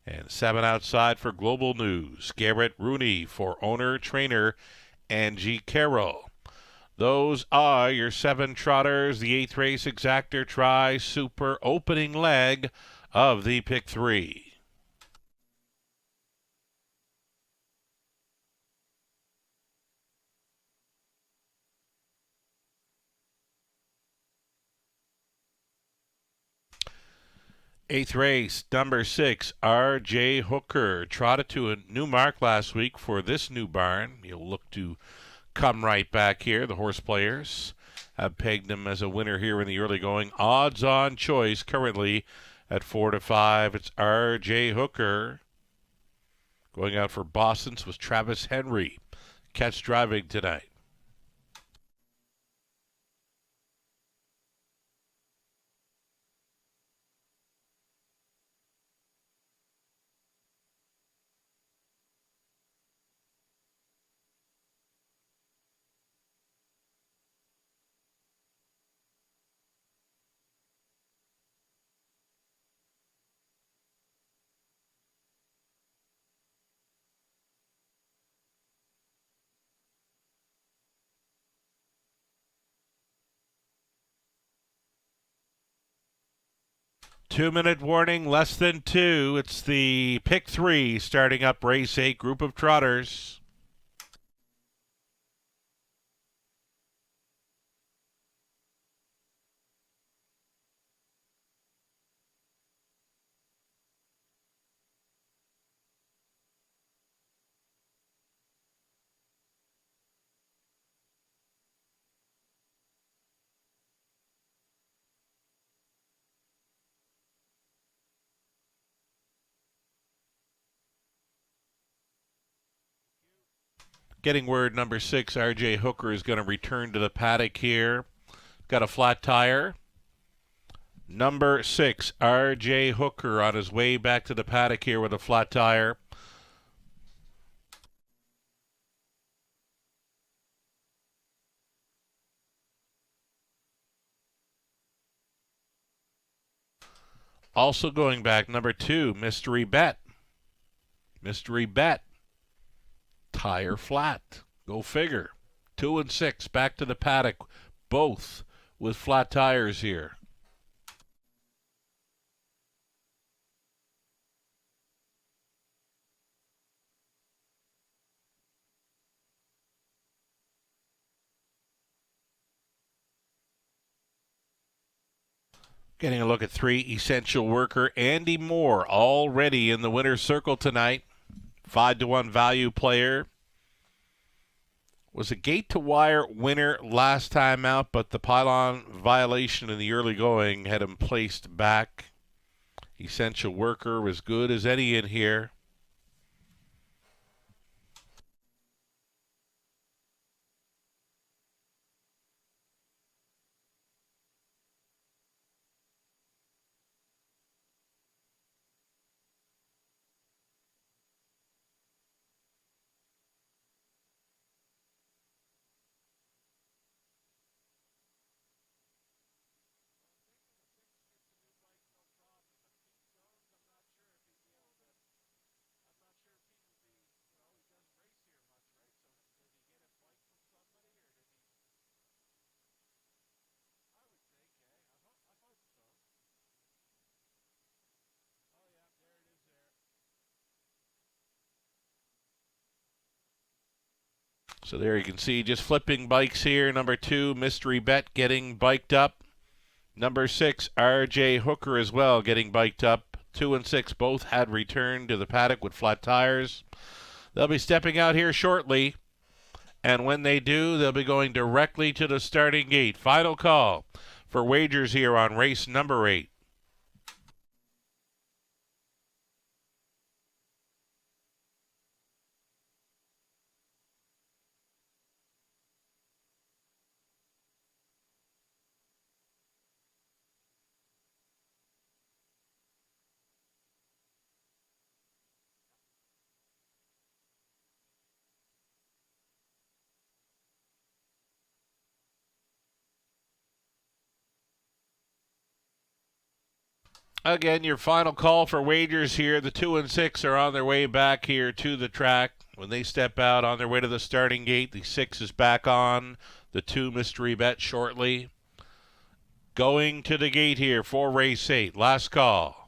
And 7 outside for Global News. Garrett Rooney for owner, trainer Angie Carroll. Those are your 7 trotters. The 8th race exactor try super opening leg of the pick 3. Eighth race, number 6, R.J. Hooker. Trotted to a new mark last week for this new barn. You'll look to come right back here. The horse players have pegged him as a winner here in the early going. Odds on choice currently at 4 to 5. It's R.J. Hooker. Going out for Boston's was Travis Henry. Catch driving tonight. Two-minute warning, less than 2. It's the pick 3 starting up race 8, group of trotters. Getting word number 6, R.J. Hooker is going to return to the paddock here. Got a flat tire. Number 6, R.J. Hooker on his way back to the paddock here with a flat tire. Also going back, number 2, Mystery Bet. Mystery Bet. Tire flat. Go figure. 2 and 6 back to the paddock, both with flat tires here. Getting a look at 3, Essential Worker, Andy Moore, already in the winner's circle tonight. 5 to 1 value player. Was a gate-to-wire winner last time out, but the pylon violation in the early going had him placed back. Essential Worker was good as any in here. So there you can see just flipping bikes here. Number 2, Mystery Bet getting biked up. Number 6, RJ Hooker as well getting biked up. 2 and 6 both had returned to the paddock with flat tires. They'll be stepping out here shortly. And when they do, they'll be going directly to the starting gate. Final call for wagers here on race number 8. Again, your final call for wagers here. The 2 and 6 are on their way back here to the track. When they step out on their way to the starting gate, the 6 is back on. The 2, Mystery Bet, shortly. Going to the gate here for race 8. Last call.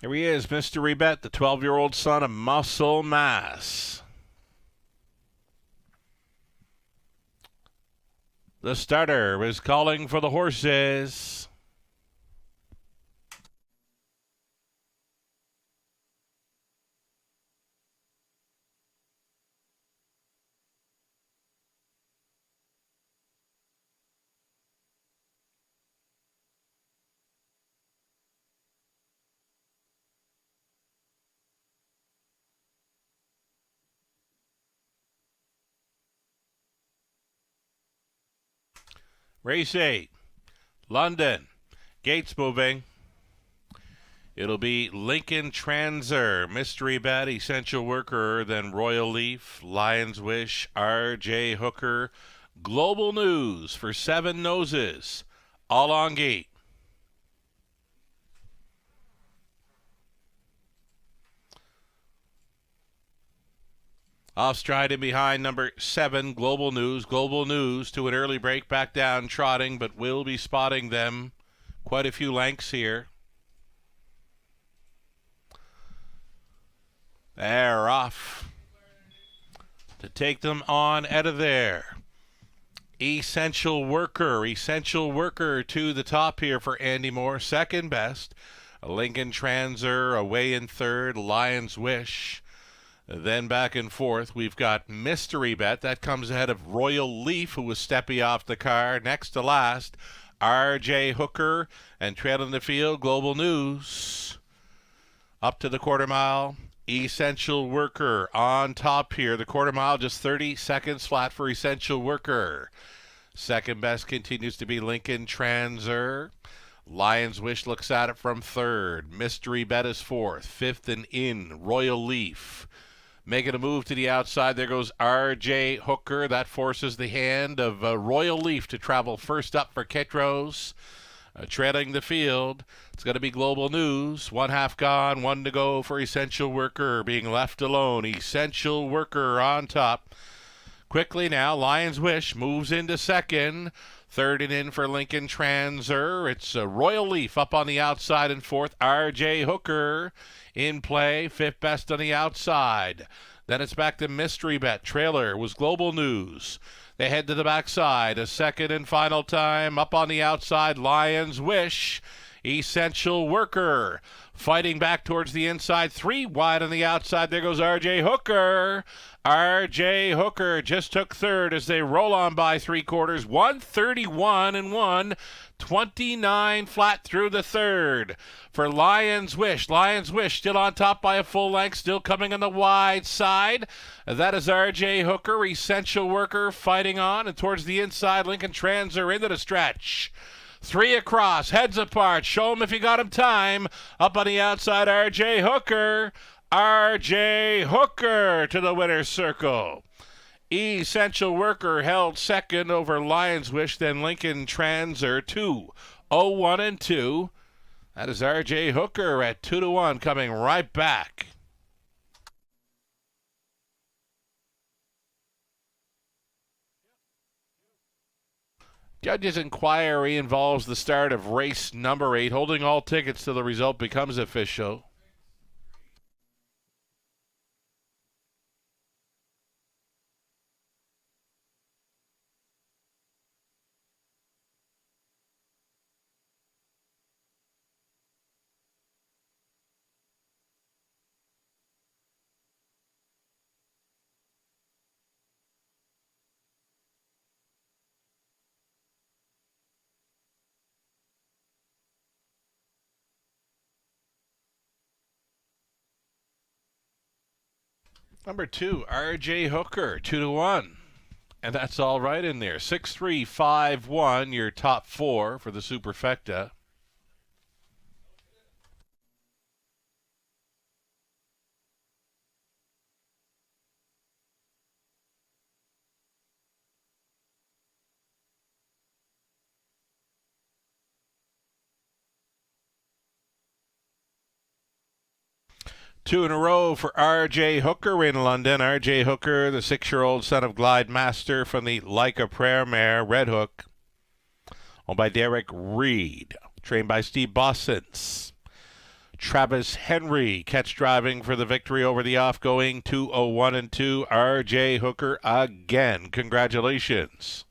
Here he is, Mystery Bet, the 12-year-old son of Muscle Mass. The starter is calling for the horses. Race 8, London. Gates moving. It'll be Lincoln Transer, Mystery Bet, Essential Worker, then Royal Leaf, Lion's Wish, RJ Hooker, Global News for 7 noses, all on gate. Off stride and behind number 7, Global News. Global News to an early break, back down trotting, but will be spotting them quite a few lengths here. They're off to take them on out of there. Essential Worker to the top here for Andy Moore. Second best. Lincoln Transer away in third. Lion's Wish. Then back and forth, we've got Mystery Bet. That comes ahead of Royal Leaf, who was steppy off the car. Next to last, RJ Hooker. And trailing the field, Global News. Up to the quarter mile, Essential Worker on top here. The quarter mile, just 30 seconds flat for Essential Worker. Second best continues to be Lincoln Transer. Lion's Wish looks at it from third. Mystery Bet is fourth. Fifth and in, Royal Leaf. Making a move to the outside, there goes RJ Hooker. That forces the hand of Royal Leaf to travel first up for Kitros. Trailing the field, it's going to be Global News. 1/2 gone, 1 to go for Essential Worker, being left alone. Essential Worker on top. Quickly now, Lion's Wish moves into second. Third and in for Lincoln Transer. It's Royal Leaf up on the outside and fourth. RJ Hooker in play, fifth best on the outside. Then it's back to Mystery Bet. Trailer was Global News. They head to the backside. A second and final time. Up on the outside, Lion's Wish. Essential Worker fighting back towards the inside, 3 wide on the outside. There goes R.J. Hooker. R.J. Hooker just took third as they roll on by 3/4, 131 and 1, 29 flat through the third. For Lions Wish. Lions Wish still on top by a full length, still coming on the wide side. That is R.J. Hooker. Essential Worker fighting on, and towards the inside, Lincoln Transer into the stretch. 3 across, heads apart. Show him if you got him time. Up on the outside, R.J. Hooker. R.J. Hooker to the winner's circle. Essential Worker held second over Lions Wish, then Lincoln Transer 2-0-1 and 2. That is R.J. Hooker at 2-1 coming right back. Judge's inquiry involves the start of race number 8. Holding all tickets till the result becomes official. Number 2, R.J. Hooker, 2-1. And that's all right in there. 6-3-5-1, your top 4 for the Superfecta. Two in a row for R.J. Hooker in London. R.J. Hooker, the 6-year-old son of Glide Master from the Like a Prayer mare, Red Hook, owned by Derek Reed, trained by Steve Bossens. Travis Henry, catch driving for the victory over the off-going 2-0-1 and 2. R.J. Hooker again. Congratulations.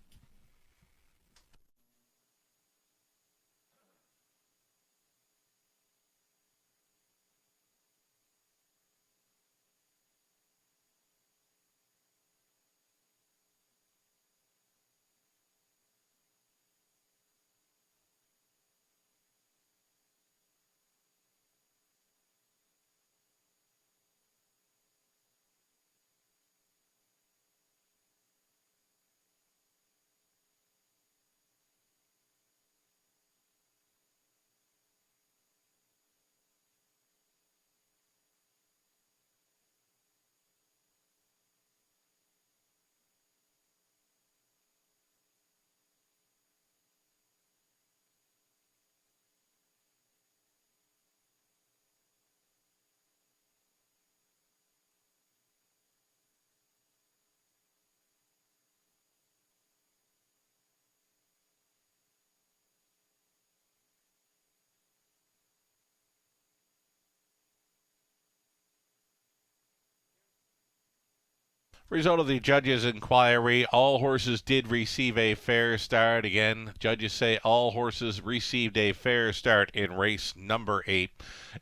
Result of the judges' inquiry, all horses did receive a fair start. Again, judges say all horses received a fair start in race number 8.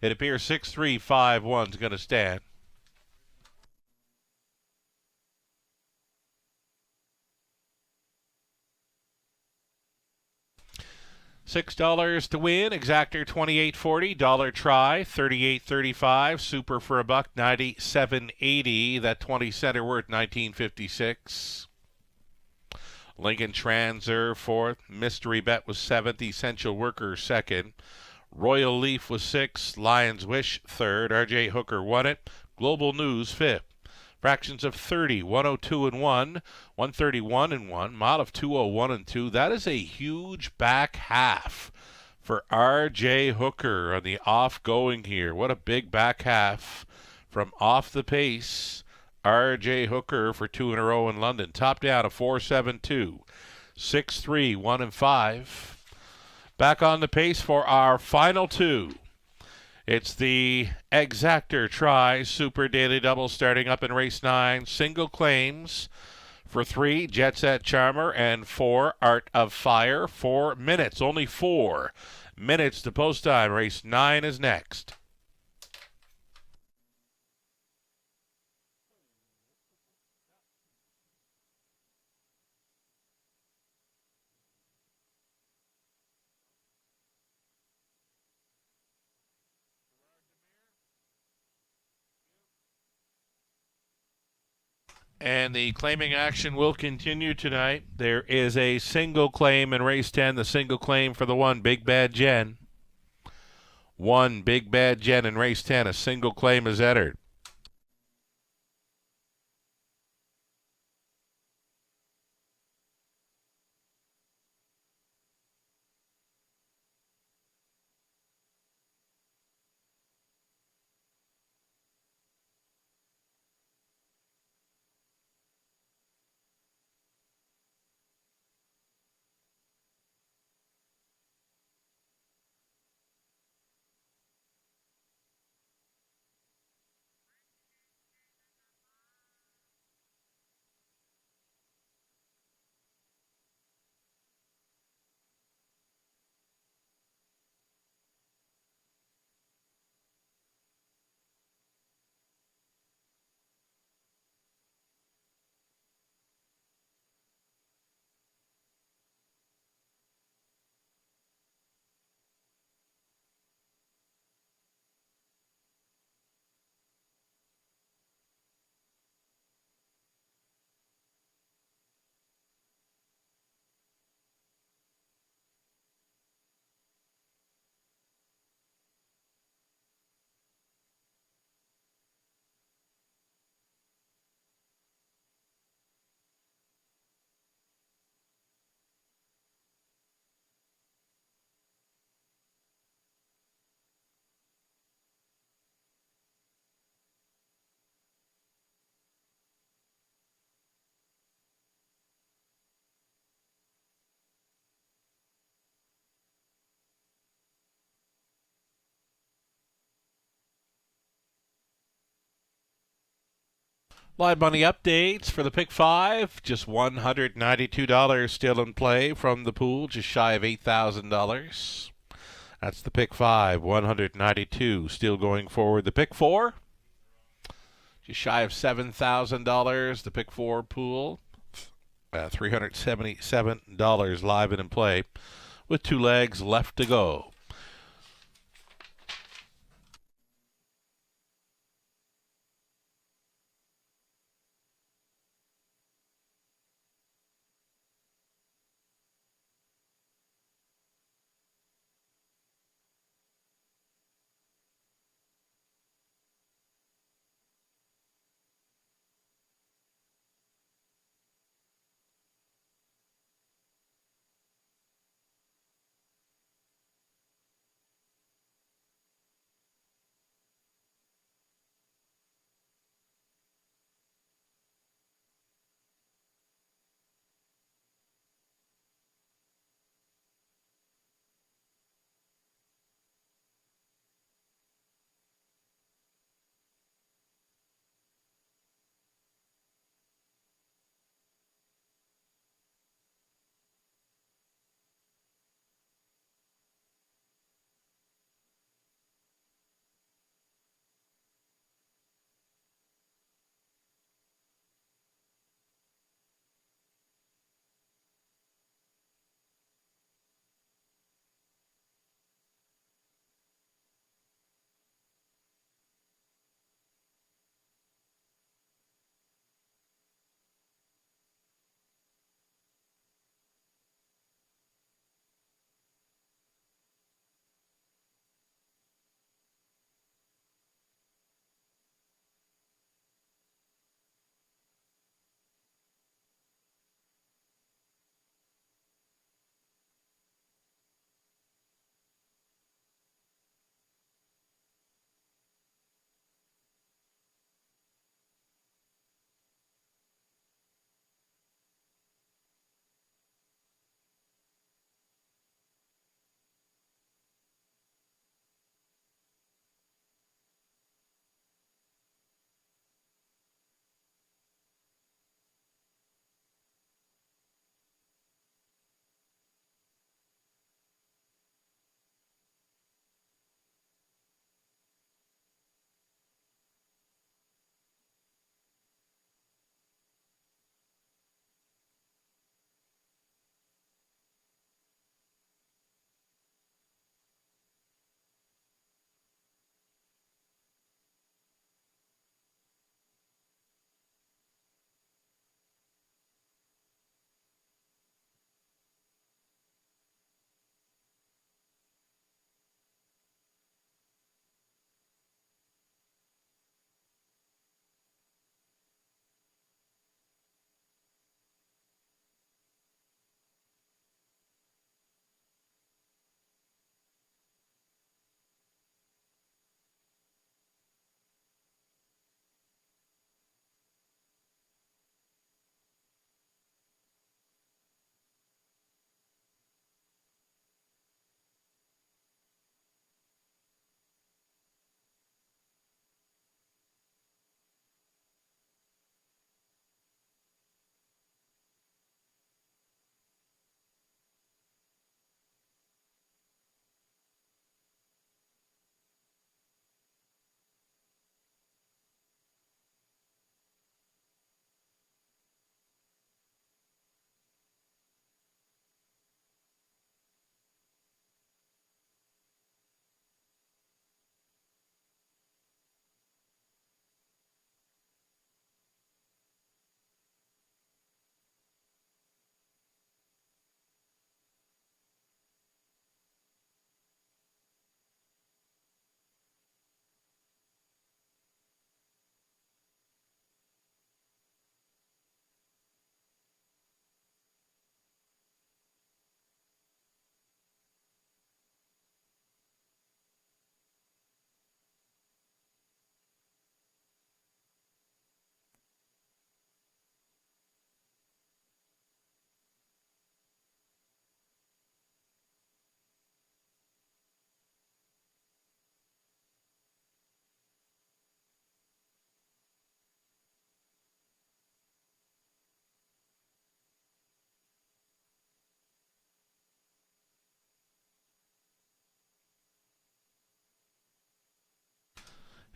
It appears 6-3-5-1 is going to stand. $6 to win, exactor $28.40, dollar try $38.35, super for $1 $97.80. That 20 center worth $19.56. Lincoln Transer 4th, Mystery Bet was 7th, Essential Worker 2nd, Royal Leaf was 6th, Lions Wish 3rd, R.J. Hooker won it, Global News 5th. Fractions of 30, 102 and 1, 131 and 1, mile of 201 and 2. That is a huge back half for R.J. Hooker on the off-going here. What a big back half from off the pace. R.J. Hooker for 2 in a row in London. Top down a 4-7-2, 6-3, 1 and 5. Back on the pace for our final 2. It's the Exactor Try Super Daily Double starting up in race 9. Single claims For 3, Jet Set Charmer. And 4, Art of Fire. 4 minutes. Only 4 minutes to post time. Race 9 is next. And the claiming action will continue tonight. There is a single claim in race 10, the single claim for the 1, Big Bad Jen. 1, Big Bad Jen in race 10, a single claim is entered. Live money updates for the pick 5. Just $192 still in play from the pool, just shy of $8,000. That's the pick 5, 192 still going forward. The pick 4, just shy of $7,000. The pick 4 pool, $377 live and in play with 2 legs left to go.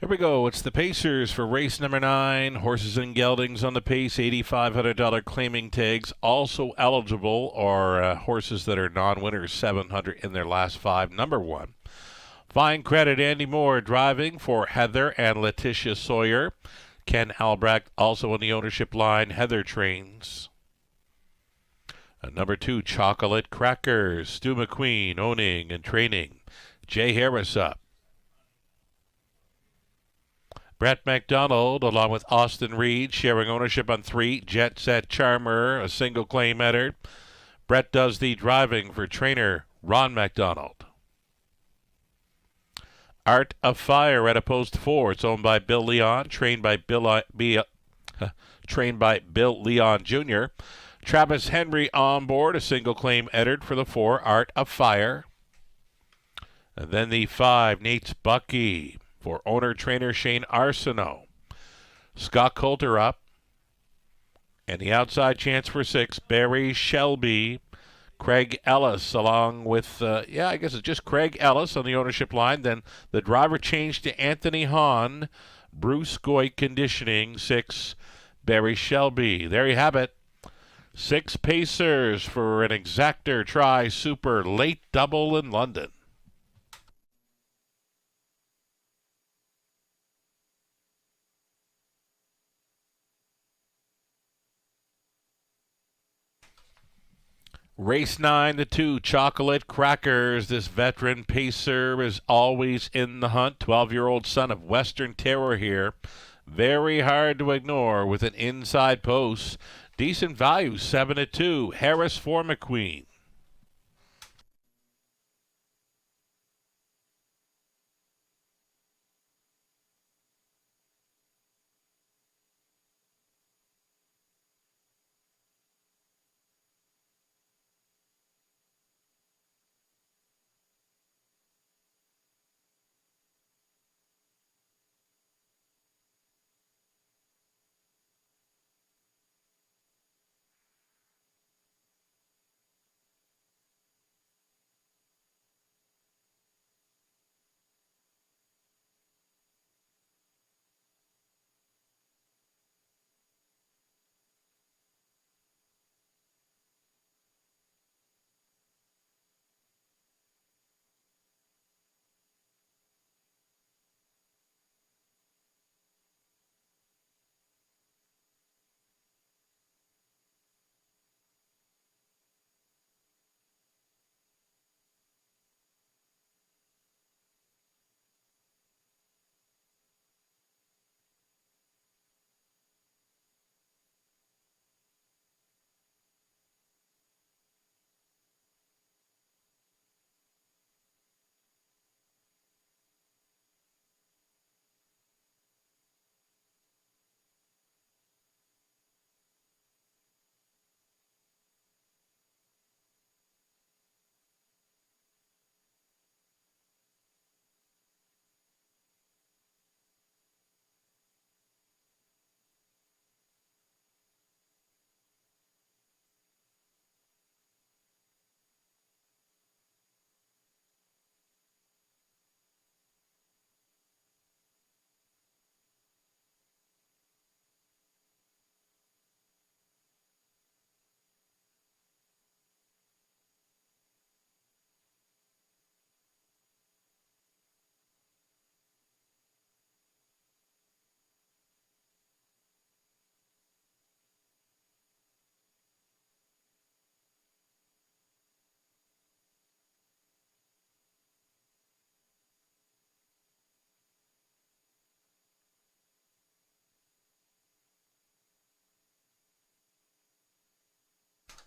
Here we go. It's the Pacers for race number 9. Horses and geldings on the pace. $8,500 claiming tags. Also eligible are horses that are non-winners. $700 in their last 5. Number 1. Fine credit. Andy Moore driving for Heather and Letitia Sawyer. Ken Albrecht also on the ownership line. Heather trains. Number 2. Chocolate Crackers. Stu McQueen owning and training. Jay Harris up. Brett McDonald, along with Austin Reed, sharing ownership on 3. Jet Set Charmer, a single claim entered. Brett does the driving for trainer Ron McDonald. Art of Fire at a post 4. It's owned by Bill Leon, trained by Bill Leon Jr. Travis Henry on board, a single claim entered for the 4. Art of Fire. And then the 5, Nate's Bucky, for owner-trainer Shane Arsenault. Scott Coulter up. And the outside chance for 6, Barry Shelby. Craig Ellis along with, I guess it's just Craig Ellis on the ownership line. Then the driver changed to Anthony Hahn. Bruce Goit conditioning, 6, Barry Shelby. There you have it. 6 Pacers for an Exactor Tri Super late double in London. Race 9, the 2, Chocolate Crackers. This veteran pacer is always in the hunt. 12-year-old son of Western Terror here. Very hard to ignore with an inside post. Decent value, 7-2. Harris for McQueen.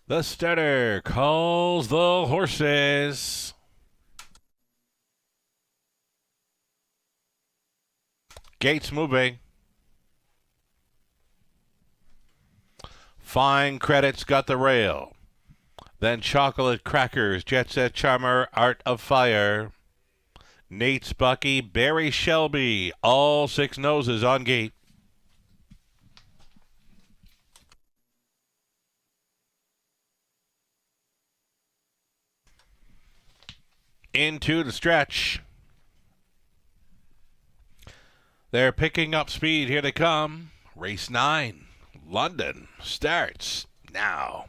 The starter calls the horses. Gates moving. Fine Credits got the rail. Then Chocolate Crackers, Jet Set Charmer, Art of Fire. Nate's Bucky, Barry Shelby, all 6 noses on gate. Into the stretch. They're picking up speed. Here they come. Race 9, London, starts now.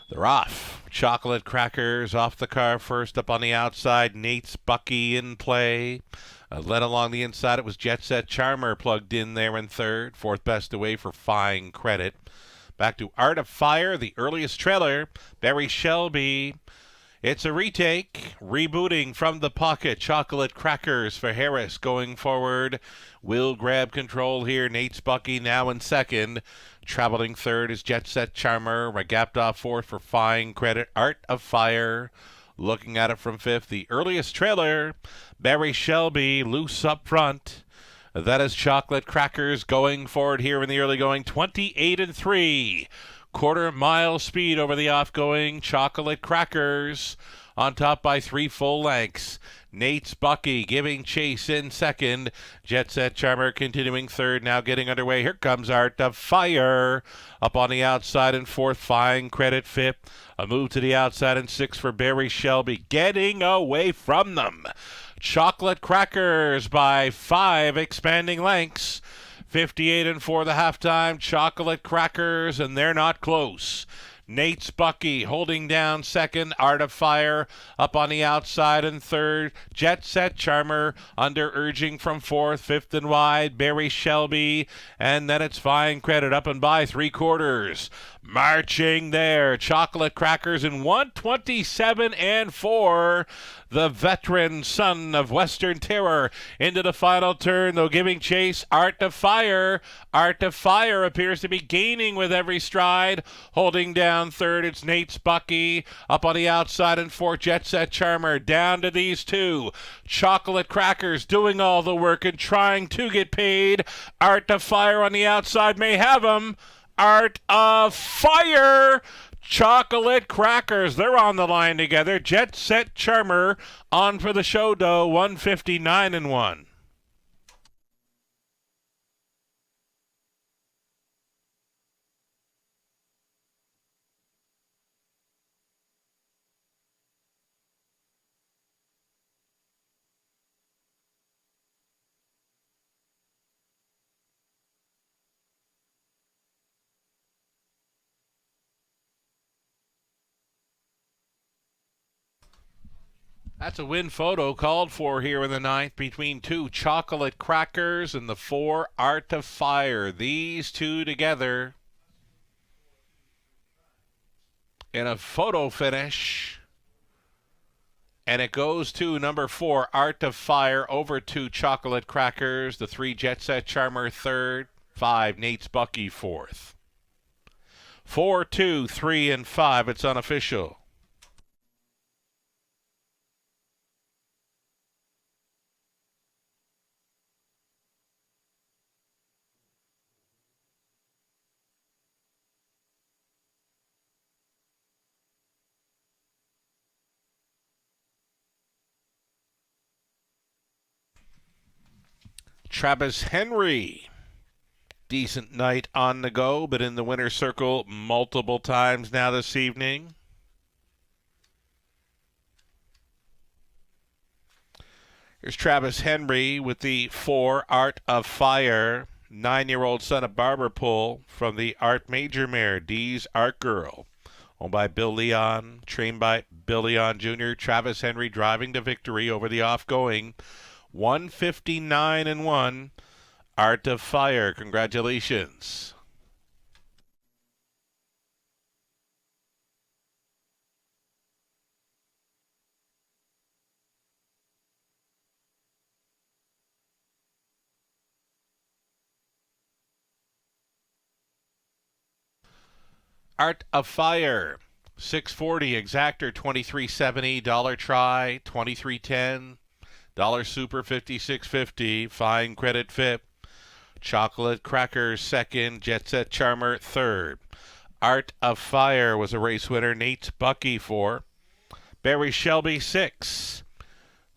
They're off. Chocolate Crackers off the car first. Up on the outside, Nate's Bucky in play. Led along the inside, it was Jet Set Charmer plugged in there in third. Fourth best away for Fine Credit. Back to Art of Fire, the earliest trailer. Barry Shelby. It's a retake, rebooting from the pocket. Chocolate Crackers for Harris going forward. Will grab control here. Nate's Bucky now in second. Traveling third is Jet Set Charmer. Regapped off fourth for Fine Credit. Art of Fire looking at it from fifth. The earliest trailer, Barry Shelby loose up front. That is Chocolate Crackers going forward here in the early going. 28-3. Quarter-mile speed over the off-going. Chocolate Crackers on top by 3 full lengths. Nate's Bucky giving chase in second. Jet Set Charmer continuing third, now getting underway. Here comes Art of Fire. Up on the outside in fourth, Fine Credit fifth. A move to the outside in sixth for Barry Shelby. Getting away from them. Chocolate Crackers by 5 expanding lengths. 58-4 the halftime. Chocolate Crackers, and they're not close. Nate's Bucky holding down second. Art of Fire up on the outside in third. Jet Set Charmer under urging from fourth. Fifth and wide, Barry Shelby. And then it's Fine Credit up and by 3/4. Marching there. Chocolate Crackers in 127-4. The veteran son of Western Terror into the final turn, though giving chase. Art of Fire. Art of Fire appears to be gaining with every stride. Holding down third, it's Nate's Bucky. Up on the outside in fourth, Jet Set Charmer. Down to these two. Chocolate Crackers doing all the work and trying to get paid. Art of Fire on the outside may have him. Art of Fire. Chocolate Crackers, they're on the line together. Jet Set Charmer on for the show, though, 159-1. That's a win photo called for here in the ninth between 2 Chocolate Crackers and the 4 Art of Fire. These two together in a photo finish. And it goes to number 4 Art of Fire over 2 Chocolate Crackers. The 3 Jet Set Charmer third. 5 Nate's Bucky fourth. 4, 2, 3, and 5. It's unofficial. Travis Henry. Decent night on the go, but in the winner's circle multiple times now this evening. Here's Travis Henry with the 4 Art of Fire. 9-year-old son of Barber Pull from the Art Major Mare, D's Art Girl. Owned by Bill Leon, trained by Bill Leon Jr. Travis Henry driving to victory over the off-going. 159-1. Art of Fire. Congratulations. Art of Fire. 640 exactor, 2370. Dollar try, 2310. Dollar Super, 5650. Fine Credit fifth. Chocolate Crackers second. Jet Set Charmer third. Art of Fire was a race winner. Nate's Bucky 4. Barry Shelby 6.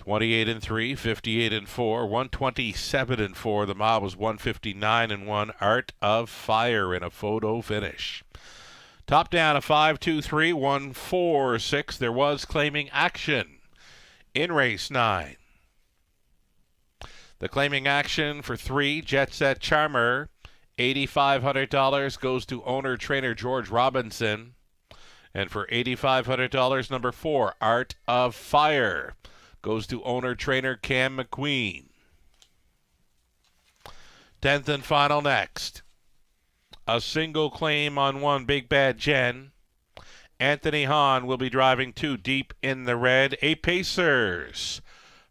28-3, 58-4, 127-4. The mob was 159-1. Art of Fire in a photo finish. Top down a 5-2-3, 1-4-6. There was claiming action in race 9. The claiming action for 3, Jet Set Charmer, $8,500 goes to owner-trainer George Robinson. And for $8,500, number 4, Art of Fire, goes to owner-trainer Cam McQueen. 10th and final next. A single claim on 1, Big Bad Jen. Anthony Hahn will be driving 2, Deep in the Red, a Pacers.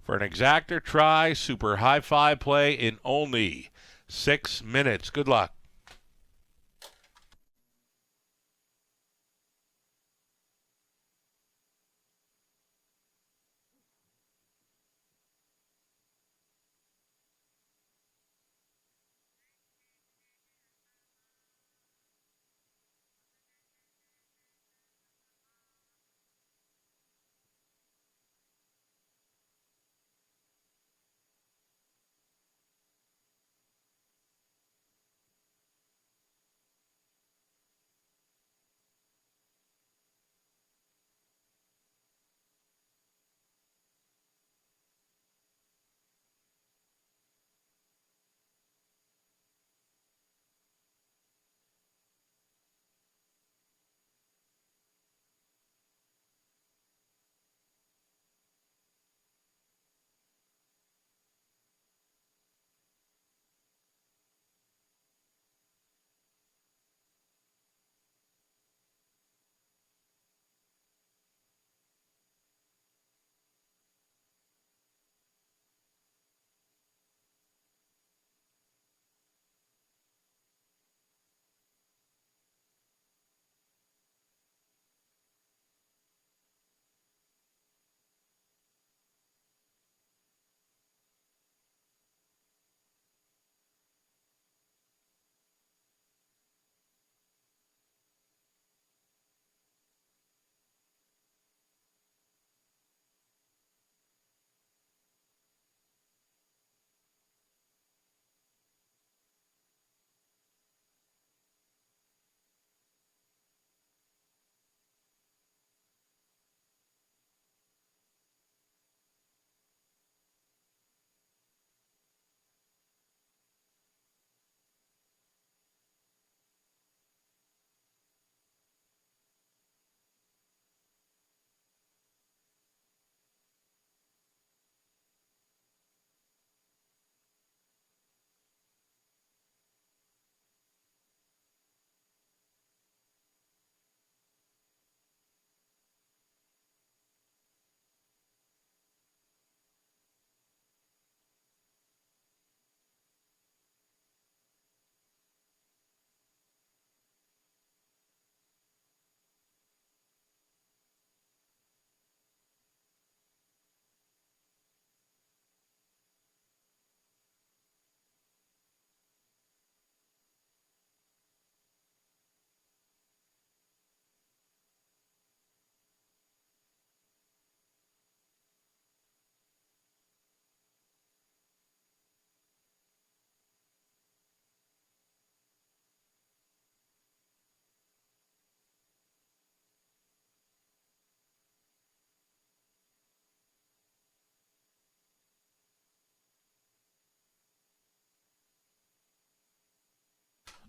For an exactor try, super high-fi play in only 6 minutes. Good luck.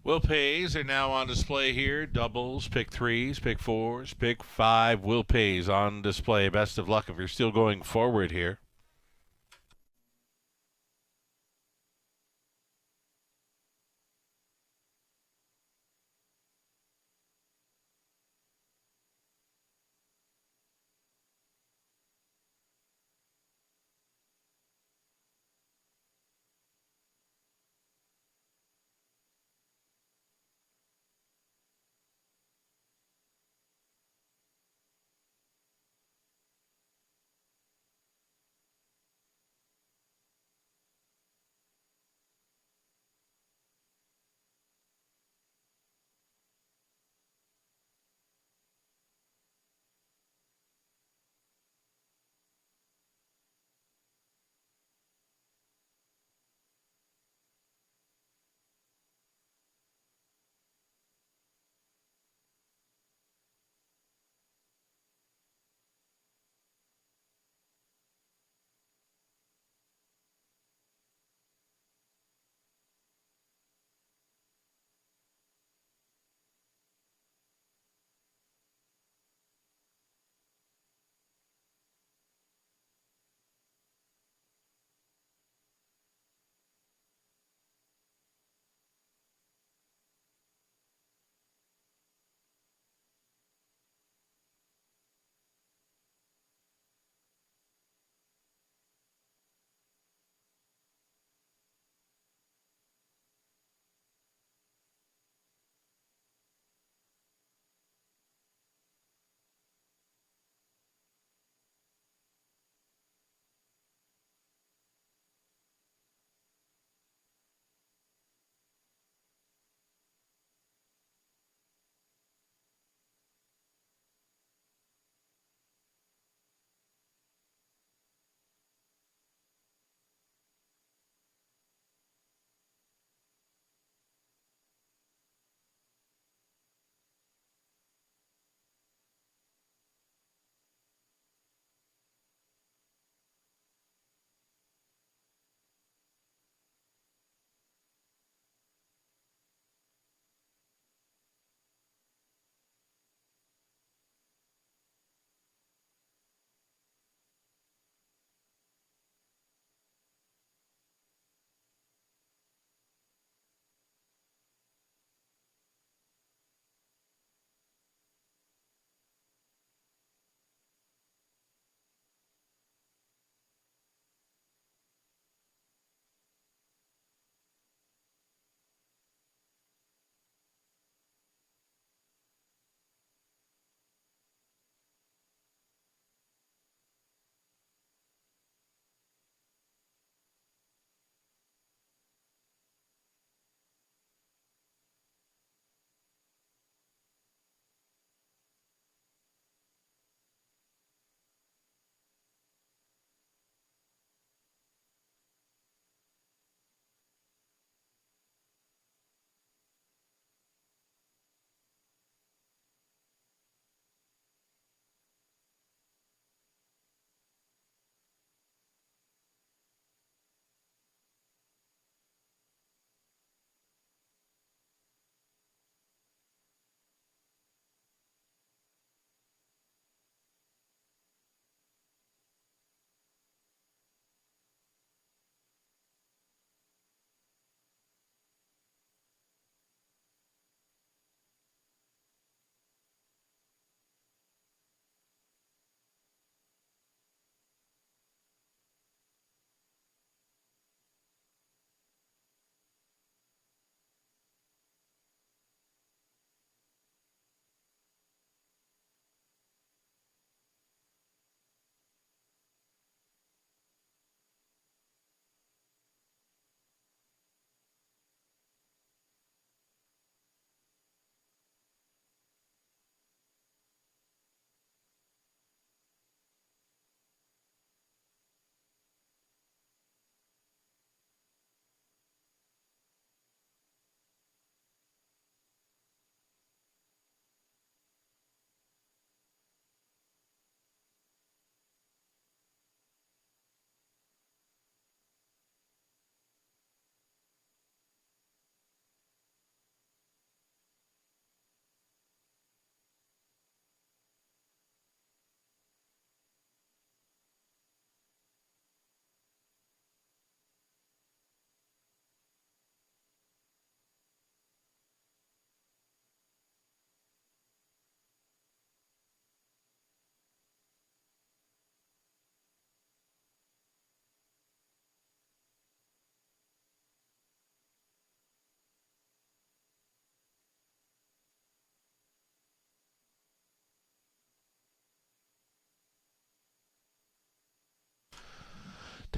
Will Pays are now on display here. Doubles, pick 3s, pick 4s, pick 5. Will Pays on display. Best of luck if you're still going forward here.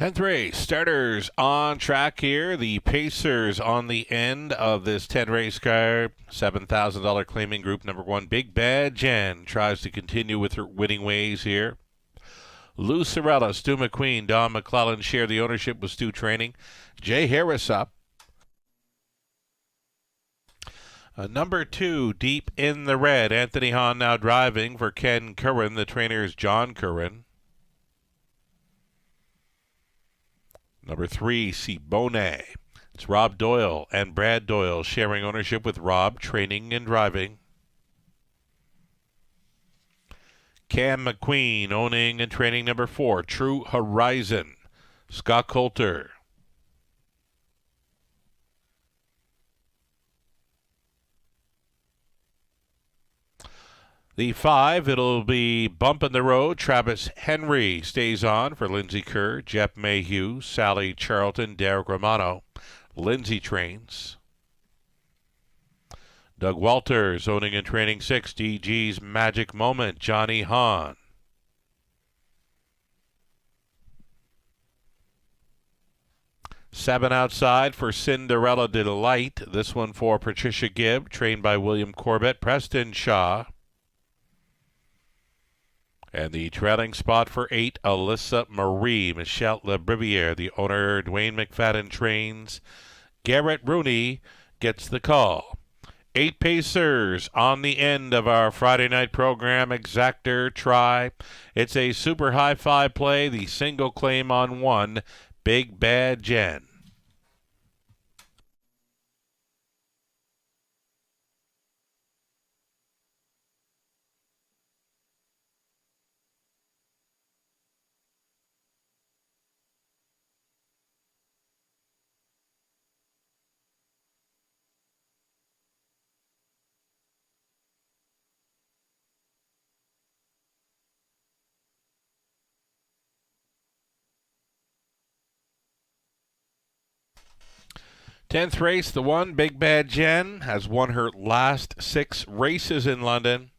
10th race, starters on track here. The Pacers on the end of this 10-race car. $7,000 claiming group number 1. Big Bad Jen tries to continue with her winning ways here. Lou Sorella, Stu McQueen, Don McClellan share the ownership with Stu Training. Jay Harris up. Number 2, Deep in the Red. Anthony Hahn now driving for Ken Curran. The trainer is John Curran. Number 3, Sibone. It's Rob Doyle and Brad Doyle sharing ownership with Rob, training and driving. Cam McQueen owning and training number 4, True Horizon. Scott Coulter. The 5, it'll be Bump in the Road. Travis Henry stays on for Lindsey Kerr, Jeff Mayhew, Sally Charlton, Derek Romano. Lindsey trains. Doug Walters owning and training 6, DG's Magic Moment, Johnny Hahn. Seven outside for Cinderella Delight. This one for Patricia Gibb, trained by William Corbett, Preston Shaw. And the trailing spot for 8, Alyssa Marie, Michelle Lebriviere. The owner, Dwayne McFadden, trains. Garrett Rooney gets the call. 8 Pacers on the end of our Friday night program. Exactor try. It's a super high-fi play. The single claim on 1, Big Bad Jen. Tenth race, the 1, Big Bad Jen, has won her last 6 races in London.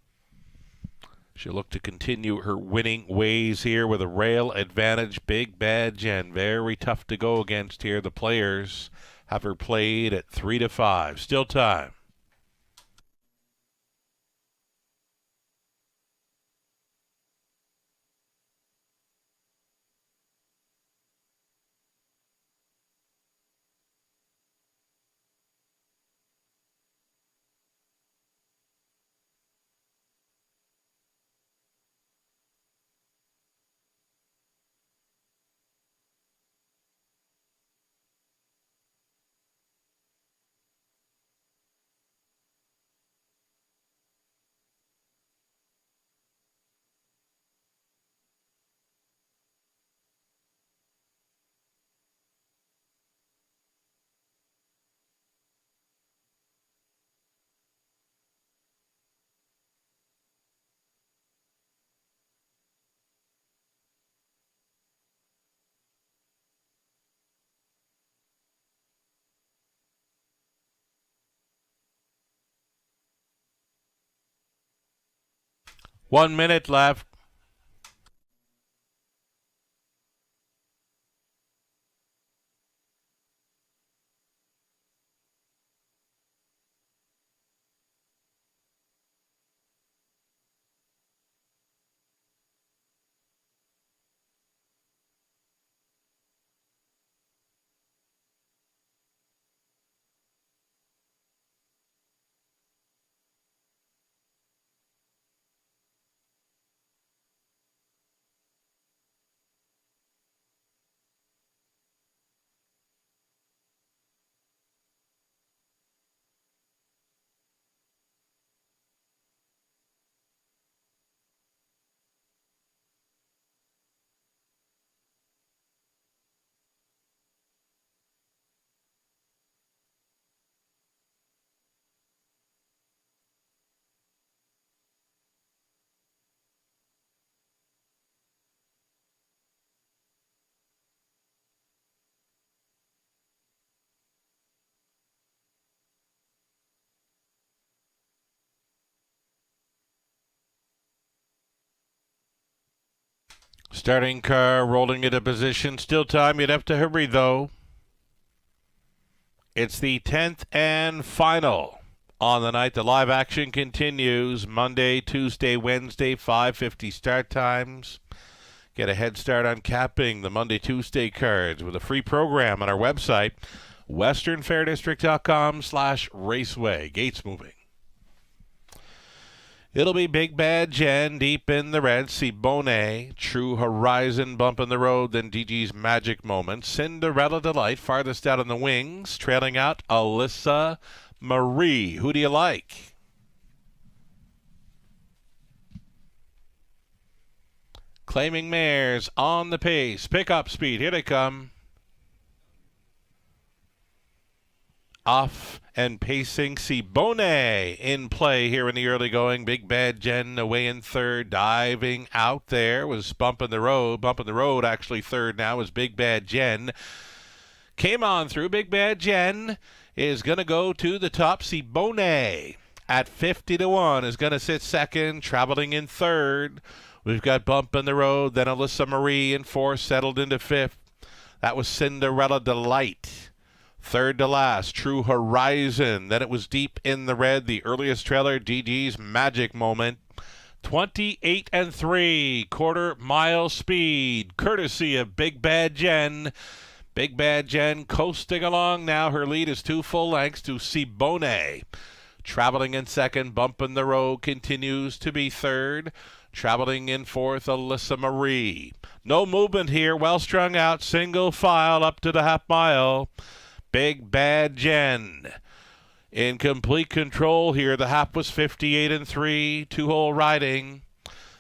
She'll look to continue her winning ways here with a rail advantage. Big Bad Jen, very tough to go against here. The players have her played at 3-5. Still time. One minute left. Starting car rolling into position. Still time. You'd have to hurry, though. It's the 10th and final on the night. The live action continues Monday, Tuesday, Wednesday, 5:50 start times. Get a head start on capping the Monday, Tuesday cards with a free program on our website, westernfairdistrict.com/raceway. Gates moving. It'll be Big Bad Jen deep in the red. Siboney, True Horizon bumping the road. Then DG's Magic Moment. Cinderella Delight farthest out on the wings. Trailing out Alyssa Marie. Who do you like? Claiming Mares on the pace. Pick up speed. Here they come. Off and pacing. Siboney in play here in the early going. Big Bad Jen away in third. Diving out there was bumping the road. Bumping the road actually third now is Big Bad Jen. Came on through. Big Bad Jen is going to go to the top. Siboney at 50-1 is going to sit second. Traveling in third. We've got Bump in the Road. Then Alyssa Marie in fourth. Settled into fifth. That was Cinderella Delight. Third to last, True Horizon. Then it was deep in the red. The earliest trailer, DG's Magic Moment. 28-3, quarter-mile speed, courtesy of Big Bad Jen. Big Bad Jen coasting along now. Her lead is 2 full lengths to Siboney. Traveling in second, Bumping the Road continues to be third. Traveling in fourth, Alyssa Marie. No movement here, well strung out, single file up to the half mile. Big Bad Jen in complete control here. The half was 58-3, 2-hole riding.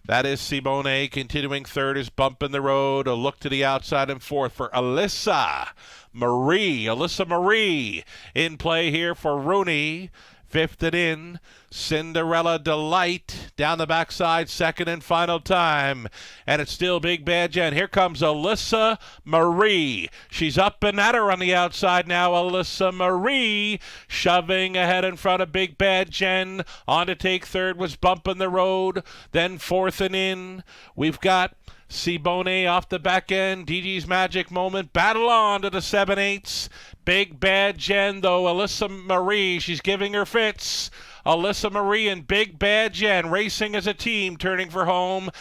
That is Siboney. Continuing third is Bumping the Road. A look to the outside and fourth for Alyssa Marie. Alyssa Marie in play here for Rooney. Fifth and in, Cinderella Delight down the backside, second and final time. And it's still Big Bad Jen. Here comes Alyssa Marie. She's up and at her on the outside now. Alyssa Marie shoving ahead in front of Big Bad Jen. On to take third was Bumping the Road. Then fourth and in, we've got Siboney off the back end. DG's Magic Moment. Battle on to the 7/8. Big Bad Jen, though. Alyssa Marie, she's giving her fits. Alyssa Marie and Big Bad Jen racing as a team, turning for home.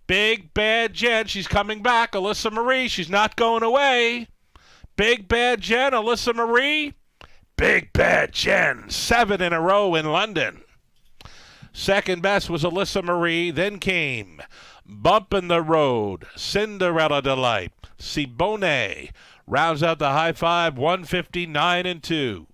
Big Bad Jen, she's coming back. Alyssa Marie, she's not going away. Big Bad Jen, Alyssa Marie. Big Bad Jen, 7 in a row in London. Second best was Alyssa Marie. Then came Bumping the Road, Cinderella Delight, Siboney. Rounds out the high five, 159-2.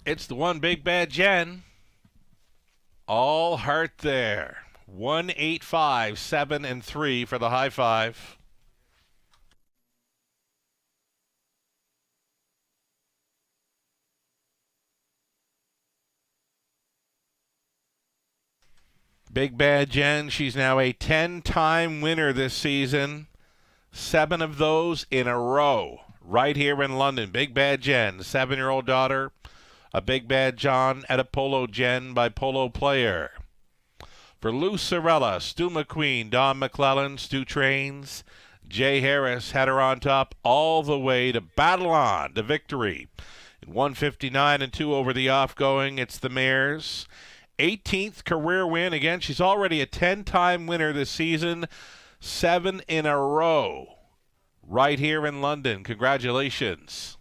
It's the one Big Bad Jen. All heart there. 185, 7 and 3 for the high five. Big Bad Jen, she's now a 10-time winner this season. 7 of those in a row. Right here in London. Big Bad Jen, 7-year-old daughter. A Big Bad John at a Polo Jen by Polo Player. For Lucerella, Stu McQueen, Don McClellan, Stu Trains, Jay Harris had her on top all the way to Battle On to victory. In 159-2 over the off-going, it's the mares. 18th career win. Again, she's already a 10-time winner this season. 7 in a row. Right here in London. Congratulations.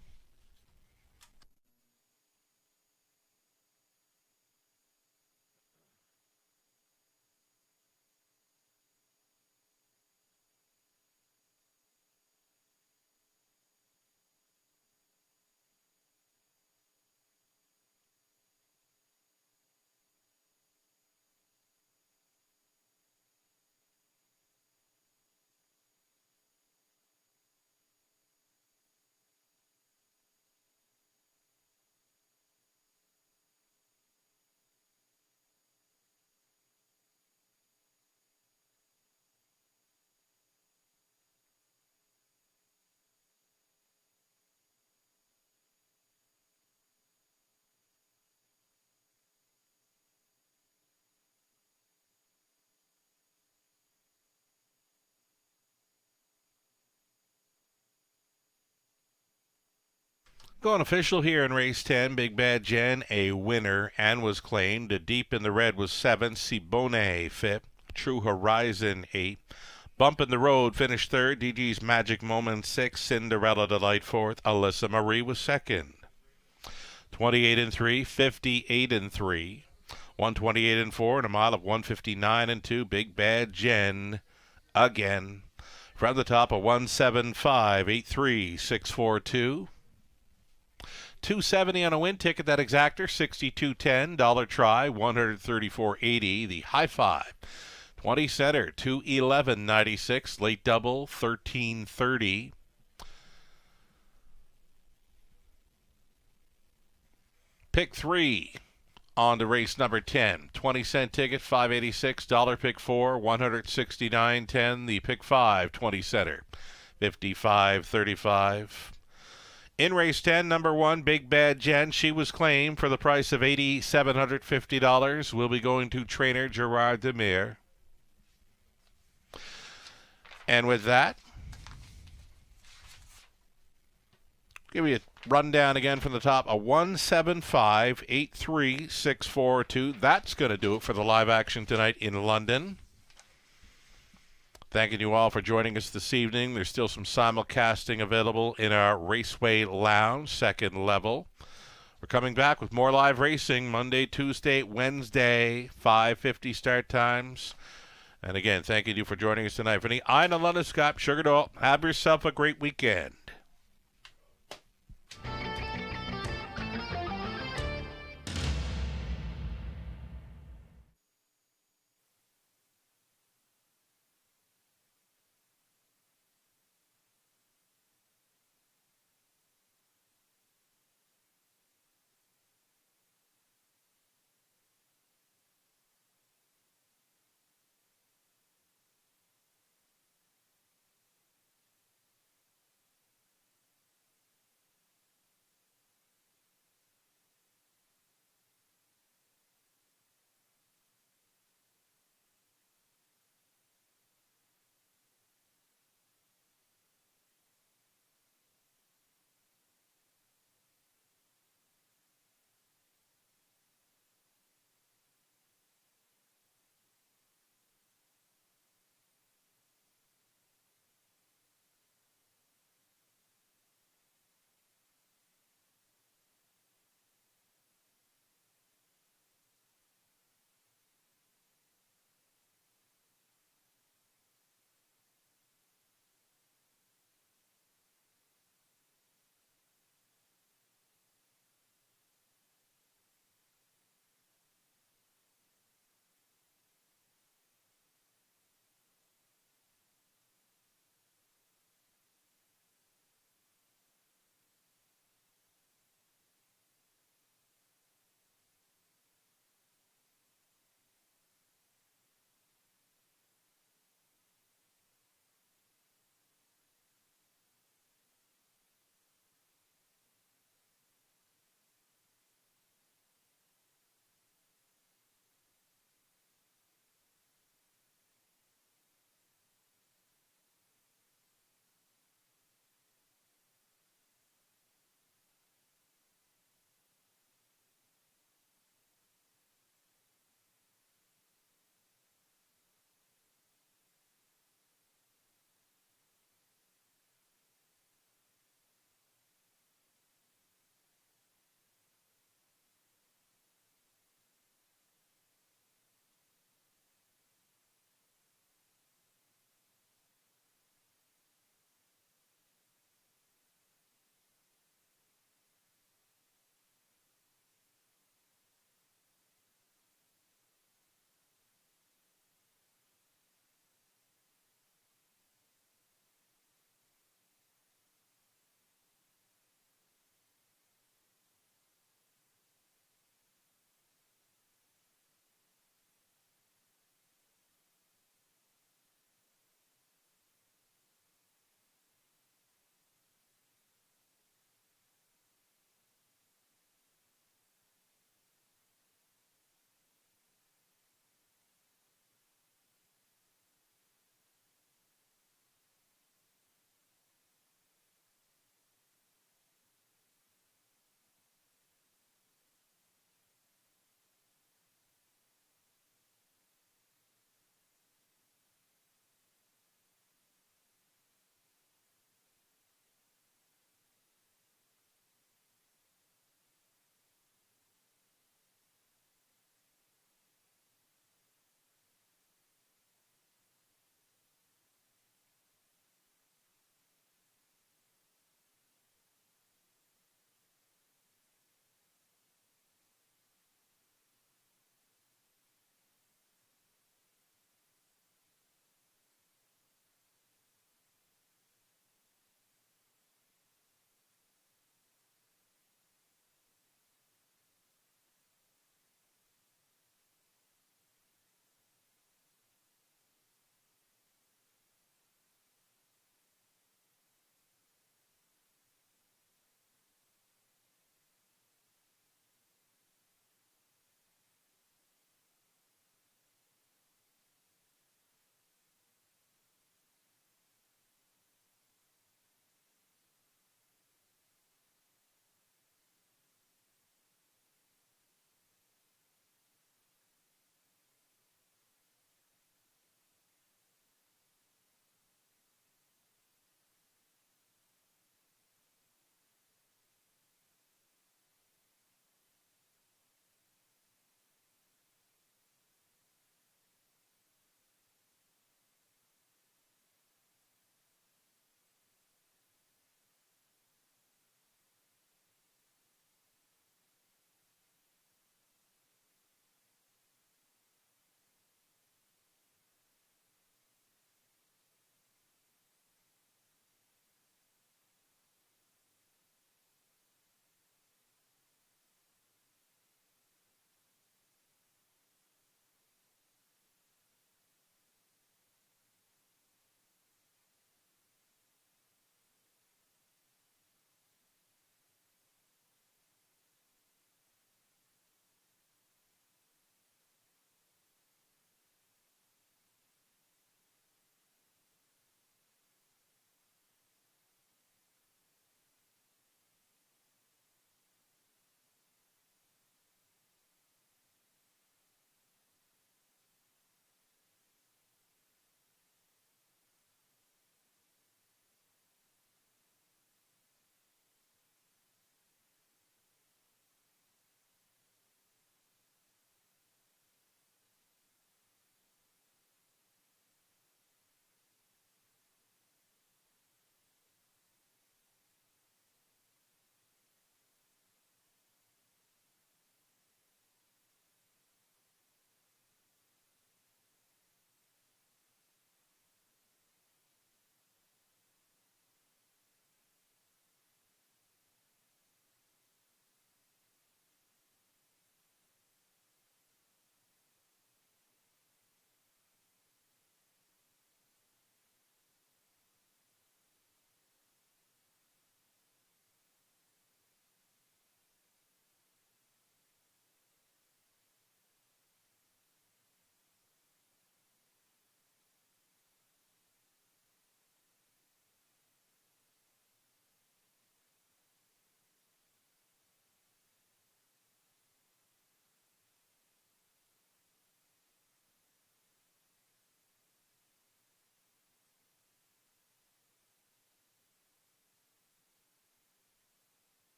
Going official here in race 10, Big Bad Jen, a winner, and was claimed. Deep in the red was 7, Sibone 5th, True Horizon 8. Bump in the Road finished 3rd, DG's Magic Moment 6th, Cinderella Delight 4th, Alyssa Marie was 2nd. 28-3, 58-3, 128-4, and a mile of 159-2, Big Bad Jen again. From the top of 175, 8-3, 6-4-2. 270 on a win ticket, that exactor, 62.10. Dollar try, 134.80. The high five, 20 center, 211.96. Late double, 13.30. Pick 3 on to race number 10. 20-cent ticket, 586. Dollar pick 4, 169.10. The pick 5, 20 center, 55.35. In race 10, number 1, Big Bad Jen. She was claimed for the price of $8,750. We'll be going to trainer Gerard Demir. And with that, give you a rundown again from the top. A 175, 8-3, 6-4-2. That's going to do it for the live action tonight in London. Thanking you all for joining us this evening. There's still some simulcasting available in our Raceway Lounge, second level. We're coming back with more live racing Monday, Tuesday, Wednesday, 5:50 start times. And again, thanking you for joining us tonight. For the Ina Lundeskap, Sugar Doll, have yourself a great weekend.